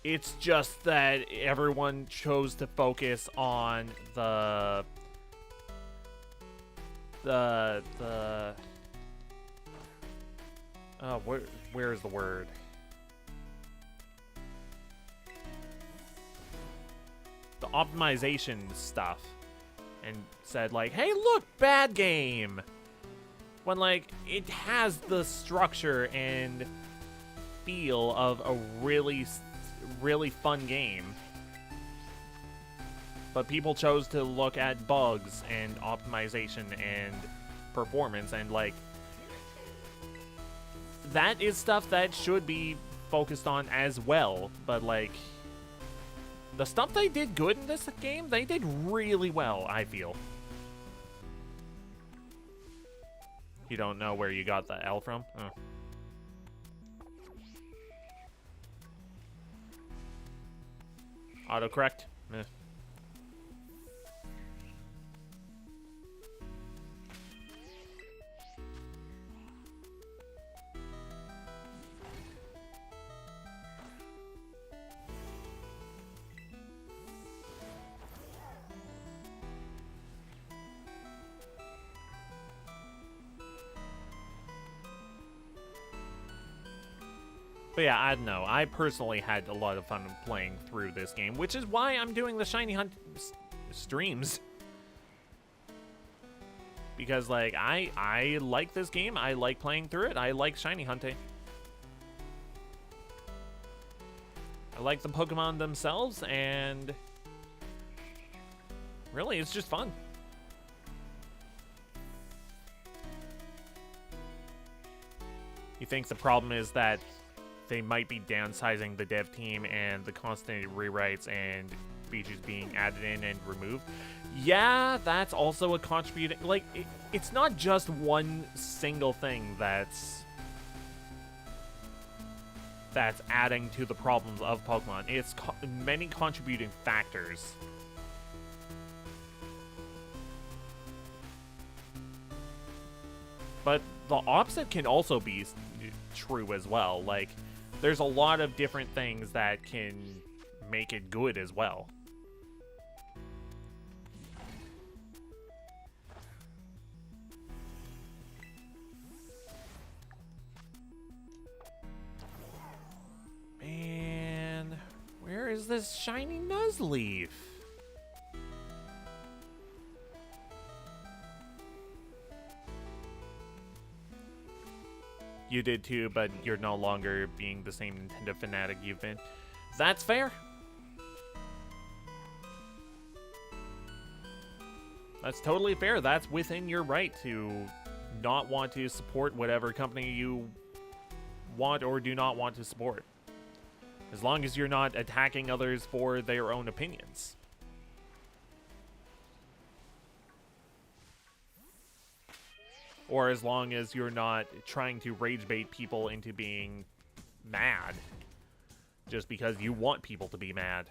Speaker 1: It's just that everyone chose to focus on the oh, where's the word? The optimization stuff, and said, like, hey, look, bad game. When, like, it has the structure and feel of a really fun game. But people chose to look at bugs and optimization and performance, and, like, that is stuff that should be focused on as well. But, like, the stuff they did good in this game, they did really well, I feel. You don't know where you got the L from? Oh. Autocorrect? Meh. But yeah, I don't know. I personally had a lot of fun playing through this game, which is why I'm doing the Shiny Hunt streams. Because, like, I like this game. I like playing through it. I like Shiny Hunting. I like the Pokemon themselves, and really, it's just fun. You think the problem is that they might be downsizing the dev team and the constant rewrites and features being added in and removed? Yeah, that's also a contributing... Like, it's not just one single thing that's adding to the problems of Pokemon. It's many contributing factors. But the opposite can also be true as well. Like, there's a lot of different things that can make it good as well. Man, where is this shiny Nuzleaf? You did too, but you're no longer being the same Nintendo fanatic you've been. That's fair. That's totally fair. That's within your right to not want to support whatever company you want or do not want to support. As long as you're not attacking others for their own opinions. Or as long as you're not trying to rage bait people into being mad. Just because you want people to be mad.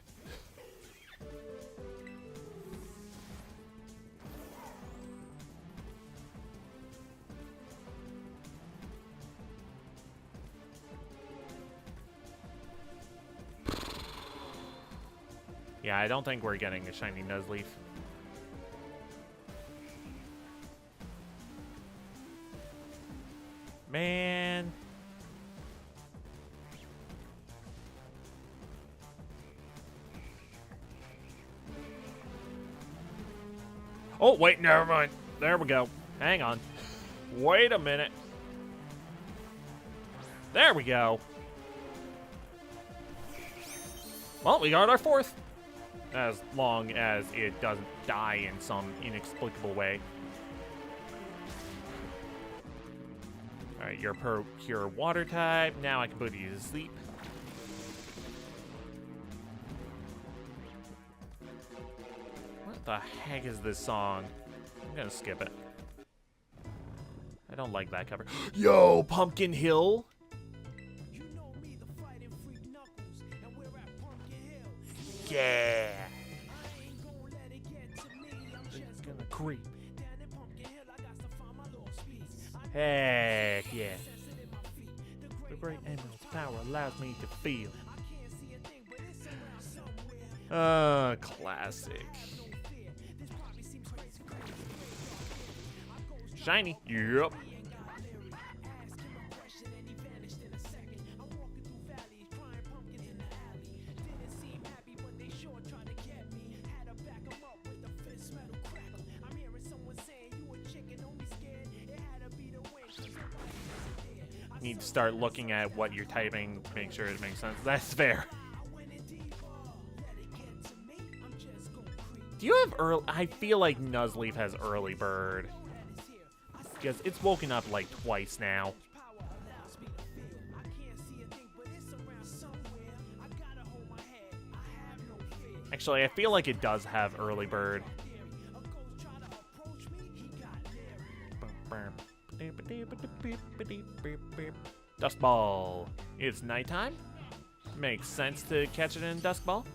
Speaker 1: Yeah, I don't think we're getting a shiny Nuzleaf. Man. Oh, wait, never mind. There we go. Hang on. Wait a minute. There we go. Well, we got our fourth. As long as it doesn't die in some inexplicable way. Alright, you're pure water type. Now I can put you to sleep. What the heck is this song? I'm gonna skip it. I don't like that cover. Yo, Pumpkin Hill! Yeah! It's gonna creep. Heck yeah. The great emerald's power allows me to feel. Classic. Shiny. Yep. Need to start looking at what you're typing to make sure it makes sense. That's fair. Do you have early? I feel like Nuzleaf has early bird. Because it's woken up like twice now. Actually, I feel like it does have early bird. Dust Ball. It's nighttime. Makes sense to catch it in Dusk Ball.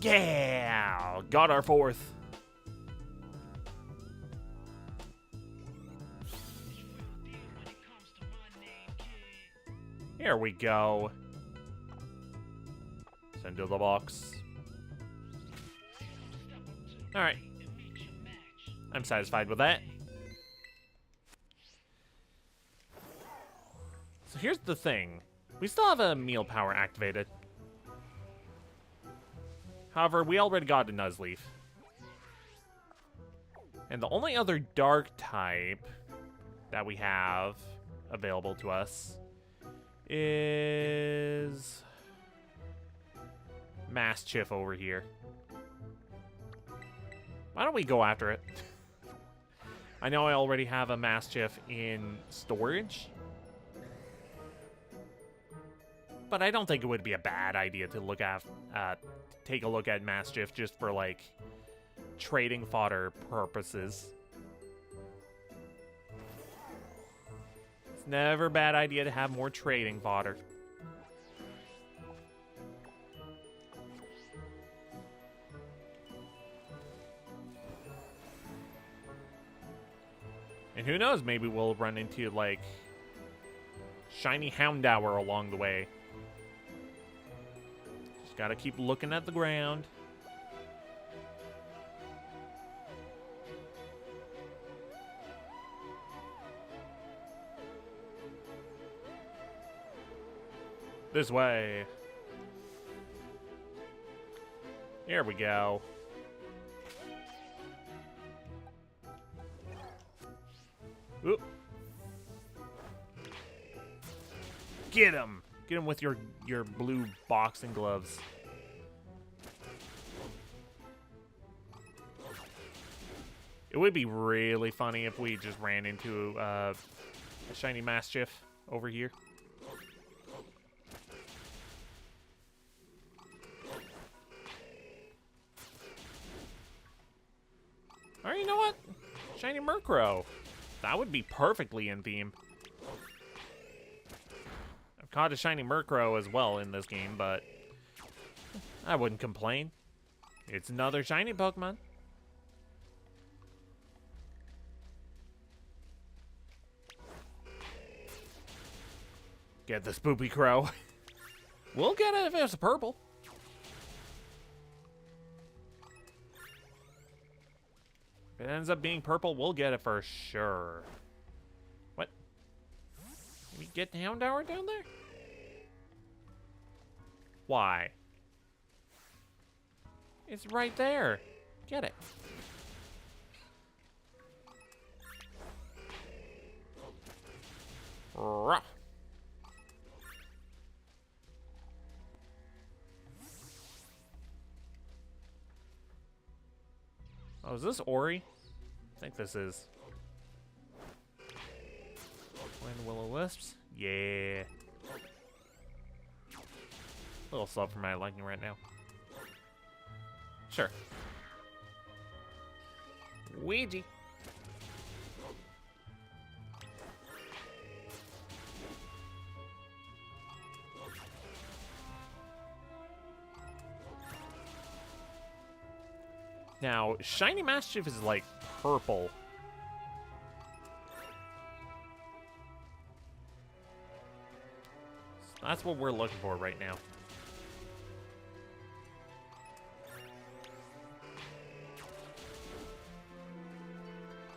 Speaker 1: Yeah! Got our fourth. Here we go. Send to the box. Alright. I'm satisfied with that. So here's the thing. We still have a meal power activated. However, we already got a Nuzleaf. And the only other dark type that we have available to us is Mastiff over here. Why don't we go after it? I know I already have a Mastiff in storage, but I don't think it would be a bad idea to look at, take a look at Mastiff just for like trading fodder purposes. It's never a bad idea to have more trading fodder. And who knows, maybe we'll run into, like, shiny Houndour along the way. Just gotta keep looking at the ground. This way. Here we go. Oop. Get him! Get him with your blue boxing gloves. It would be really funny if we just ran into a shiny Mastiff over here. Or you know what? Shiny Murkrow. That would be perfectly in theme. I've caught a shiny Murkrow as well in this game, but I wouldn't complain. It's another shiny Pokemon. Get the spoopy crow. We'll get it if it's a purple. If it ends up being purple, we'll get it for sure. What? Can we get down down there? Why? It's right there. Get it. Ruh. Oh, is this Ori? I think this is. Wind Will-O-Wisps? Yeah. A little slow for my liking right now. Sure. Ouija. Now, Shiny Mischief is like purple. So that's what we're looking for right now.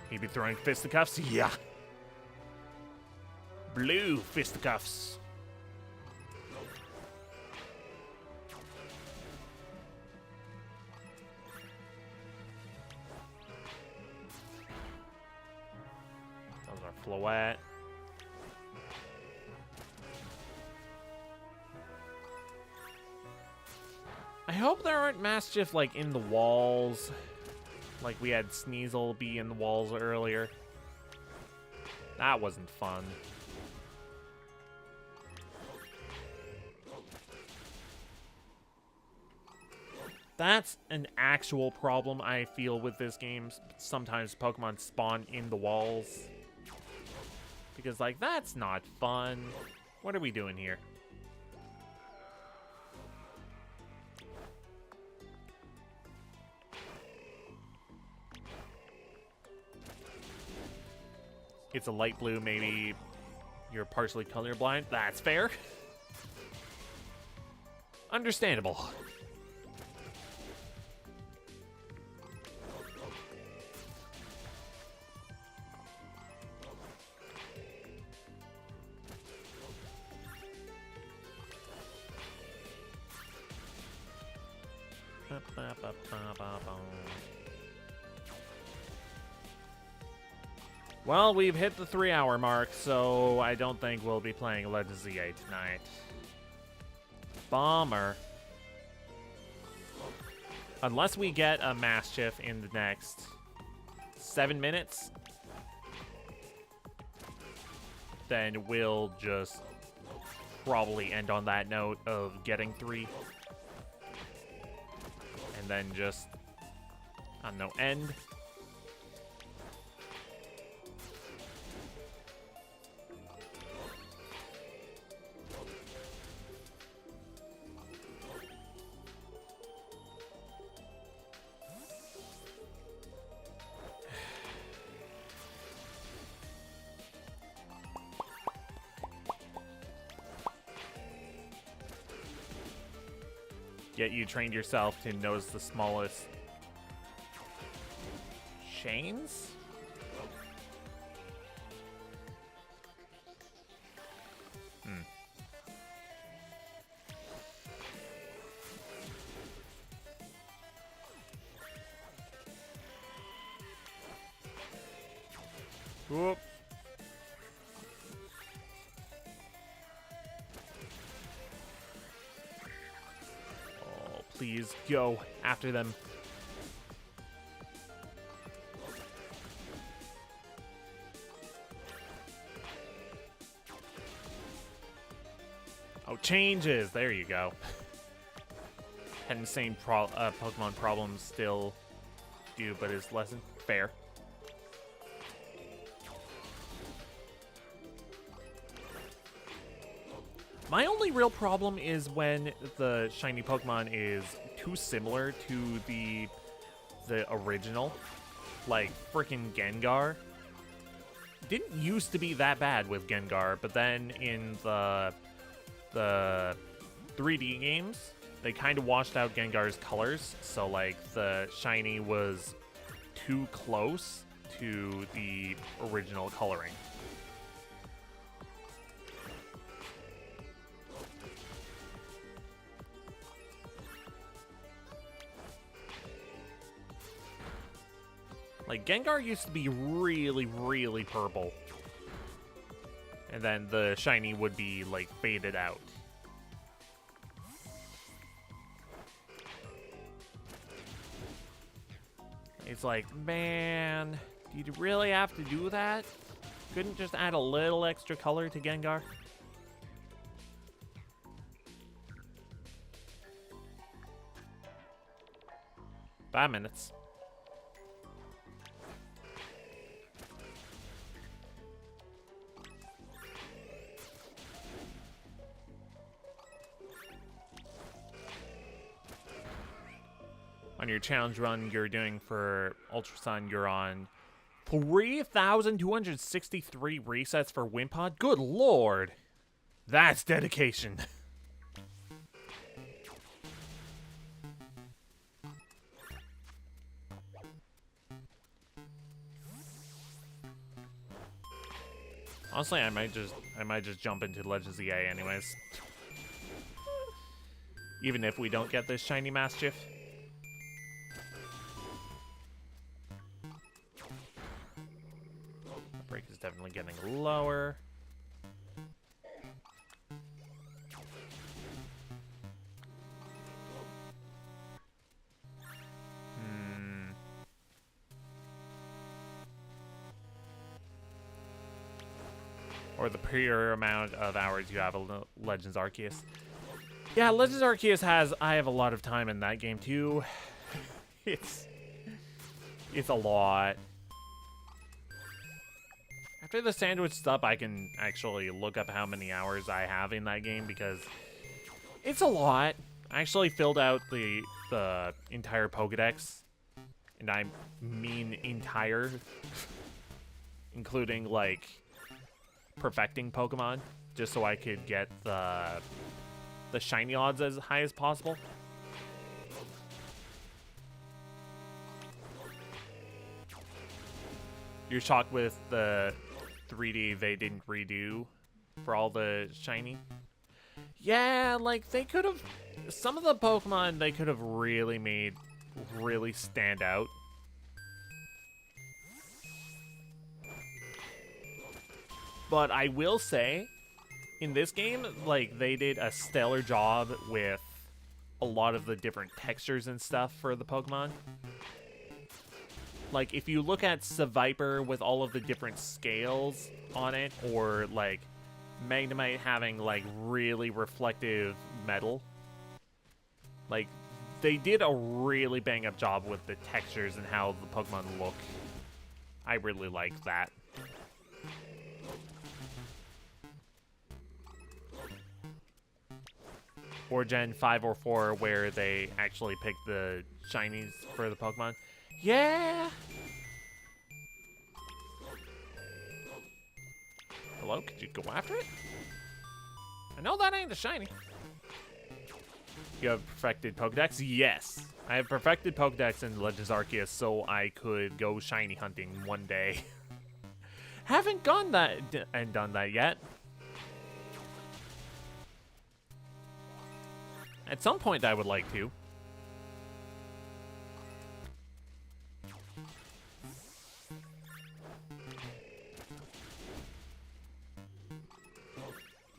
Speaker 1: He be throwing fisticuffs? Yeah. Blue fisticuffs. Those are Floette. I hope there aren't Mischief like in the walls. Like we had Sneasel be in the walls earlier. That wasn't fun. That's an actual problem I feel with this game. Sometimes Pokemon spawn in the walls. Because, like, that's not fun. What are we doing here? It's a light blue, maybe you're partially colorblind. That's fair. Understandable. Well, we've hit the 3-hour mark, so I don't think we'll be playing Legends ZA tonight. Bummer. Unless we get a Mischief in the next 7 minutes, then we'll just probably end on that note of getting 3. And then just, I don't know, end. Yet you trained yourself to notice the smallest chains? Whoop. Please go after them. Oh, changes. There you go. Had the same Pokemon problems still do, but is lesson fair. My only real problem is when the shiny Pokemon is too similar to the original. Like frickin' Gengar. Didn't used to be that bad with Gengar, but then in the 3D games, they kind of washed out Gengar's colors. So, like, the shiny was too close to the original coloring. Like, Gengar used to be really, really purple. And then the shiny would be, like, faded out. It's like, man, do you really have to do that? Couldn't just add a little extra color to Gengar? 5 minutes. On your challenge run you're doing for Ultra Sun, you're on 3,263 resets for Wimpod. Good lord. That's dedication. Honestly, I might just jump into Legends EA anyways. Even if we don't get this shiny Mastiff. Break is definitely getting lower. Or the pure amount of hours you have a Legends Arceus. Yeah, Legends Arceus has... I have a lot of time in that game too. It's a lot. After the sandwich up, I can actually look up how many hours I have in that game because it's a lot. I actually filled out the entire Pokédex, and I mean entire, including like perfecting Pokemon, just so I could get the shiny odds as high as possible. You're shocked with the 3D they didn't redo for all the shiny? Yeah, like they could have... Some of the Pokemon they could have really made really stand out. But I will say, in this game, like they did a stellar job with a lot of the different textures and stuff for the Pokemon. Like, if you look at Seviper with all of the different scales on it, or, like, Magnemite having, like, really reflective metal, like, they did a really bang-up job with the textures and how the Pokemon look. I really like that. Or Gen 5 or 4, where they actually pick the shinies for the Pokemon. Yeah. Hello, could you go after it? I know that ain't a shiny. You have perfected Pokedex? Yes. I have perfected Pokedex in Legends Arceus so I could go shiny hunting one day. Haven't gone that and done that yet. At some point I would like to.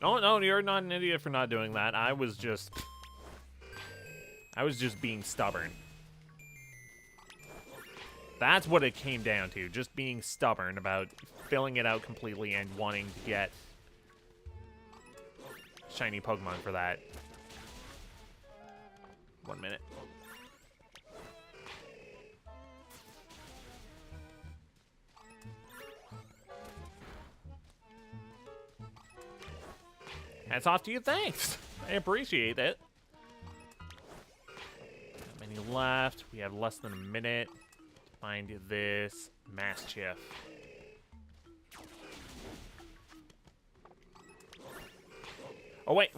Speaker 1: Oh, no, you're not an idiot for not doing that. I was just being stubborn. That's what it came down to. Just being stubborn about filling it out completely and wanting to get shiny Pokemon for that. 1 minute. Hats off to you, thanks. I appreciate it. Not many left. We have less than a minute to find this Mastiff. Oh, wait.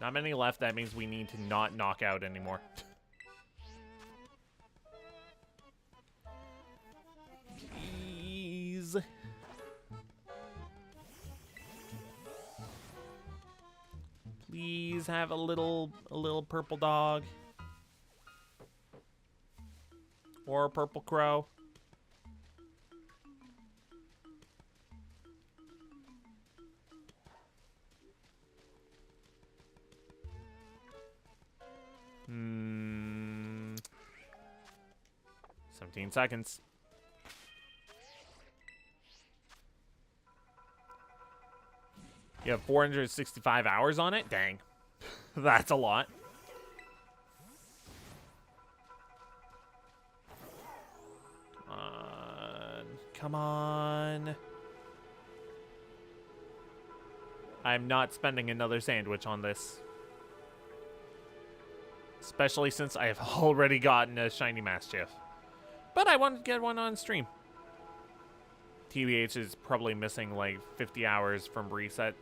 Speaker 1: Not many left. That means we need to not knock out anymore. Please. Please have a little purple dog. Or a purple crow. Hmm. 17 seconds. You have 465 hours on it? Dang. That's a lot. Come on. Come on. I'm not spending another sandwich on this. Especially since I have already gotten a shiny Mastiff. But I want to get one on stream. TBH is probably missing like 50 hours from reset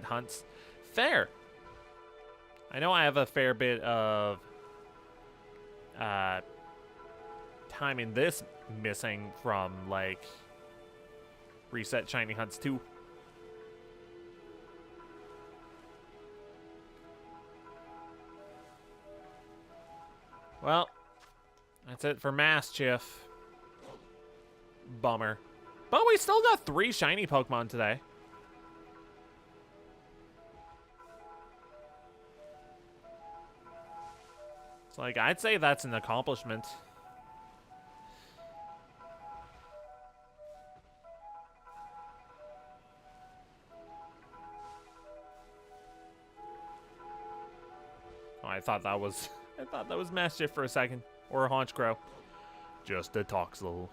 Speaker 1: hunts. Fair. I know I have a fair bit of time in this missing from like reset shiny hunts too. Well, that's it for Mastiff. Bummer. But we still got 3 shiny Pokemon today. It's like, I'd say that's an accomplishment. Oh, I thought that was Mastiff for a second. Or a Honchkrow. Just a Toxel.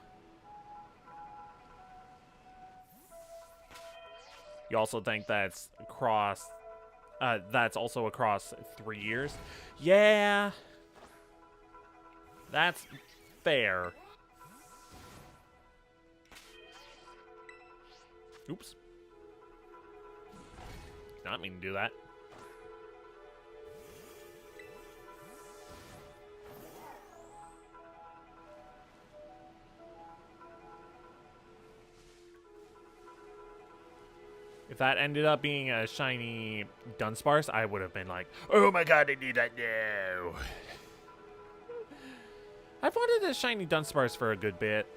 Speaker 1: You also think that's across... that's also across 3 years? Yeah. That's fair. Oops. Not mean to do that. If that ended up being a shiny Dunsparce, I would have been like, oh my god, I need that now. I've wanted a shiny Dunsparce for a good bit.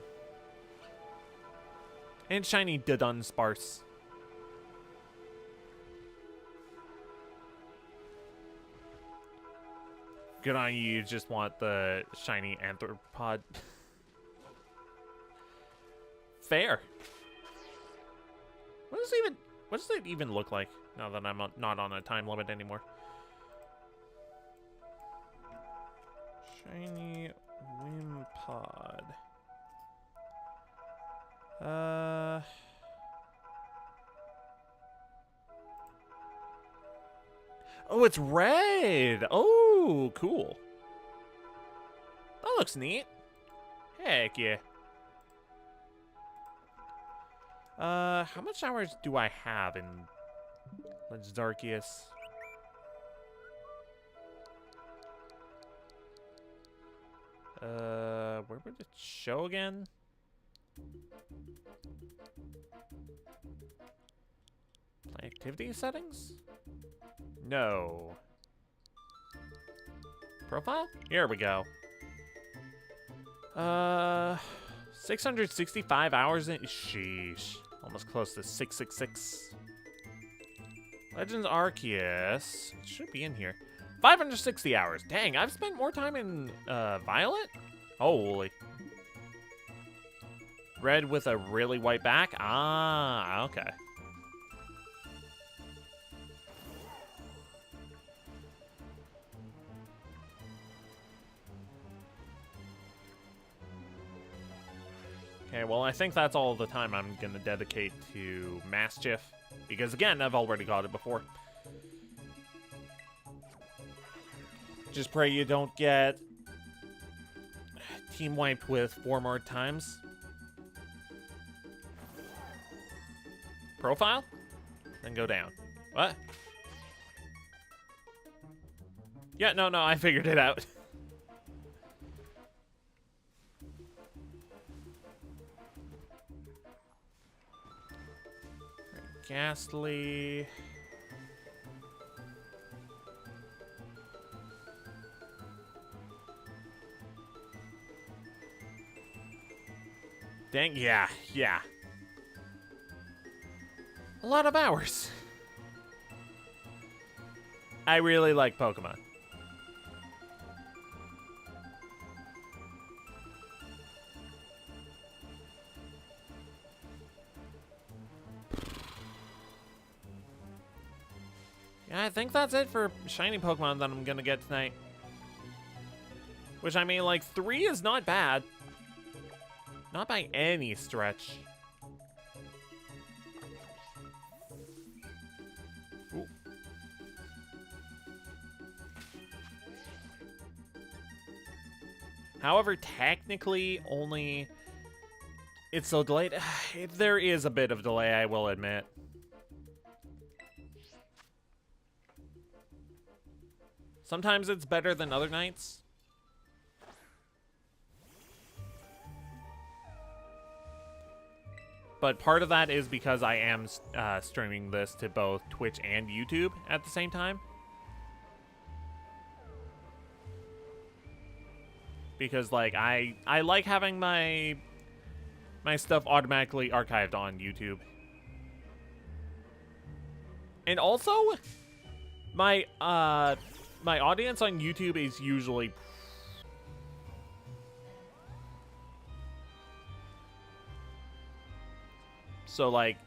Speaker 1: And shiny Dunsparce. Good on you, you just want the shiny Arthropod. Fair. What does it even look like now that I'm not on a time limit anymore? Shiny Wimpod. Oh, it's red. Oh, cool. That looks neat. Heck yeah. How much hours do I have in Legends Arceus? Where would it show again? Play activity settings? No. Profile? Here we go. 665 hours in. Sheesh. Almost close to 666. Legends Arceus. It should be in here. 560 hours. Dang, I've spent more time in Violet? Holy. Red with a really white back? Ah, okay. Okay, well, I think that's all the time I'm going to dedicate to Mastiff. Because, again, I've already got it before. Just pray you don't get team wiped with 4 more times. Profile? Then go down. What? Yeah, no, I figured it out. Ghastly. Dang, yeah. A lot of hours. I really like Pokemon. Yeah, I think that's it for shiny Pokemon that I'm gonna get tonight. Which, I mean, like, 3 is not bad. Not by any stretch. Ooh. However, technically, only... It's so delayed. There is a bit of delay, I will admit. Sometimes it's better than other nights. But part of that is because I am streaming this to both Twitch and YouTube at the same time. Because, like, I like having my stuff automatically archived on YouTube. And also, my audience on YouTube is usually... So, like,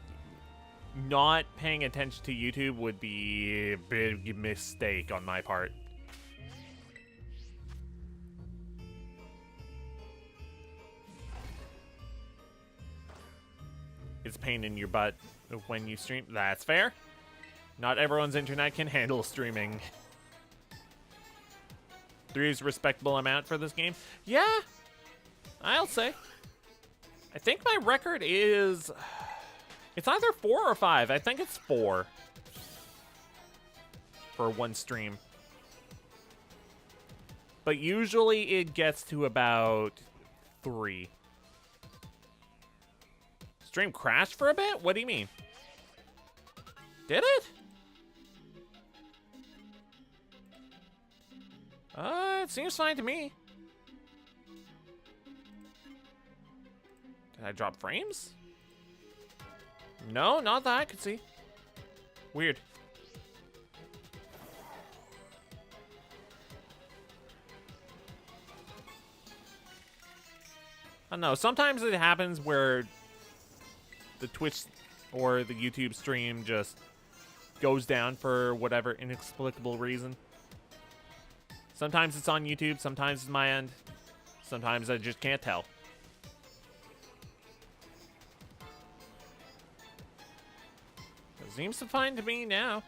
Speaker 1: not paying attention to YouTube would be a big mistake on my part. It's a pain in your butt when you stream. That's fair. Not everyone's internet can handle streaming. 3 is a respectable amount for this game. Yeah, I'll say. I think my record is... It's either 4 or 5. I think it's 4. For one stream. But usually it gets to about 3. Stream crashed for a bit? What do you mean? Did it? It seems fine to me. Did I drop frames? No, not that I could see. Weird. I don't know. Sometimes it happens where the Twitch or the YouTube stream just goes down for whatever inexplicable reason. Sometimes it's on YouTube, sometimes it's my end. Sometimes I just can't tell. It seems fine to me now.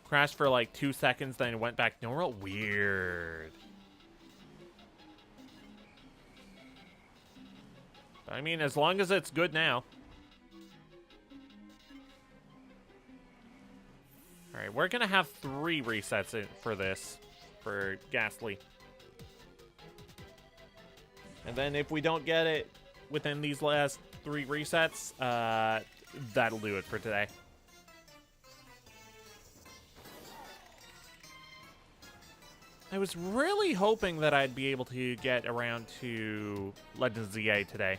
Speaker 1: Crashed for like 2 seconds, then it went back normal. Weird. I mean, as long as it's good now. Alright, we're gonna have 3 resets for this. For Ghastly. And then if we don't get it within these last 3 resets, that'll do it for today. I was really hoping that I'd be able to get around to Legends ZA today.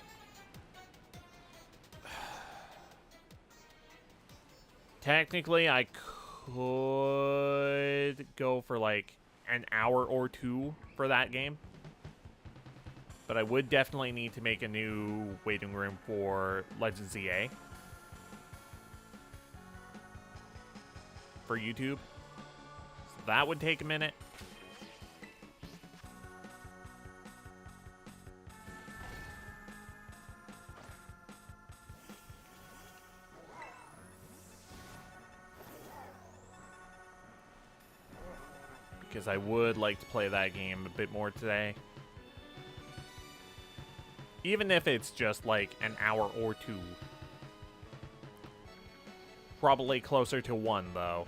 Speaker 1: Technically, I could go for like an hour or 2 for that game. But I would definitely need to make a new waiting room for Legends ZA. For YouTube. So that would take a minute. Because I would like to play that game a bit more today. Even if it's just like an hour or two. Probably closer to 1, though.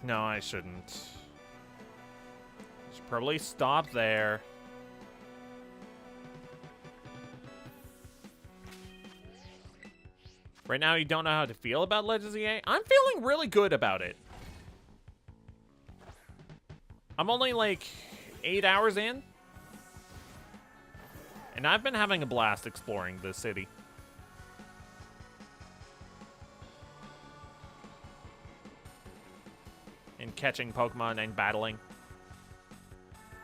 Speaker 1: No, I shouldn't. Should probably stop there. Right now, you don't know how to feel about Legends EA? I'm feeling really good about it. I'm only like 8 hours in. And I've been having a blast exploring this city. And catching Pokemon and battling.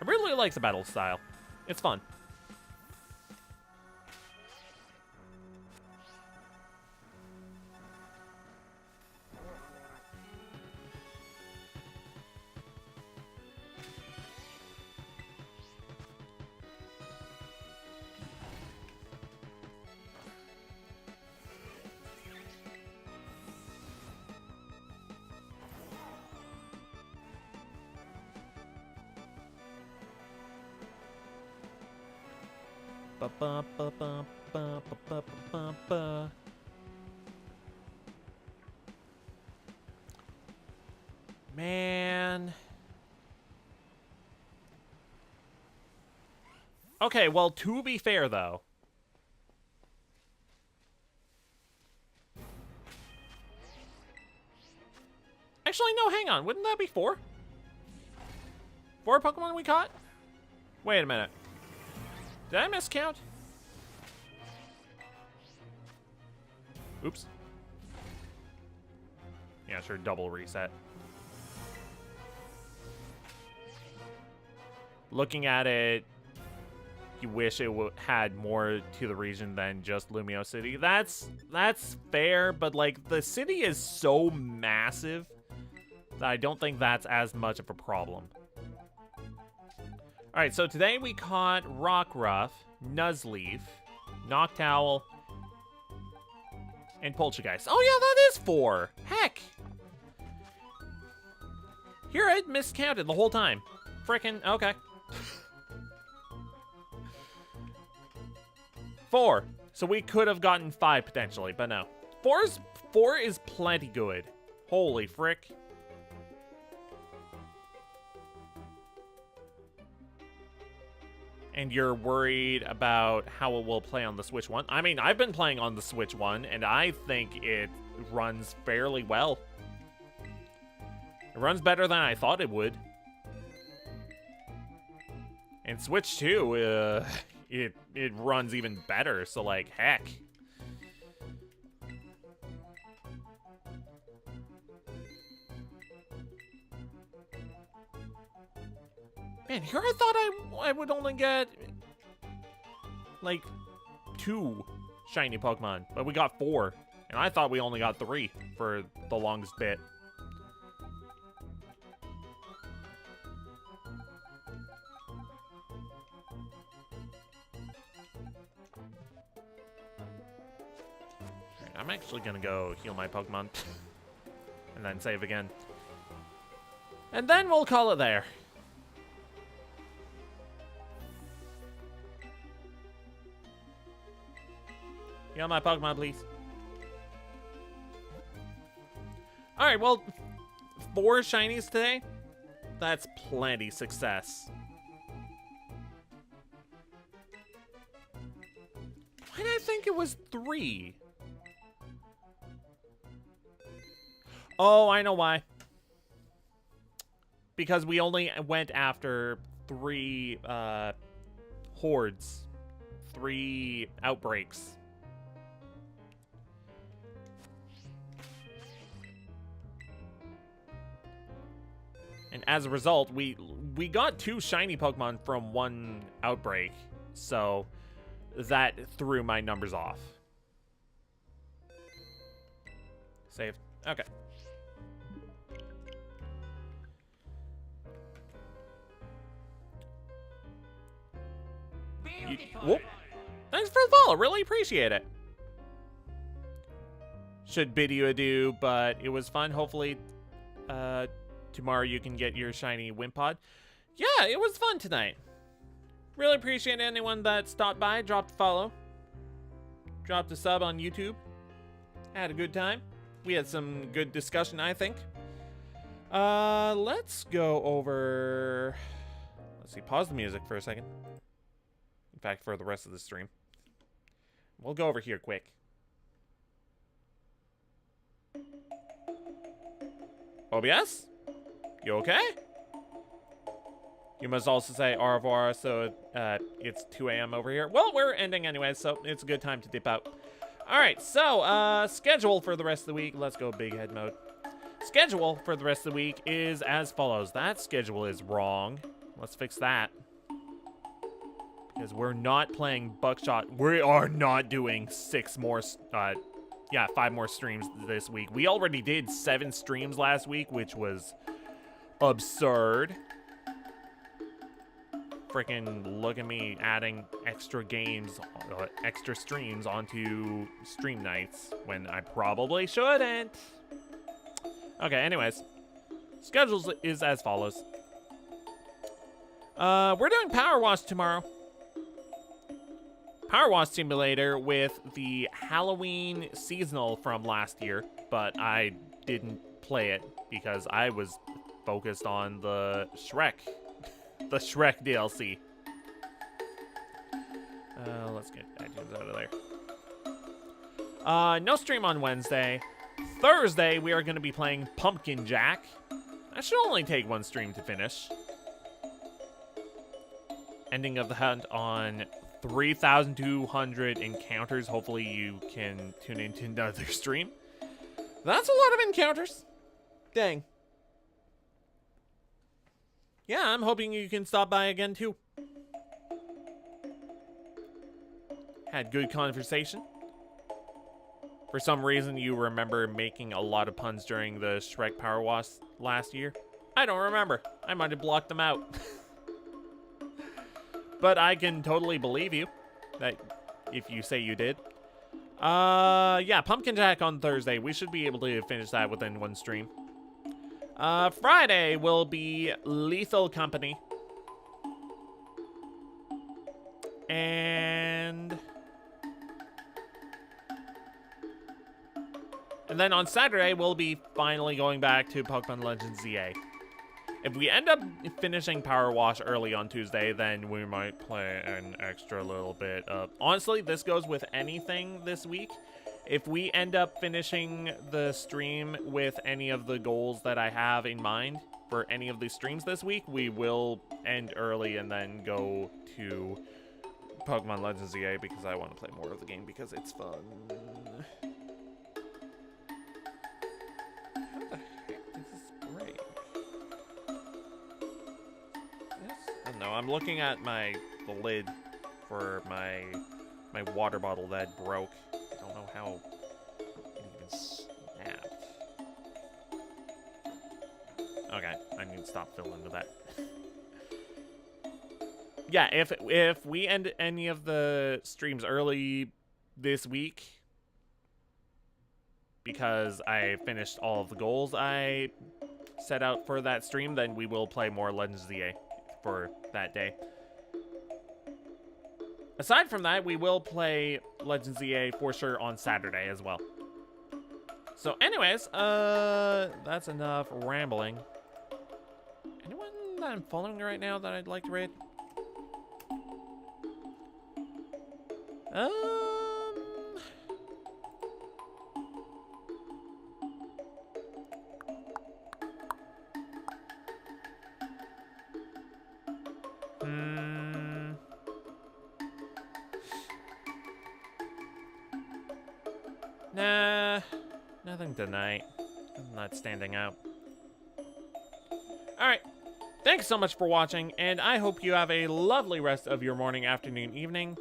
Speaker 1: I really like the battle style. It's fun. Man. Okay, well, to be fair, though. Actually, no, hang on. Wouldn't that be 4? 4 Pokemon we caught? Wait a minute. Did I miscount? Oops. Yeah, sure, double reset. Looking at it, you wish it had more to the region than just Lumio City. That's fair, but like the city is so massive that I don't think that's as much of a problem. All right, so today we caught Rockruff, Nuzleaf, Noctowl, and Poltergeist. Oh yeah, that is 4. Heck. Here, I miscounted the whole time. Frickin' okay. 4. So we could have gotten 5 potentially, but no. 4 is plenty good. Holy frick. And you're worried about how it will play on the Switch 1? I mean, I've been playing on the Switch 1, and I think it runs fairly well. It runs better than I thought it would. And Switch 2, it runs even better, so like, heck. Man, here I thought I would only get, like, 2 shiny Pokemon, but we got 4. And I thought we only got 3 for the longest bit. I'm actually gonna go heal my Pokemon. And then save again. And then we'll call it there. Heal my Pokemon, please. Alright, well, 4 shinies today. That's plenty success. Why did I think it was 3? Oh, I know why. Because we only went after 3 hordes. 3 outbreaks. And as a result, we got 2 shiny Pokemon from 1 outbreak. So that threw my numbers off. Save. Okay. Whoop. Thanks for the follow. Really appreciate it. Should bid you adieu, but it was fun. Hopefully, tomorrow you can get your shiny Wimpod. yeah, it was fun tonight. Really appreciate anyone that stopped by, dropped a follow, dropped a sub on YouTube. Had a good time. We had some good discussion, I think. Let's go over... Let's see, pause the music for a second. In fact, for the rest of the stream. We'll go over here quick. OBS? You okay? You must also say au revoir, so it's 2 a.m. over here. Well, we're ending anyway, so it's a good time to dip out. Alright, so, schedule for the rest of the week. Let's go big head mode. Schedule for the rest of the week is as follows. That schedule is wrong. Let's fix that. Because we're not playing Buckshot. We are not doing 5 more streams this week. We already did 7 streams last week, which was absurd. Freaking look at me adding extra games, extra streams onto stream nights when I probably shouldn't. Okay, anyways. Schedules is as follows. We're doing Power Wash tomorrow. Power Wash Simulator with the Halloween seasonal from last year, but I didn't play it because I was focused on the Shrek DLC. Let's get iTunes out of there. No stream on Wednesday. Thursday, we are going to be playing Pumpkin Jack. That should only take 1 stream to finish. Ending of the hunt on 3,200 encounters. Hopefully you can tune into another stream. That's a lot of encounters. Dang. Yeah, I'm hoping you can stop by again too. Had good conversation. For some reason, you remember making a lot of puns during the Shrek Power Wash last year. I don't remember. I might have blocked them out. But I can totally believe you that if you say you did. Yeah, Pumpkin Jack on Thursday. We should be able to finish that within 1 stream. Friday will be Lethal Company. And then on Saturday, we'll be finally going back to Pokemon Legends ZA. If we end up finishing Power Wash early on Tuesday, then we might play an extra little bit of... Honestly, this goes with anything this week. If we end up finishing the stream with any of the goals that I have in mind for any of the streams this week, we will end early and then go to Pokemon Legends ZA because I want to play more of the game because it's fun. How the heck does this break? I don't know. I'm looking at the lid for my water bottle that broke. I don't know how it even snapped. Okay, I need to stop filling with that. Yeah, if we end any of the streams early this week because I finished all of the goals I set out for that stream, then we will play more Legends ZA for that day. Aside from that, we will play Legends ZA for sure on Saturday as well. So anyways, that's enough rambling. Anyone that I'm following right now that I'd like to raid? Nah, nothing tonight. I'm not standing out. Alright, thanks so much for watching, and I hope you have a lovely rest of your morning, afternoon, evening.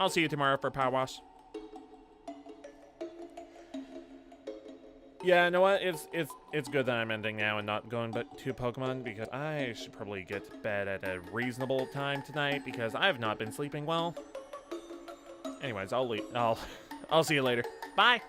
Speaker 1: I'll see you tomorrow for Power Wash. Yeah, you know what? It's good that I'm ending now and not going to Pokemon because I should probably get to bed at a reasonable time tonight because I've not been sleeping well. Anyways, I'll see you later. Bye.